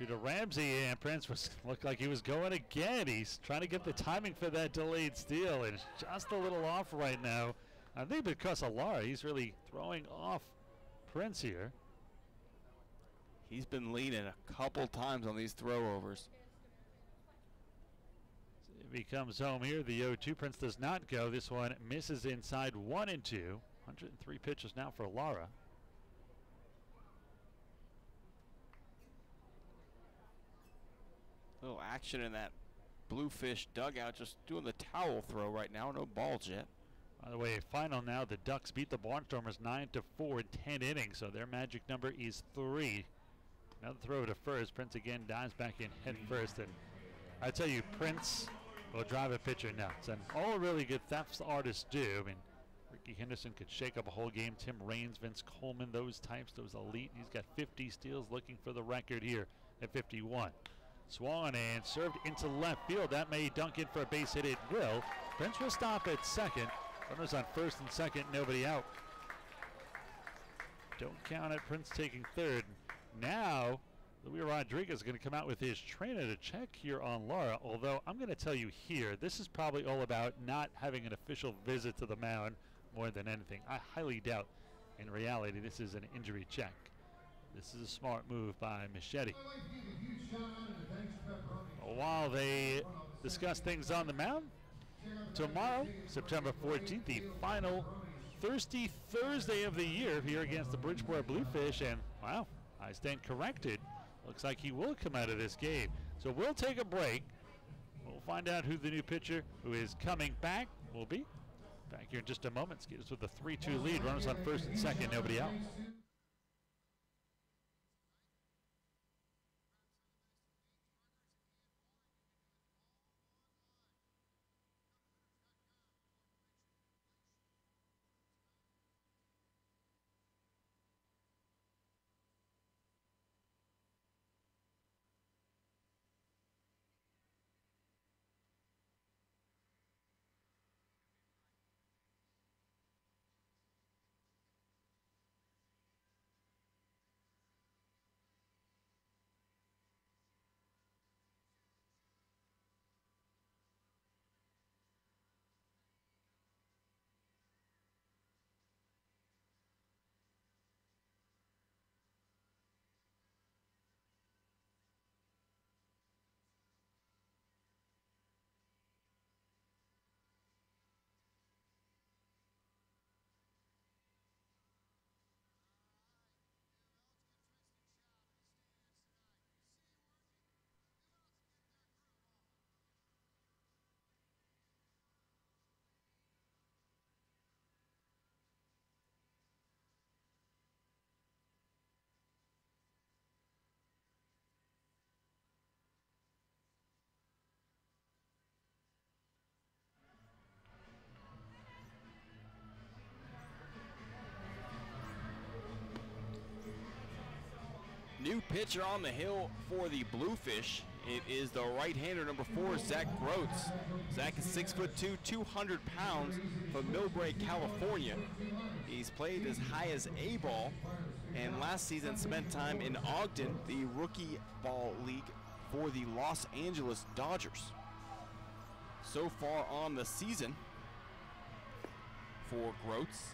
Speaker 2: To Ramsey, and Prince looked like he was going again. He's trying to get the timing for that delayed steal, and it's just a little off right now. I think because of Lara, he's really throwing off Prince here.
Speaker 3: He's been leading a couple times on these throwovers.
Speaker 2: If he comes home here, the 0-2. Prince does not go. This one misses inside 1-2. 103 pitches now for Lara.
Speaker 3: Little action in that Bluefish dugout, just doing the towel throw right now. No balls yet.
Speaker 2: By the way, final now, the Ducks beat the Barnstormers 9-4 in 10 innings, so their magic number is 3. Another throw to first. Prince again dives back in head first, and I tell you, Prince will drive a pitcher nuts, and all really good theft artists do. I mean, Ricky Henderson could shake up a whole game. Tim Raines, Vince Coleman, those types, those elite. He's got 50 steals, looking for the record here at 51. Swung and served into left field. That may dunk in for a base hit. It will. Prince will stop at second. Runners on first and second, nobody out. Don't count it. Prince taking third. Now, Luis Rodriguez is going to come out with his trainer to check here on Lara. Although I'm going to tell you here, this is probably all about not having an official visit to the mound more than anything. I highly doubt in reality this is an injury check. This is a smart move by Machete. While they discuss things on the mound, tomorrow, September 14th, the final Thirsty Thursday of the year here against the Bridgeport Bluefish. And wow, I stand corrected. Looks like he will come out of this game. So we'll take a break. We'll find out who the new pitcher who is coming back will be. Back here in just a moment. Skeeters with a 3-2 lead. Runners on first and second, nobody out.
Speaker 3: New pitcher on the hill for the Bluefish. It is the right-hander, number 4, Zach Groats. Zach is 6'2", 200 pounds from Millbrae, California. He's played as high as A-ball, and last season spent time in Ogden, the rookie ball league for the Los Angeles Dodgers. So far on the season for Groats,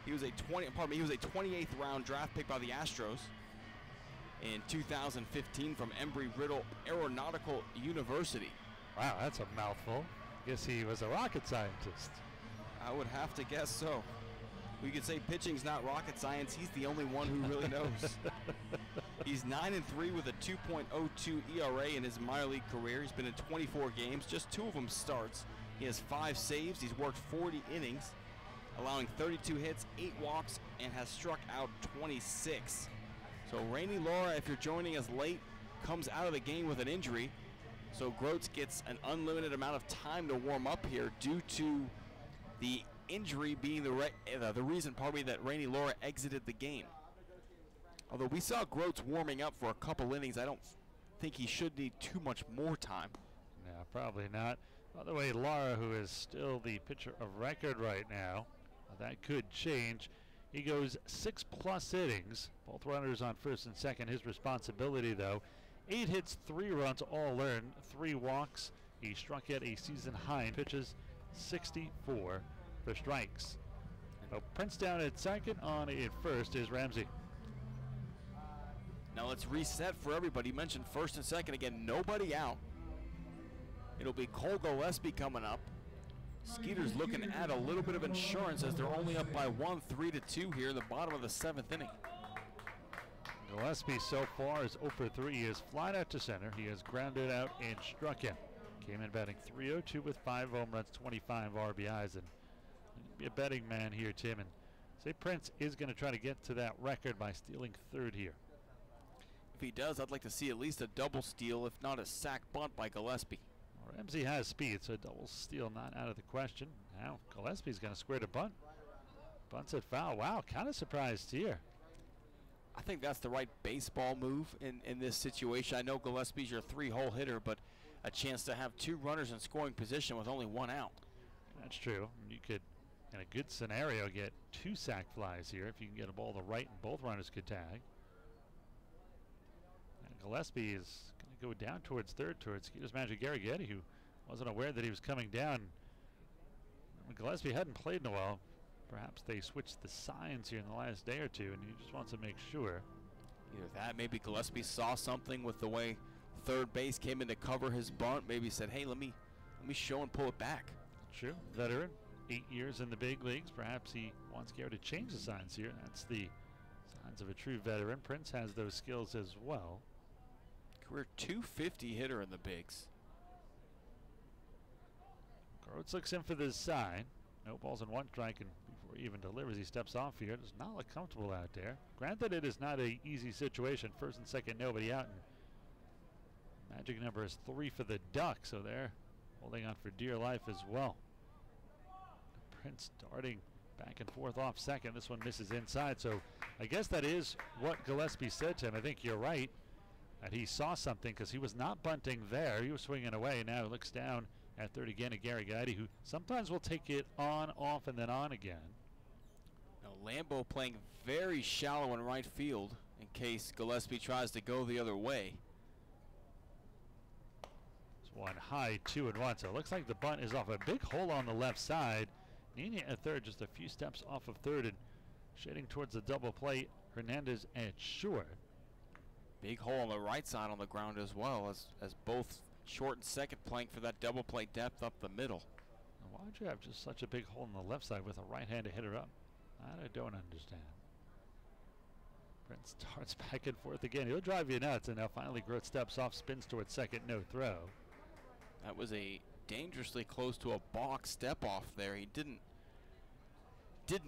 Speaker 3: he was a 28th round draft pick by the Astros in 2015 from Embry-Riddle Aeronautical University.
Speaker 2: Wow, that's a mouthful. Guess he was a rocket scientist.
Speaker 3: I would have to guess so. We could say pitching's not rocket science. He's the only one who really knows. He's 9-3 with a 2.02 ERA in his minor league career. He's been in 24 games, just 2 of them starts. He has 5 saves. He's worked 40 innings, allowing 32 hits, 8 walks, and has struck out 26. So Rainy Laura, if you're joining us late, comes out of the game with an injury. So Groats gets an unlimited amount of time to warm up here due to the injury being the reason probably that Rainy Laura exited the game. Although we saw Groats warming up for a couple innings, I don't think he should need too much more time.
Speaker 2: No, probably not. By the way, Lara, who is still the pitcher of record right now, that could change. He goes 6+ innings. Both runners on first and second. His responsibility, though, 8 hits, 3 runs, all earned, 3 walks. He struck out a season high in pitches, 64 for strikes. So Prince down at second. On at first is Ramsey.
Speaker 3: Now let's reset for everybody. You mentioned first and second again. Nobody out. It'll be Cole Gillespie coming up. Skeeters looking to add a little bit of insurance as they're only up by 1, 3-2 here in the bottom of the 7th inning.
Speaker 2: Gillespie so far is 0 for 3. He is flied out to center. He has grounded out and struck out. Came in batting .302 with 5 home runs, 25 RBIs, and be a betting man here, Tim. And say Prince is going to try to get to that record by stealing third here.
Speaker 3: If he does, I'd like to see at least a double steal, if not a sac bunt by Gillespie.
Speaker 2: Ramsey has speed, so a double steal not out of the question. Now Gillespie's going to square to bunt. Bunts it foul. Wow, kind of surprised here.
Speaker 3: I think that's the right baseball move in this situation. I know Gillespie's your 3-hole hitter, but a chance to have 2 runners in scoring position with only 1 out.
Speaker 2: That's true. You could, in a good scenario, get 2 sac flies here if you can get a ball to right and both runners could tag. And Gillespie is going to go down towards third towards Skeeter's manager Gary Getty, who wasn't aware that he was coming down. Gillespie hadn't played in a while. Perhaps they switched the signs here in the last day or two, and he just wants to make sure.
Speaker 3: Either that, maybe Gillespie saw something with the way third base came in to cover his bunt. Maybe said, hey, let me show and pull it back.
Speaker 2: True. Veteran, 8 years in the big leagues. Perhaps he wants Gary to change the signs here. That's the signs of a true veteran. Prince has those skills as well.
Speaker 3: Career .250 hitter in the bigs.
Speaker 2: Groats looks in for this sign. No balls and 1 strike, and before he even delivers, he steps off here. It does not look comfortable out there. Granted, it is not an easy situation. First and second, nobody out. And magic number is 3 for the Ducks, so they're holding on for dear life as well. Prince darting back and forth off second. This one misses inside, so I guess that is what Gillespie said to him. I think you're right, that he saw something because he was not bunting there. He was swinging away. Now he looks down at third again at Gary Getty, who sometimes will take it on, off, and then on again.
Speaker 3: Now Lambeau playing very shallow in right field in case Gillespie tries to go the other way.
Speaker 2: It's one high, 2-1. So it looks like the bunt is off a big hole on the left side. Nina at third, just a few steps off of third and shading towards the double play. Hernandez at short.
Speaker 3: Big hole on the right side on the ground as well as both short and second playing for that double play depth up the middle.
Speaker 2: Now why would you have just such a big hole on the left side with a right-handed hitter up? I don't understand. Brent starts back and forth again. He'll drive you nuts, and now finally Groat steps off, spins towards second, no throw.
Speaker 3: That was a dangerously close to a balk step off there. He did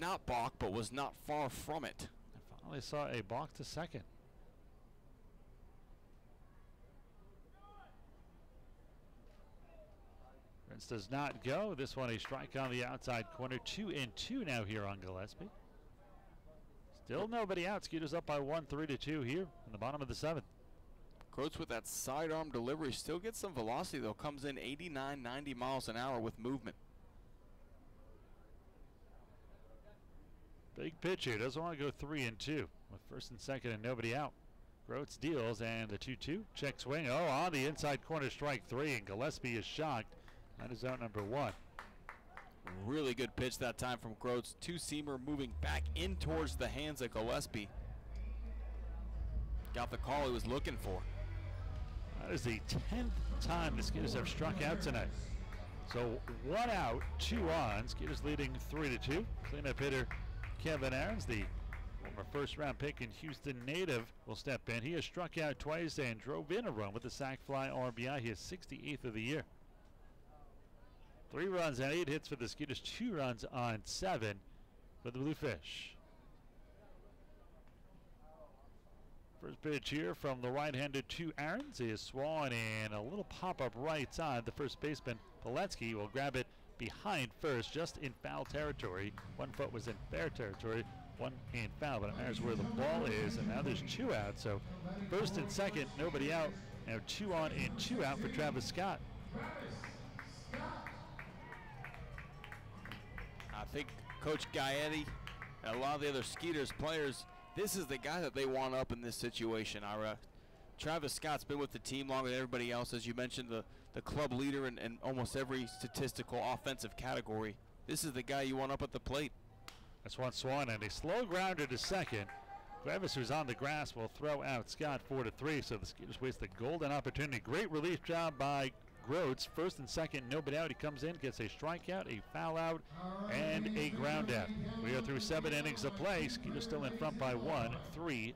Speaker 3: not balk, but was not far from it.
Speaker 2: I finally saw a balk to second. Prince does not go. This one a strike on the outside corner. 2-2 now here on Gillespie. Still nobody out. Skeeter's up by 1, 3-2 here in the bottom of the 7th.
Speaker 3: Groats with that sidearm delivery still gets some velocity though. Comes in 89, 90 miles an hour with movement.
Speaker 2: Big pitch here. Doesn't want to go 3-2 with first and second and nobody out. Groats deals and the 2-2 check swing. Oh, on the inside corner, strike 3, and Gillespie is shocked. That is out number 1.
Speaker 3: Really good pitch that time from Groats. Two-seamer moving back in towards the hands of Gillespie. Got the call he was looking for.
Speaker 2: That is the 10th time the Skeeters have struck out tonight. So 1 out, 2 on. Skeeters leading 3-2. Cleanup hitter Kevin Aarons, the former first-round pick and Houston native, will step in. He has struck out twice and drove in a run with the sac fly RBI. He is 68th of the year. 3 runs and 8 hits for the Skeeters, 2 runs on 7 for the Bluefish. First pitch here from the right-hander to Aarons is swung in a little pop-up right side. The first baseman, Poletsky, will grab it behind first, just in foul territory. 1 foot was in fair territory, 1 in foul, but there's where the ball is, and now there's 2 out. So first and second, nobody out. Now 2 on and 2 out for Travis Scott.
Speaker 3: I think Coach Gaetti and a lot of the other Skeeters players, this is the guy that they want up in this situation, Ira. Travis Scott's been with the team longer than everybody else. As you mentioned, the club leader in almost every statistical offensive category. This is the guy you want up at the plate.
Speaker 2: That's one swung and a slow grounder to second. Gravis, who's on the grass, will throw out Scott 4-3. So the Skeeters waste the golden opportunity. Great relief job by Groats. First and second, nobody out. He comes in, gets a strikeout, a foul out, and a ground out. We are through 7 innings of play. Skeeters still in front by 1, 3-2.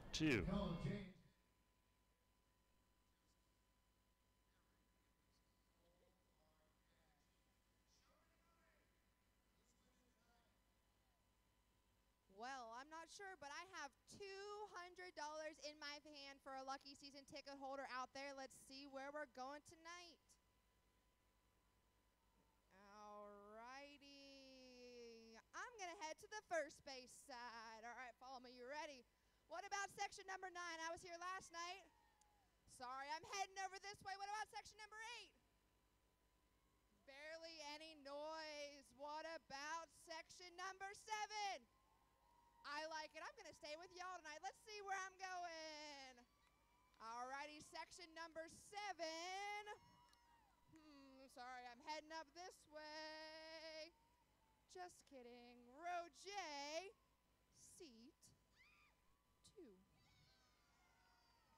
Speaker 1: Well, I'm not sure, but I have $200 in my hand for a lucky season ticket holder out there. Let's see where we're going tonight. Alrighty. I'm going to head to the first base side. All right, follow me. You ready? What about section number 9? I was here last night. Sorry, I'm heading over this way. What about section number 8? Barely any noise. What about section number 7? I like it. I'm going to stay with y'all tonight. Let's see where I'm going. Alrighty, section number 7. Sorry, I'm heading up this way. Just kidding. Row J, seat 2.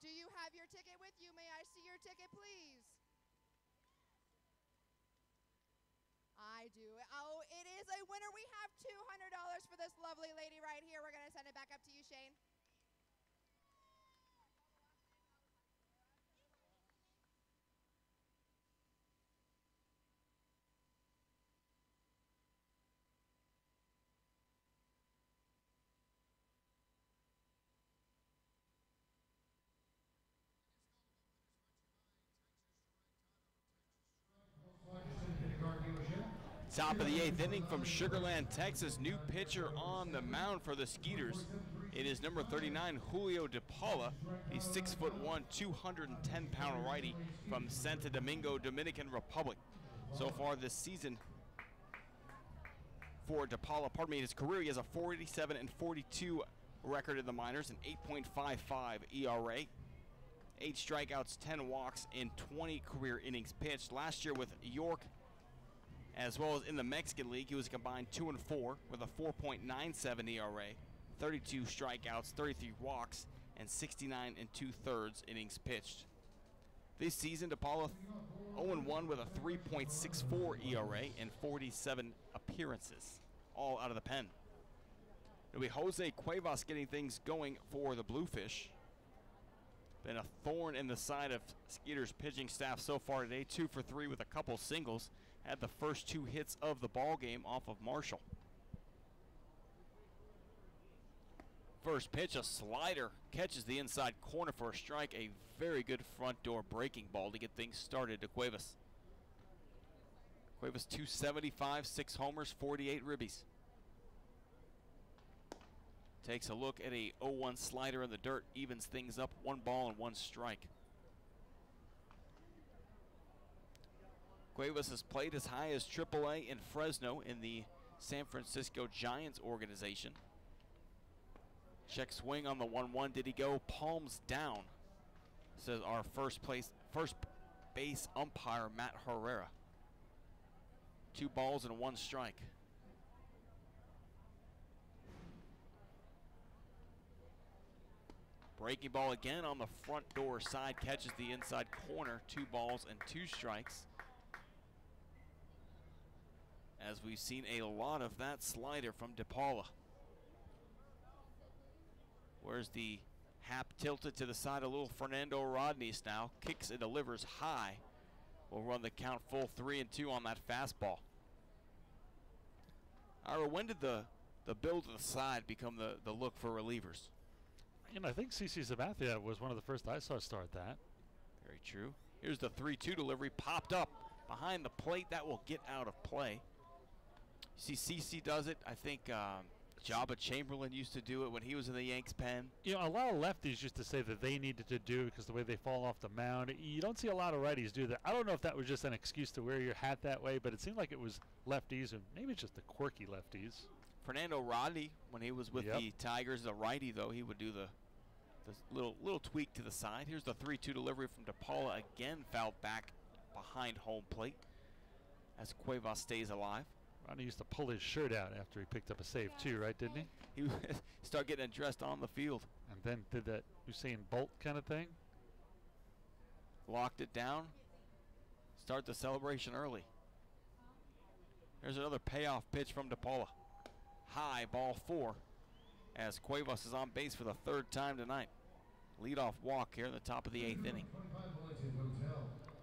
Speaker 1: Do you have your ticket with you? May I see your ticket, please? I do. Oh, it is a winner. We have $200 for this lovely lady right here. We're going to send it back up to you, Shane.
Speaker 3: Top of the 8th inning from Sugarland, Texas. New pitcher on the mound for the Skeeters. It is number 39, Julio De Paula, a 6'1", 210-pound righty from Santo Domingo, Dominican Republic. So far this season for De Paula, his career, he has a 47-42 record in the minors, an 8.55 ERA, 8 strikeouts, 10 walks, and 20 career innings pitched. Last year with York, as well as in the Mexican League, he was a combined 2-4 with a 4.97 ERA, 32 strikeouts, 33 walks, and 69 2/3 innings pitched. This season, De Paula 0-1 with a 3.64 ERA and 47 appearances, all out of the pen. It'll be Jose Cuevas getting things going for the Bluefish. Been a thorn in the side of Skeeter's pitching staff so far today, 2 for 3 with a couple singles. Had the first 2 hits of the ball game off of Marshall. First pitch, a slider, catches the inside corner for a strike. A very good front door breaking ball to get things started to Cuevas. Cuevas 275, 6 homers, 48 ribbies. Takes a look at a 0-1 slider in the dirt, evens things up, 1 ball and 1 strike. Cuevas has played as high as AAA in Fresno in the San Francisco Giants organization. Check swing on the 1-1. Did he go? Palms down, says our first base umpire, Matt Herrera. 2 balls and 1 strike. Breaking ball again on the front door side, catches the inside corner, 2 balls and 2 strikes. As we've seen a lot of that slider from De Paula. Where's the hap tilted to the side, a little Fernando Rodney's now. Kicks and delivers high. Will run the count full 3-2 on that fastball. Ira, when did the build to the side become the look for relievers?
Speaker 2: And I think CC Sabathia was one of the first I saw start that.
Speaker 3: Very true. Here's the 3-2 delivery, popped up behind the plate. That will get out of play. You see CC does it. I think Jabba Chamberlain used to do it when he was in the Yanks pen.
Speaker 2: You know, a lot of lefties used to say that they needed to do it because the way they fall off the mound. You don't see a lot of righties do that. I don't know if that was just an excuse to wear your hat that way, but it seemed like it was lefties, and maybe it's just the quirky lefties.
Speaker 3: Fernando Rodney, when he was with the Tigers, the righty though, he would do the little tweak to the side. Here's the 3-2 delivery from De Paula, again fouled back behind home plate as Cuevas stays alive.
Speaker 2: Rodney used to pull his shirt out after he picked up a save too, right, didn't he?
Speaker 3: He would start getting undressed on the field.
Speaker 2: And then did that Usain Bolt kind of thing.
Speaker 3: Locked it down. Start the celebration early. There's another payoff pitch from De Paula. High, ball 4, as Cuevas is on base for the 3rd time tonight. Leadoff walk here in the top of the 8th inning.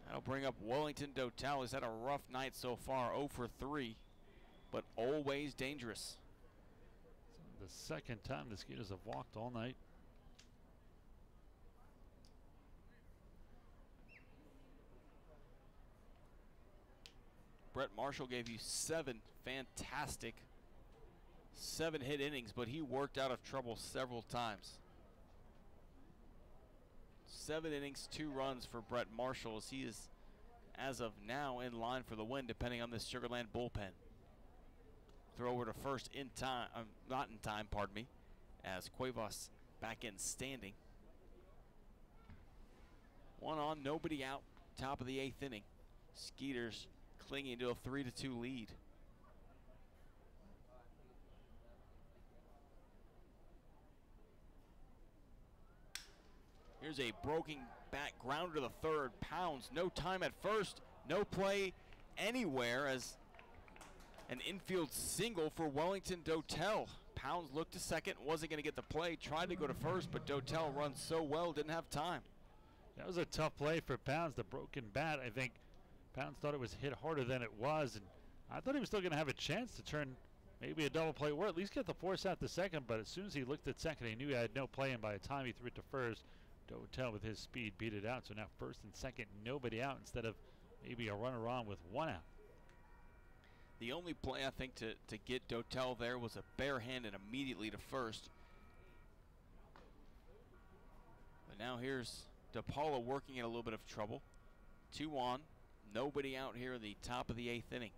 Speaker 3: That'll bring up Wellington Dotel. He's had a rough night so far, 0 for 3, but always dangerous.
Speaker 2: The 2nd time the Skeeters have walked all night.
Speaker 3: Brett Marshall gave you 7 fantastic 7-hit innings, but he worked out of trouble several times. 7 innings, 2 runs for Brett Marshall, as he is, as of now, in line for the win, depending on this Sugarland bullpen. Throw over to first in time, not in time, pardon me, as Cuevas back in standing. 1 on, nobody out, top of the 8th inning. Skeeters clinging to a 3-2 lead. Here's a broken back grounder to the third. Pounds, no time at first, no play anywhere, as an infield single for Wellington Dotel. Pounds looked to second, wasn't going to get the play, tried to go to first, but Dotel runs so well, didn't have time.
Speaker 2: That was a tough play for Pounds, the broken bat. I think Pounds thought it was hit harder than it was, and I thought he was still going to have a chance to turn maybe a double play or at least get the force out to second, but as soon as he looked at second, he knew he had no play, and by the time he threw it to first, Dotel with his speed beat it out. So now first and second, nobody out instead of maybe a runner on with 1 out.
Speaker 3: The only play I think to get Dotel there was a barehanded immediately to first. But now here's DePaula working in a little bit of trouble. 2 on, nobody out here in the top of the 8th inning.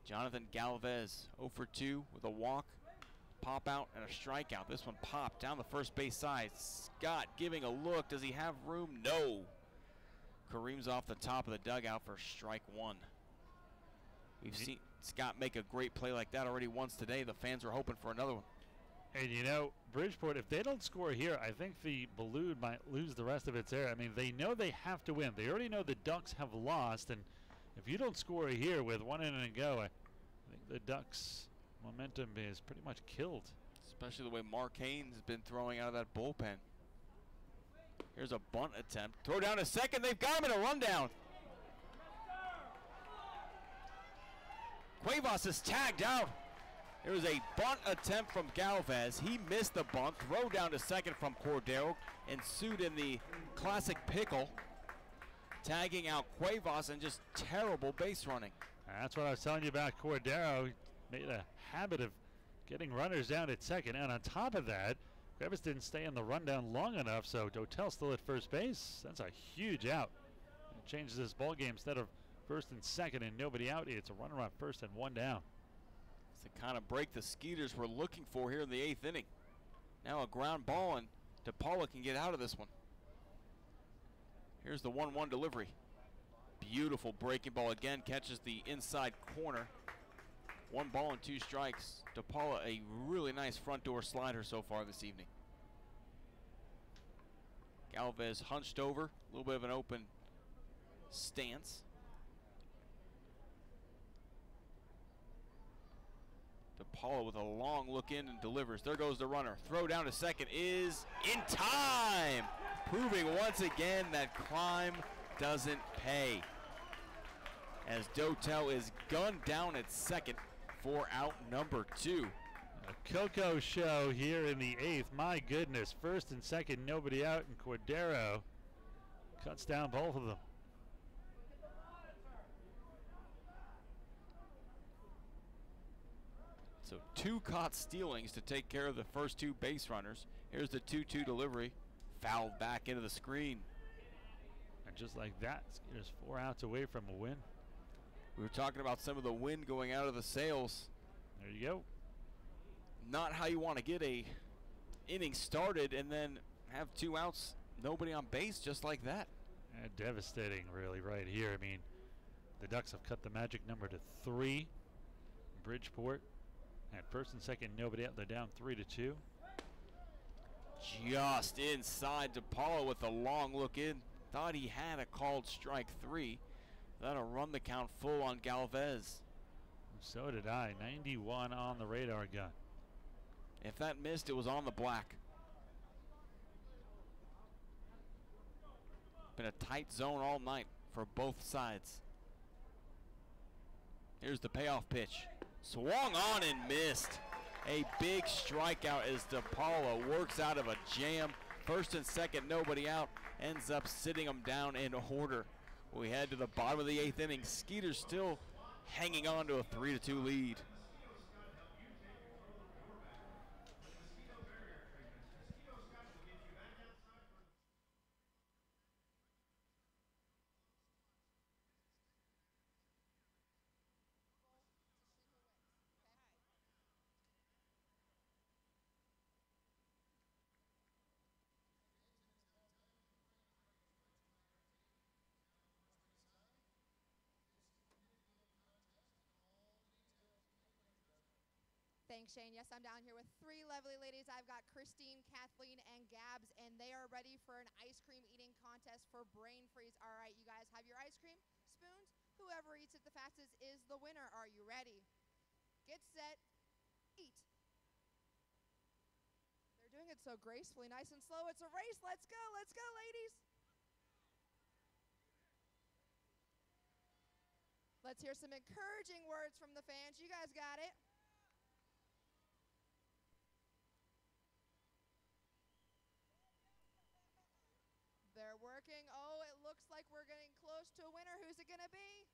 Speaker 3: Jonathan Galvez 0 for 2 with a walk, pop out, and a strikeout. This one popped down the first base side. Scott giving a look. Does he have room? No. Kareem's off the top of the dugout for strike 1. We've seen Scott make a great play like that already once today. The fans are hoping for another one.
Speaker 2: And you know, Bridgeport, if they don't score here, I think the balloon might lose the rest of its air. I mean, they know they have to win. They already know the Ducks have lost, and if you don't score here with 1 inning to go, I think the Ducks' momentum is pretty much killed.
Speaker 3: Especially the way Mark Haynes has been throwing out of that bullpen. Here's a bunt attempt. Throw down to second. They've got him in a rundown. Cuevas is tagged out. There was a bunt attempt from Galvez. He missed the bunt. Throw down to second from Cordero. Ensued in the classic pickle. Tagging out Cuevas and just terrible base running.
Speaker 2: That's what I was telling you about Cordero. He made a habit of getting runners down at second. And on top of that, Cuevas didn't stay in the rundown long enough, so Dotel still at first base. That's a huge out. It changes this ball game. Instead of first and second and nobody out, it's a runner on first and 1 down.
Speaker 3: It's the kind of break the Skeeters were looking for here in the 8th inning. Now a ground ball, and DePaula can get out of this one. Here's the 1-1 delivery. Beautiful breaking ball again, catches the inside corner. 1 ball and 2 strikes. DePaula, a really nice front door slider so far this evening. Galvez hunched over, a little bit of an open stance. DePaula with a long look in and delivers. There goes the runner. Throw down to second is in time, proving once again that crime doesn't pay, as Dotel is gunned down at second for out number 2.
Speaker 2: A Coco show here in the 8th. My goodness, first and second, nobody out, and Cordero cuts down both of them.
Speaker 3: So 2 caught stealings to take care of the first 2 base runners. Here's the 2-2 delivery, fouled back into the screen.
Speaker 2: And just like that, Skeeters 4 outs away from a win.
Speaker 3: We were talking about some of the wind going out of the sails.
Speaker 2: There you go.
Speaker 3: Not how you want to get a inning started and then have 2 outs, nobody on base, just like that.
Speaker 2: Devastating, really, right here. I mean, the Ducks have cut the magic number to 3. Bridgeport at first and second, nobody out. They're down 3-2.
Speaker 3: Just inside DePaula with a long look in. Thought he had a called strike 3. That'll run the count full on Galvez.
Speaker 2: So did I. 91 on the radar gun.
Speaker 3: If that missed, it was on the black. Been a tight zone all night for both sides. Here's the payoff pitch. Swung on and missed. A big strikeout as DePaula works out of a jam. First and second, nobody out. Ends up sitting them down in order. We head to the bottom of the 8th inning. Skeeters still hanging on to a 3-2 lead.
Speaker 1: Thanks, Shane. Yes, I'm down here with three lovely ladies. I've got Christine, Kathleen, and Gabs, and they are ready for an ice cream eating contest for Brain Freeze. All right, you guys have your ice cream spoons. Whoever eats it the fastest is the winner. Are you ready? Get set, eat. They're doing it so gracefully, nice and slow. It's a race. Let's go, ladies. Let's hear some encouraging words from the fans. You guys got it. They're working. Oh, it looks like we're getting close to a winner. Who's it going to be?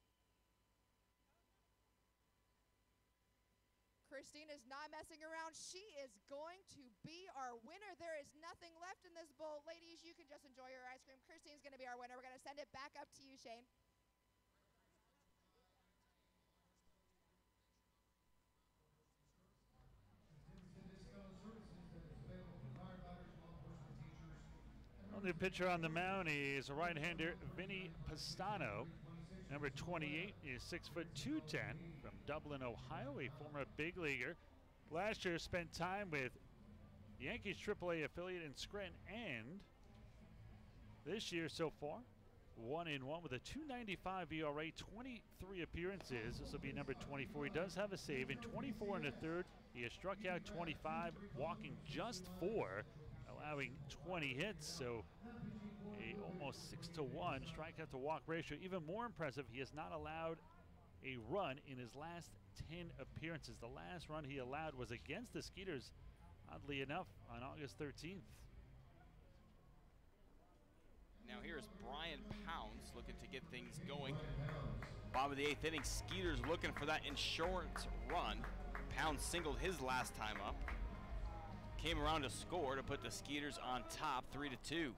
Speaker 1: Christine is not messing around. She is going to be our winner. There is nothing left in this bowl. Ladies, you can just enjoy your ice cream. Christine's going to be our winner. We're going to send it back up to you, Shane.
Speaker 2: The pitcher on the mound is a right-hander, Vinny Pastano. Number 28 is 6'2", 210 from Dublin, Ohio, a former big leaguer. Last year spent time with Yankees AAA affiliate in Scranton, and this year so far, 1-1 with a 2.95 ERA, 23 appearances. This will be number 24. He does have a save in 24 and a third. He has struck out 25, walking just 4. Allowing 20 hits, so a almost 6-to-1 strikeout to walk ratio. Even more impressive, he has not allowed a run in his last 10 appearances. The last run he allowed was against the Skeeters, oddly enough, on August 13th.
Speaker 3: Now here's Brian Pounds looking to get things going. Bottom of the 8th inning, Skeeters looking for that insurance run. Pounds singled his last time up. Came around to score to put the Skeeters on top, 3-2.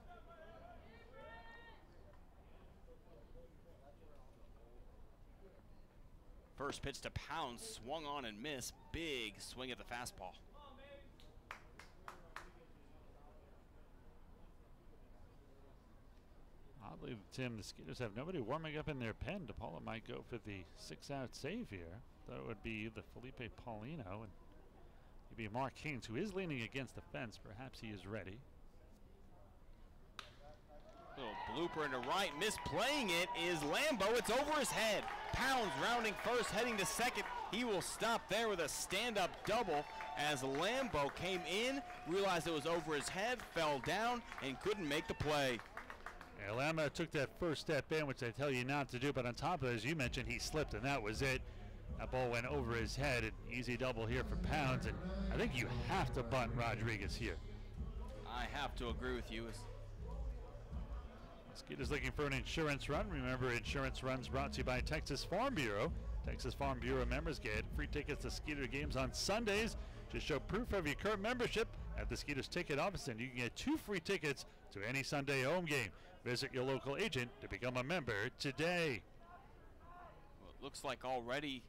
Speaker 3: First pitch to Pounds, swung on and missed. Big swing at the fastball.
Speaker 2: Oddly, Tim, the Skeeters have nobody warming up in their pen. DePaula might go for the 6-out save here. Thought it would be the Felipe Paulino, and it'd be Mark Haynes, who is leaning against the fence. Perhaps he is ready.
Speaker 3: Little blooper into right, misplaying it is Lambo. It's over his head. Pounds rounding first, heading to second. He will stop there with a stand-up double as Lambo came in, realized it was over his head, fell down, and couldn't make the play.
Speaker 2: Yeah, Lambo took that first step in, which I tell you not to do, but on top of it, as you mentioned, he slipped, and that was it. That ball went over his head. An easy double here for Pounds, and I think you have to bunt Rodriguez here.
Speaker 3: I have to agree with you.
Speaker 2: Skeeters looking for an insurance run. Remember, insurance runs brought to you by Texas Farm Bureau. Texas Farm Bureau members get free tickets to Skeeter games on Sundays. Just show proof of your current membership at the Skeeters ticket office, and you can get 2 free tickets to any Sunday home game. Visit your local agent to become a member today.
Speaker 3: Well, it looks like already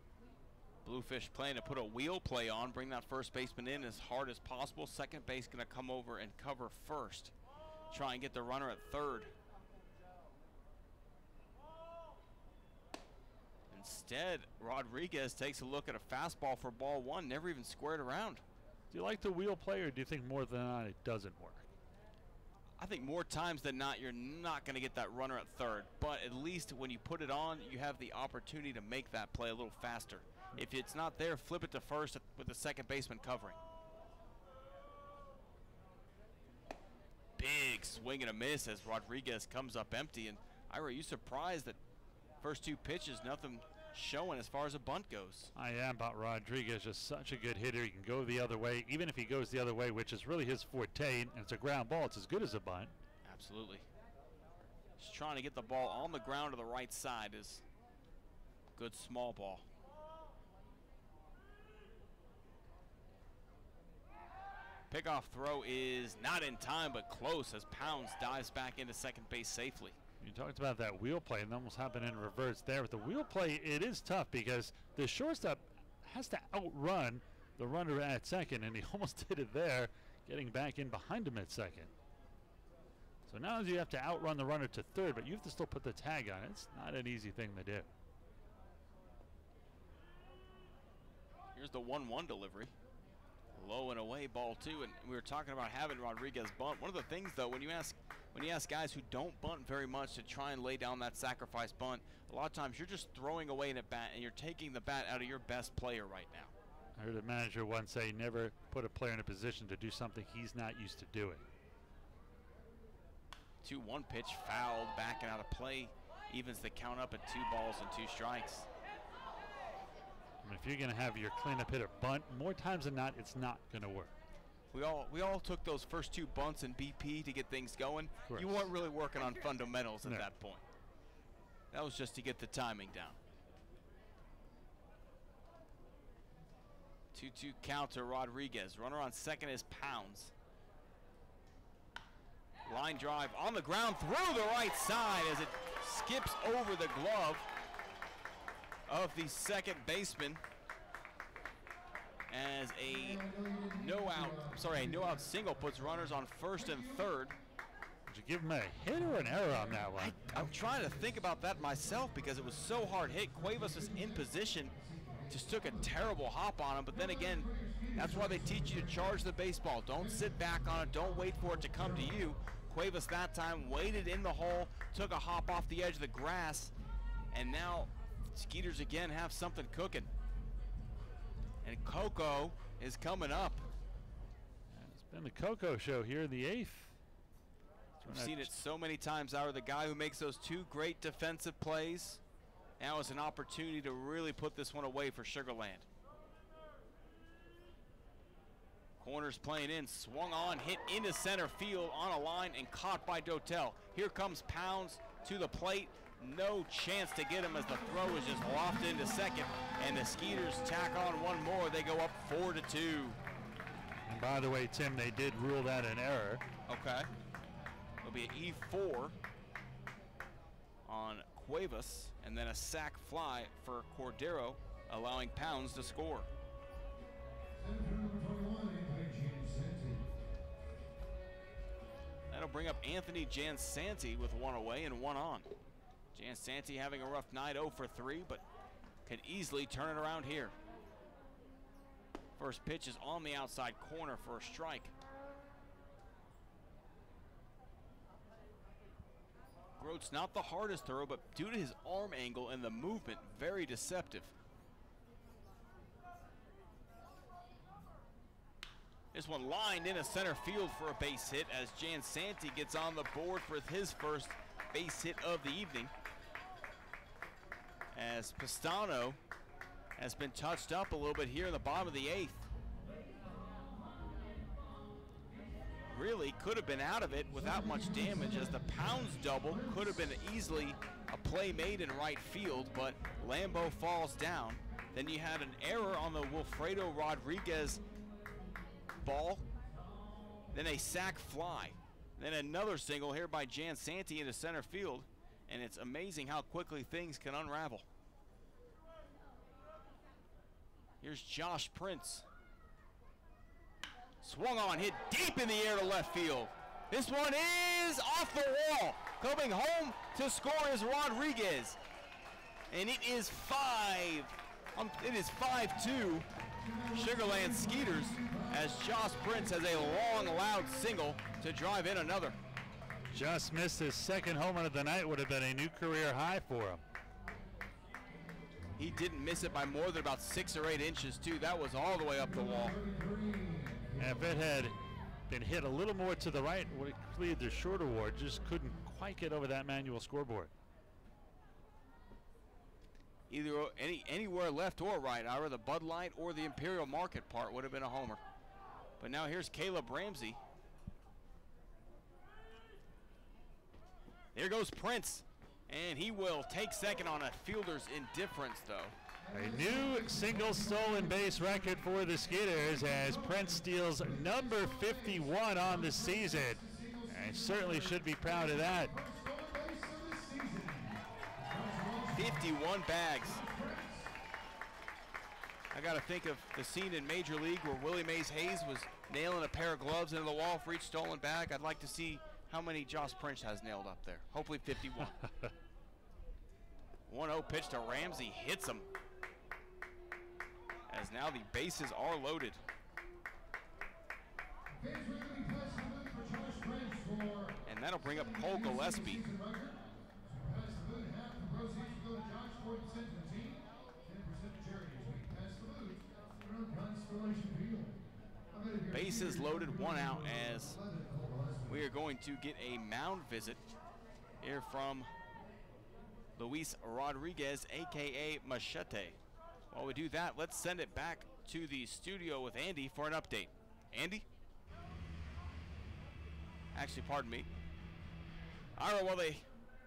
Speaker 3: Bluefish playing to put a wheel play on, bring that first baseman in as hard as possible. Second base going to come over and cover first. Try and get the runner at third. Instead, Rodriguez takes a look at a fastball for ball 1, never even squared around.
Speaker 2: Do you like the wheel play, or do you think more than not it doesn't work?
Speaker 3: I think more times than not you're not going to get that runner at third, but at least when you put it on, you have the opportunity to make that play a little faster. If it's not there, flip it to first with the second baseman covering. Big swing and a miss as Rodriguez comes up empty. And Ira, are you surprised that first 2 pitches, nothing showing as far as a bunt goes?
Speaker 2: I am, but Rodriguez is just such a good hitter. He can go the other way, even if he goes the other way, which is really his forte, and it's a ground ball. It's as good as a bunt.
Speaker 3: Absolutely. Just trying to get the ball on the ground to the right side is good small ball. Pickoff throw is not in time, but close as Pounds dives back into second base safely.
Speaker 2: You talked about that wheel play, and almost happened in reverse there. With the wheel play, it is tough because the shortstop has to outrun the runner at second, and he almost did it there, getting back in behind him at second. So not only do you have to outrun the runner to third, but you have to still put the tag on it. It's not an easy thing to do.
Speaker 3: Here's the 1-1 delivery. Low and away ball too, and we were talking about having Rodriguez bunt. One of the things though, when you ask guys who don't bunt very much to try and lay down that sacrifice bunt, a lot of times you're just throwing away an at bat and you're taking the bat out of your best player right now.
Speaker 2: I heard a manager once say, never put a player in a position to do something he's not used to doing.
Speaker 3: 2-1 pitch fouled, backing out of play, evens the count up at 2 balls and 2 strikes.
Speaker 2: I mean, if you're going to have your cleanup hitter bunt, more times than not, it's not going to work.
Speaker 3: We all took those first 2 bunts in BP to get things going. You weren't really working on fundamentals at that point. That was just to get the timing down. 2-2 count to Rodriguez. Runner on second is Pounds. Line drive on the ground through the right side as it skips over the glove of the second baseman as a no out single puts runners on first and third.
Speaker 2: Did you give him a hit or an error on that one?
Speaker 3: I'm trying to think about that myself because it was so hard hit. Cuevas was in position, just took a terrible hop on him, but then again, that's why they teach you to charge the baseball. Don't sit back on it, don't wait for it to come to you. Cuevas that time waited in the hole, took a hop off the edge of the grass, and now Skeeters again have something cooking. And Coco is coming up.
Speaker 2: It's been the Coco show here in the 8th.
Speaker 3: We've seen it so many times. The guy who makes those 2 great defensive plays now is an opportunity to really put this one away for Sugarland. Corners playing in, swung on, hit into center field on a line and caught by Dotel. Here comes Pounds to the plate. No chance to get him as the throw is just lofted into second, and the Skeeters tack on one more. They go up 4-2.
Speaker 2: And by the way, Tim, they did rule that an error.
Speaker 3: Okay. It'll be an E4 on Cuevas, and then a sac fly for Cordero, allowing Pounds to score. That'll bring up Anthony Jansanti with 1 away and 1 on. Jansanti having a rough night, 0 for 3, but could easily turn it around here. First pitch is on the outside corner for a strike. Grote's not the hardest throw, but due to his arm angle and the movement, very deceptive. This one lined into center field for a base hit as Jansanti gets on the board for his first base hit of the evening. As Pistano has been touched up a little bit here in the bottom of the 8th. Really could have been out of it without much damage, as the Pounds double could have been easily a play made in right field, but Lambo falls down. Then you had an error on the Wilfredo Rodriguez ball, then a sac fly, then another single here by Jansanti into center field, and it's amazing how quickly things can unravel. Here's Josh Prince. Swung on, hit deep in the air to left field. This one is off the wall. Coming home to score is Rodriguez. And it is 5-2 Sugarland Skeeters, as Josh Prince has a long, loud single to drive in another.
Speaker 2: Just missed his second home run of the night. Would have been a new career high for him.
Speaker 3: He didn't miss it by more than about 6 or 8 inches, too. That was all the way up the wall.
Speaker 2: And if it had been hit a little more to the right, would have completed the short award. Just couldn't quite get over that manual scoreboard.
Speaker 3: Either anywhere left or right, either the Bud Light or the Imperial Market part would have been a homer. But now here's Caleb Ramsey. There goes Prince, and he will take second on a fielder's indifference, though.
Speaker 2: A new single stolen base record for the Skeeters as Prince steals number 51 on the season. And certainly should be proud of that.
Speaker 3: 51 bags. I got to think of the scene in Major League where Willie Mays Hayes was nailing a pair of gloves into the wall for each stolen bag. I'd like to see how many Josh Prince has nailed up there. Hopefully 51. 1-0 pitch to Ramsey, hits him. As now the bases are loaded. And that'll bring up Cole Gillespie. Bases loaded, 1 out, as we are going to get a mound visit here from Luis Rodriguez, aka Machete. While we do that, let's send it back to the studio with Andy for an update. Andy? Actually, pardon me. Ira, while they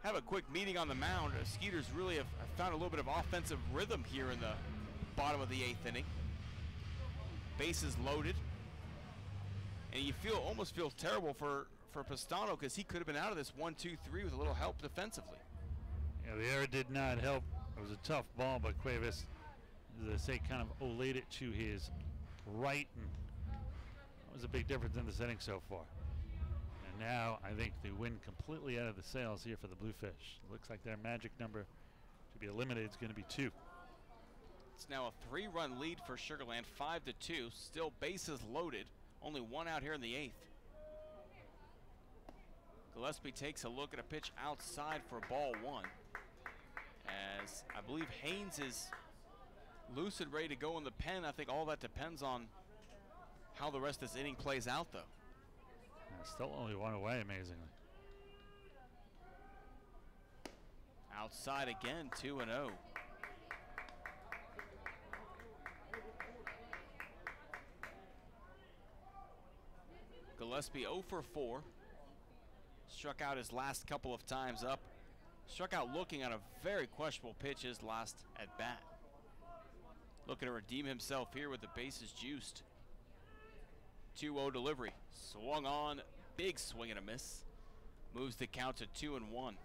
Speaker 3: have a quick meeting on the mound, Skeeters really have found a little bit of offensive rhythm here in the bottom of the 8th inning. Bases loaded. And you almost feel terrible for Pastano, because he could have been out of this 1-2-3 with a little help defensively.
Speaker 2: Yeah, the error did not help. It was a tough ball, but Cuevas, as I say, kind of olayed it to his right, and that was a big difference in this inning so far. And now I think the wind completely out of the sails here for the Bluefish. Looks like their magic number to be eliminated is going to be 2.
Speaker 3: It's now a 3-run lead for Sugarland, 5-2. Still bases loaded. Only 1 out here in the 8th. Gillespie takes a look at a pitch outside for ball 1. As I believe Haynes is loose and ready to go in the pen. I think all that depends on how the rest of this inning plays out, though.
Speaker 2: Still only 1 away, amazingly.
Speaker 3: Outside again, 2-0. Gillespie 0 for 4. Struck out his last couple of times up. Struck out looking at a very questionable pitch his last at bat. Looking to redeem himself here with the bases juiced. 2-0 delivery. Swung on. Big swing and a miss. Moves the count to 2-1.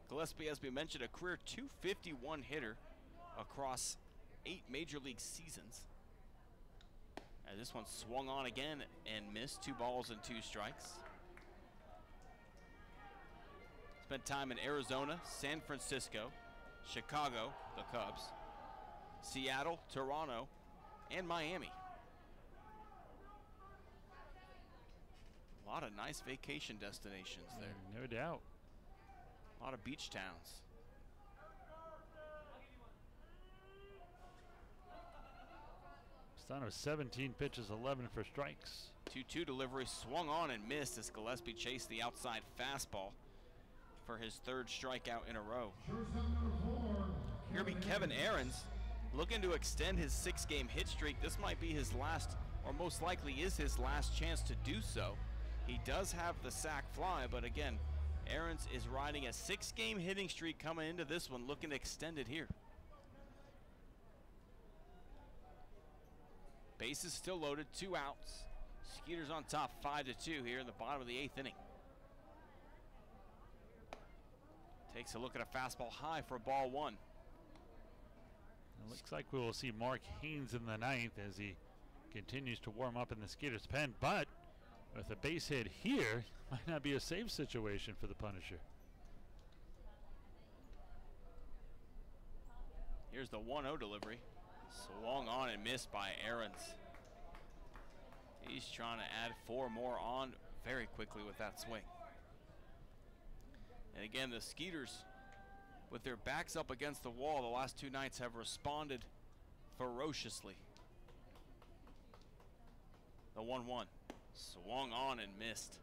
Speaker 3: Gillespie, as we mentioned, a career .251 hitter across 8 major league seasons. As this one swung on again and missed. 2 balls and 2 strikes. Spent time in Arizona, San Francisco, Chicago, the Cubs, Seattle, Toronto, and Miami. A lot of nice vacation destinations there.
Speaker 2: No doubt.
Speaker 3: A lot of beach towns.
Speaker 2: Pastano 17 pitches, 11 for strikes.
Speaker 3: 2-2 delivery, swung on and missed as Gillespie chased the outside fastball for his 3rd strikeout in a row. Here will be Kevin Aarons looking to extend his 6-game hit streak. This might be his last, or most likely is his last chance to do so. He does have the sac fly, but again, Aarons is riding a 6-game hitting streak coming into this one, looking to extend it here. Bases still loaded, 2 outs. Skeeters on top, 5-2 here in the bottom of the 8th inning. Takes a look at a fastball high for ball 1.
Speaker 2: It looks like we will see Mark Haynes in the 9th as he continues to warm up in the Skeeters pen, but with a base hit here, might not be a safe situation for the Punisher.
Speaker 3: Here's the 1-0 delivery. Swung on and missed by Aarons. He's trying to add 4 more on very quickly with that swing. And again, the Skeeters, with their backs up against the wall the last 2 nights, have responded ferociously. The 1-1. Swung on and missed.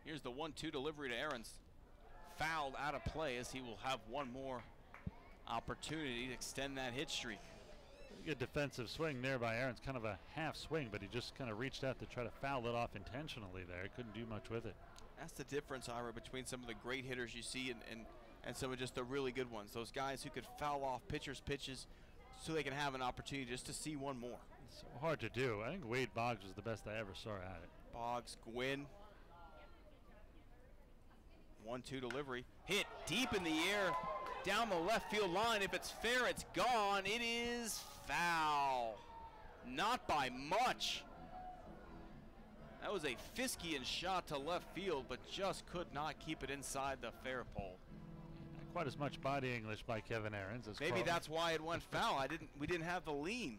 Speaker 3: Here's the 1-2 delivery to Aarons. Fouled out of play as he will have 1 more opportunity to extend that hit streak.
Speaker 2: Good defensive swing there by Aarons, kind of a half swing, but he just kind of reached out to try to foul it off intentionally there. He couldn't do much with it.
Speaker 3: That's the difference, Ira, between some of the great hitters you see and some of just the really good ones. Those guys who could foul off pitchers' pitches so they can have an opportunity just to see 1 more.
Speaker 2: It's so hard to do. I think Wade Boggs was the best I ever saw at it.
Speaker 3: Boggs, Gwynn. 1-2 delivery. Hit deep in the air, down the left field line. If it's fair, it's gone. It is foul. Not by much. That was a Fiskian shot to left field, but just could not keep it inside the fair pole.
Speaker 2: Not quite as much body English by Kevin Aarons as
Speaker 3: Maybe
Speaker 2: Carlton.
Speaker 3: that's why it went foul. We didn't have the lean.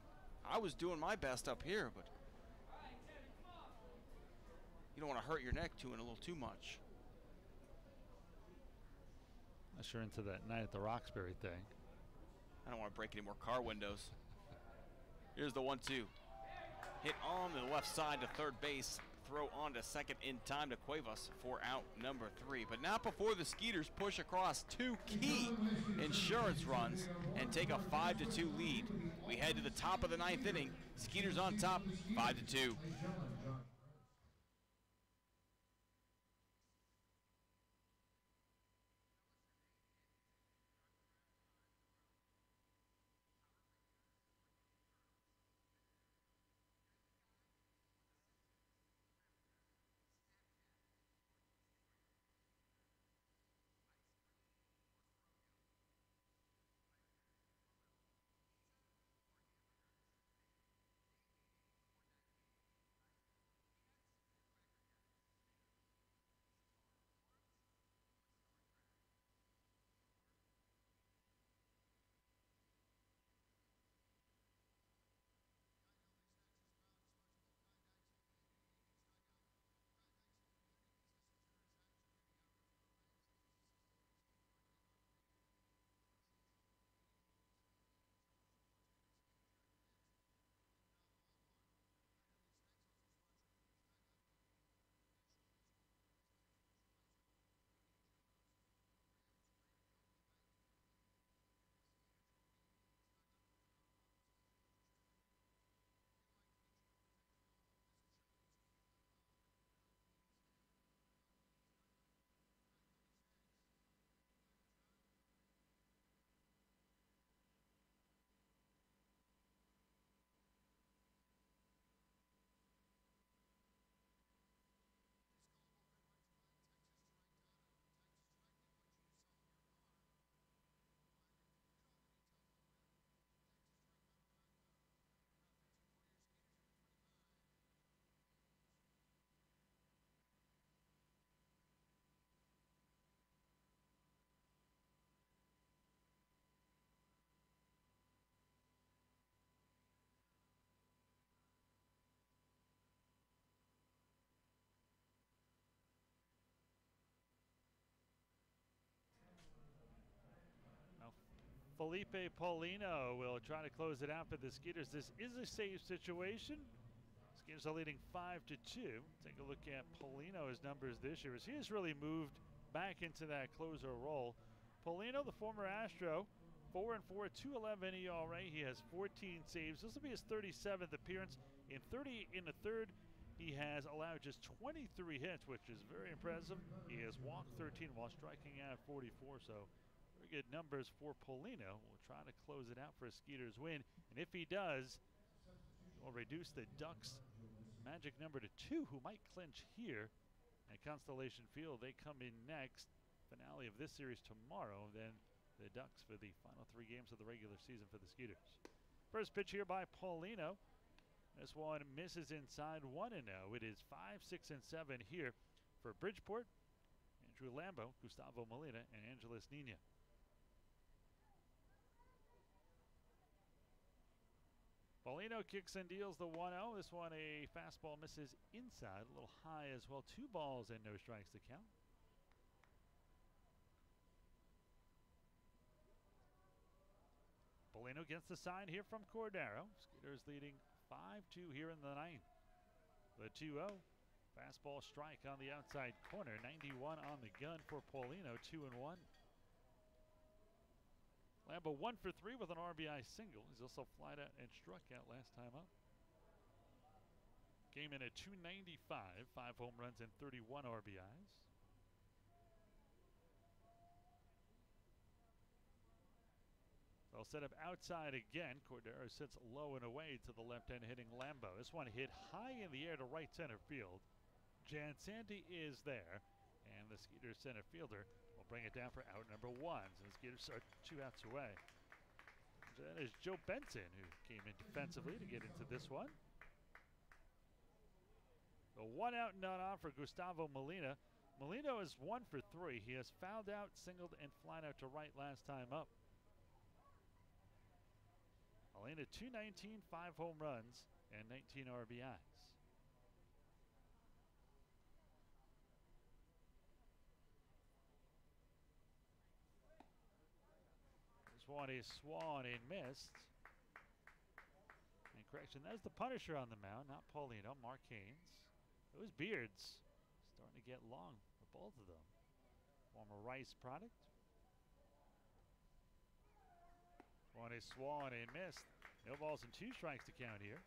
Speaker 3: I was doing my best up here, but you don't want to hurt your neck doing a little too much.
Speaker 2: Unless you're into that night at the Roxbury thing.
Speaker 3: I don't want to break any more car windows. Here's the 1-2. Hit on the left side to third base. Throw on to second in time to Cuevas for out number 3. But not before the Skeeters push across 2 key insurance runs and take a 5-2 lead. We head to the top of the 9th inning. Skeeters on top, 5-2.
Speaker 2: Felipe Paulino will try to close it out for the Skeeters. This is a save situation. Skeeters are leading 5-2. Take a look at Paulino's numbers this year as he has really moved back into that closer role. Paulino, the former Astro, 4-4, 2.11 ERA. He has 14 saves. This will be his 37th appearance. In 30 in the third, he has allowed just 23 hits, which is very impressive. He has walked 13 while striking out 44, so very good numbers for Paulino. We'll try to close it out for a Skeeters win, and if he does, we'll reduce the Ducks' magic number to 2, who might clinch here at Constellation Field. They come in next. Finale of this series tomorrow, then the Ducks for the final 3 games of the regular season for the Skeeters. First pitch here by Paulino. This one misses inside 1-0. It is 5, 6, and 7 here for Bridgeport. Andrew Lambo, Gustavo Molina, and Angeles Nina. Paulino kicks and deals the 1-0. This one a fastball misses inside, a little high as well. 2 balls and no strikes to count. Paulino gets the sign here from Cordero. Skeeters leading 5-2 here in the 9th. The 2-0. Fastball strike on the outside corner. 91 on the gun for Paulino. 2-1. Lambo 1 for 3 with an RBI single. He's also flied out and struck out last time up. Came in at 295, 5 home runs and 31 RBIs. They'll set up outside again. Cordero sits low and away to the left end, hitting Lambo. This one hit high in the air to right center field. Jan Sandy is there, And the Skeeter center fielder will bring it down for out number 1. So the Skeeters are 2 outs away. So that is Joe Benson, who came in defensively to get into this one. So 1 out, none on for Gustavo Molina. Molina is 1 for 3. He has fouled out, singled, and flied out to right last time up. Molina 219, 5 home runs, and 19 RBIs. This one is swung and missed. And correction, that's the Punisher on the mound, not Paulino, Mark Haynes. Those beards starting to get long for both of them. Former Rice product. One is swung and missed. No balls and 2 strikes to count here.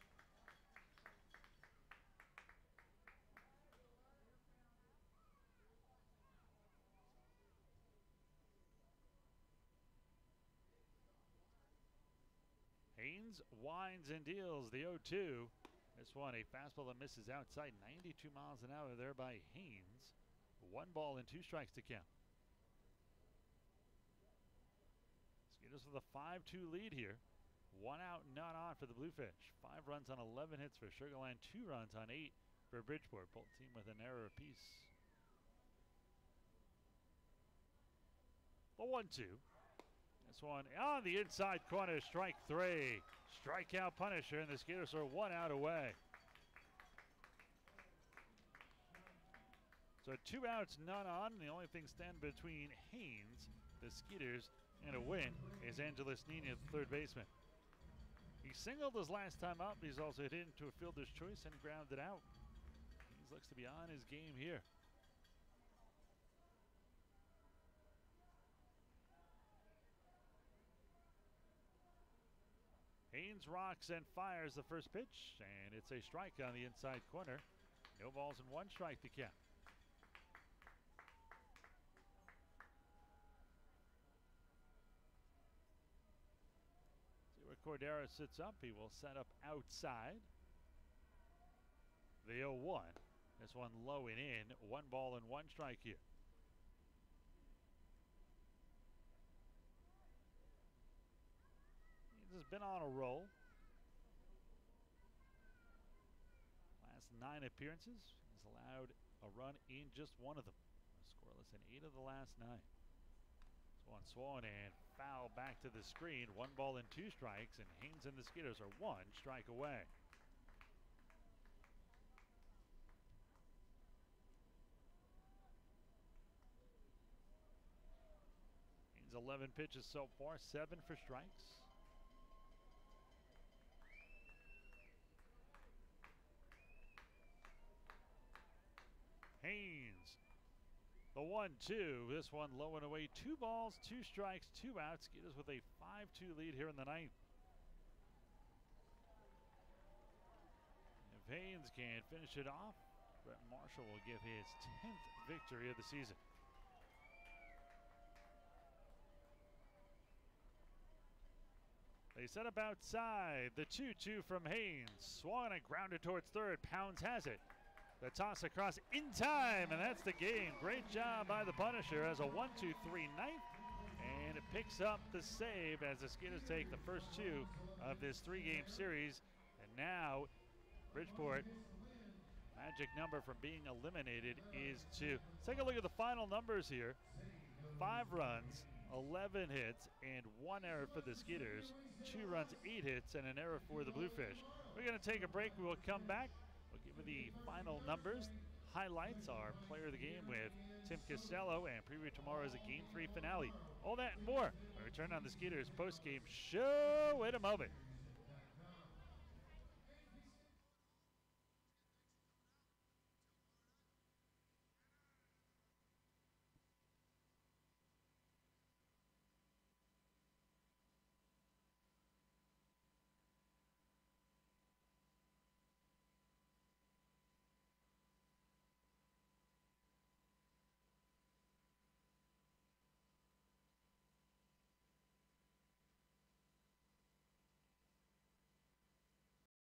Speaker 2: Haynes winds and deals the 0-2. This one, a fastball that misses outside, 92 miles an hour there by Haynes. 1 ball and 2 strikes to count. Skeeters with a 5-2 lead here. 1 out, none on for the Bluefish. 5 runs on 11 hits for Sugar Land, 2 runs on 8 for Bridgeport. Both team with an error apiece. The 1-2. This one on the inside corner, strike 3. Strikeout Punisher, and the Skeeters are 1 out away. So 2 outs, none on. The only thing standing between Haynes, the Skeeters, and a win is Angeles Nina, the third baseman. He singled his last time up. He's also hit into a fielder's choice and grounded out. Haynes looks to be on his game here. Haynes rocks and fires the first pitch, and it's a strike on the inside corner. No balls and 1 strike to count. See where Cordero sits up. He will set up outside. The 0-1. This one low and in. 1 ball and 1 strike here. Has been on a roll. Last 9 appearances, he's allowed a run in just 1 of them. Scoreless in 8 of the last 9. This one swung and foul back to the screen. 1 ball and 2 strikes, and Haynes and the Skeeters are 1 strike away. Haynes 11 pitches so far, 7 for strikes. Haynes, the 1-2. This one low and away. 2 balls, 2 strikes, 2 outs. Skeeters with a 5-2 lead here in the 9th. If Haynes can finish it off, Brett Marshall will give his 10th victory of the season. They set up outside. The 2-2 from Haynes. Swung and grounded towards third. Pounds has it. The toss across in time, and that's the game. Great job by the Punisher as a 1-2-3 ninth, and it picks up the save as the Skeeters take the first 2 of this 3-game series. And now Bridgeport, magic number from being eliminated is 2. Let's take a look at the final numbers here. 5 runs, 11 hits, and 1 error for the Skeeters. 2 runs, 8 hits, and an error for the Bluefish. We're going to take a break. We will come back. We'll give you the final numbers, highlights, our player of the game with Tim Costello, and preview tomorrow's Game 3 finale. All that and more when we return on the Skeeters post-game show in a moment.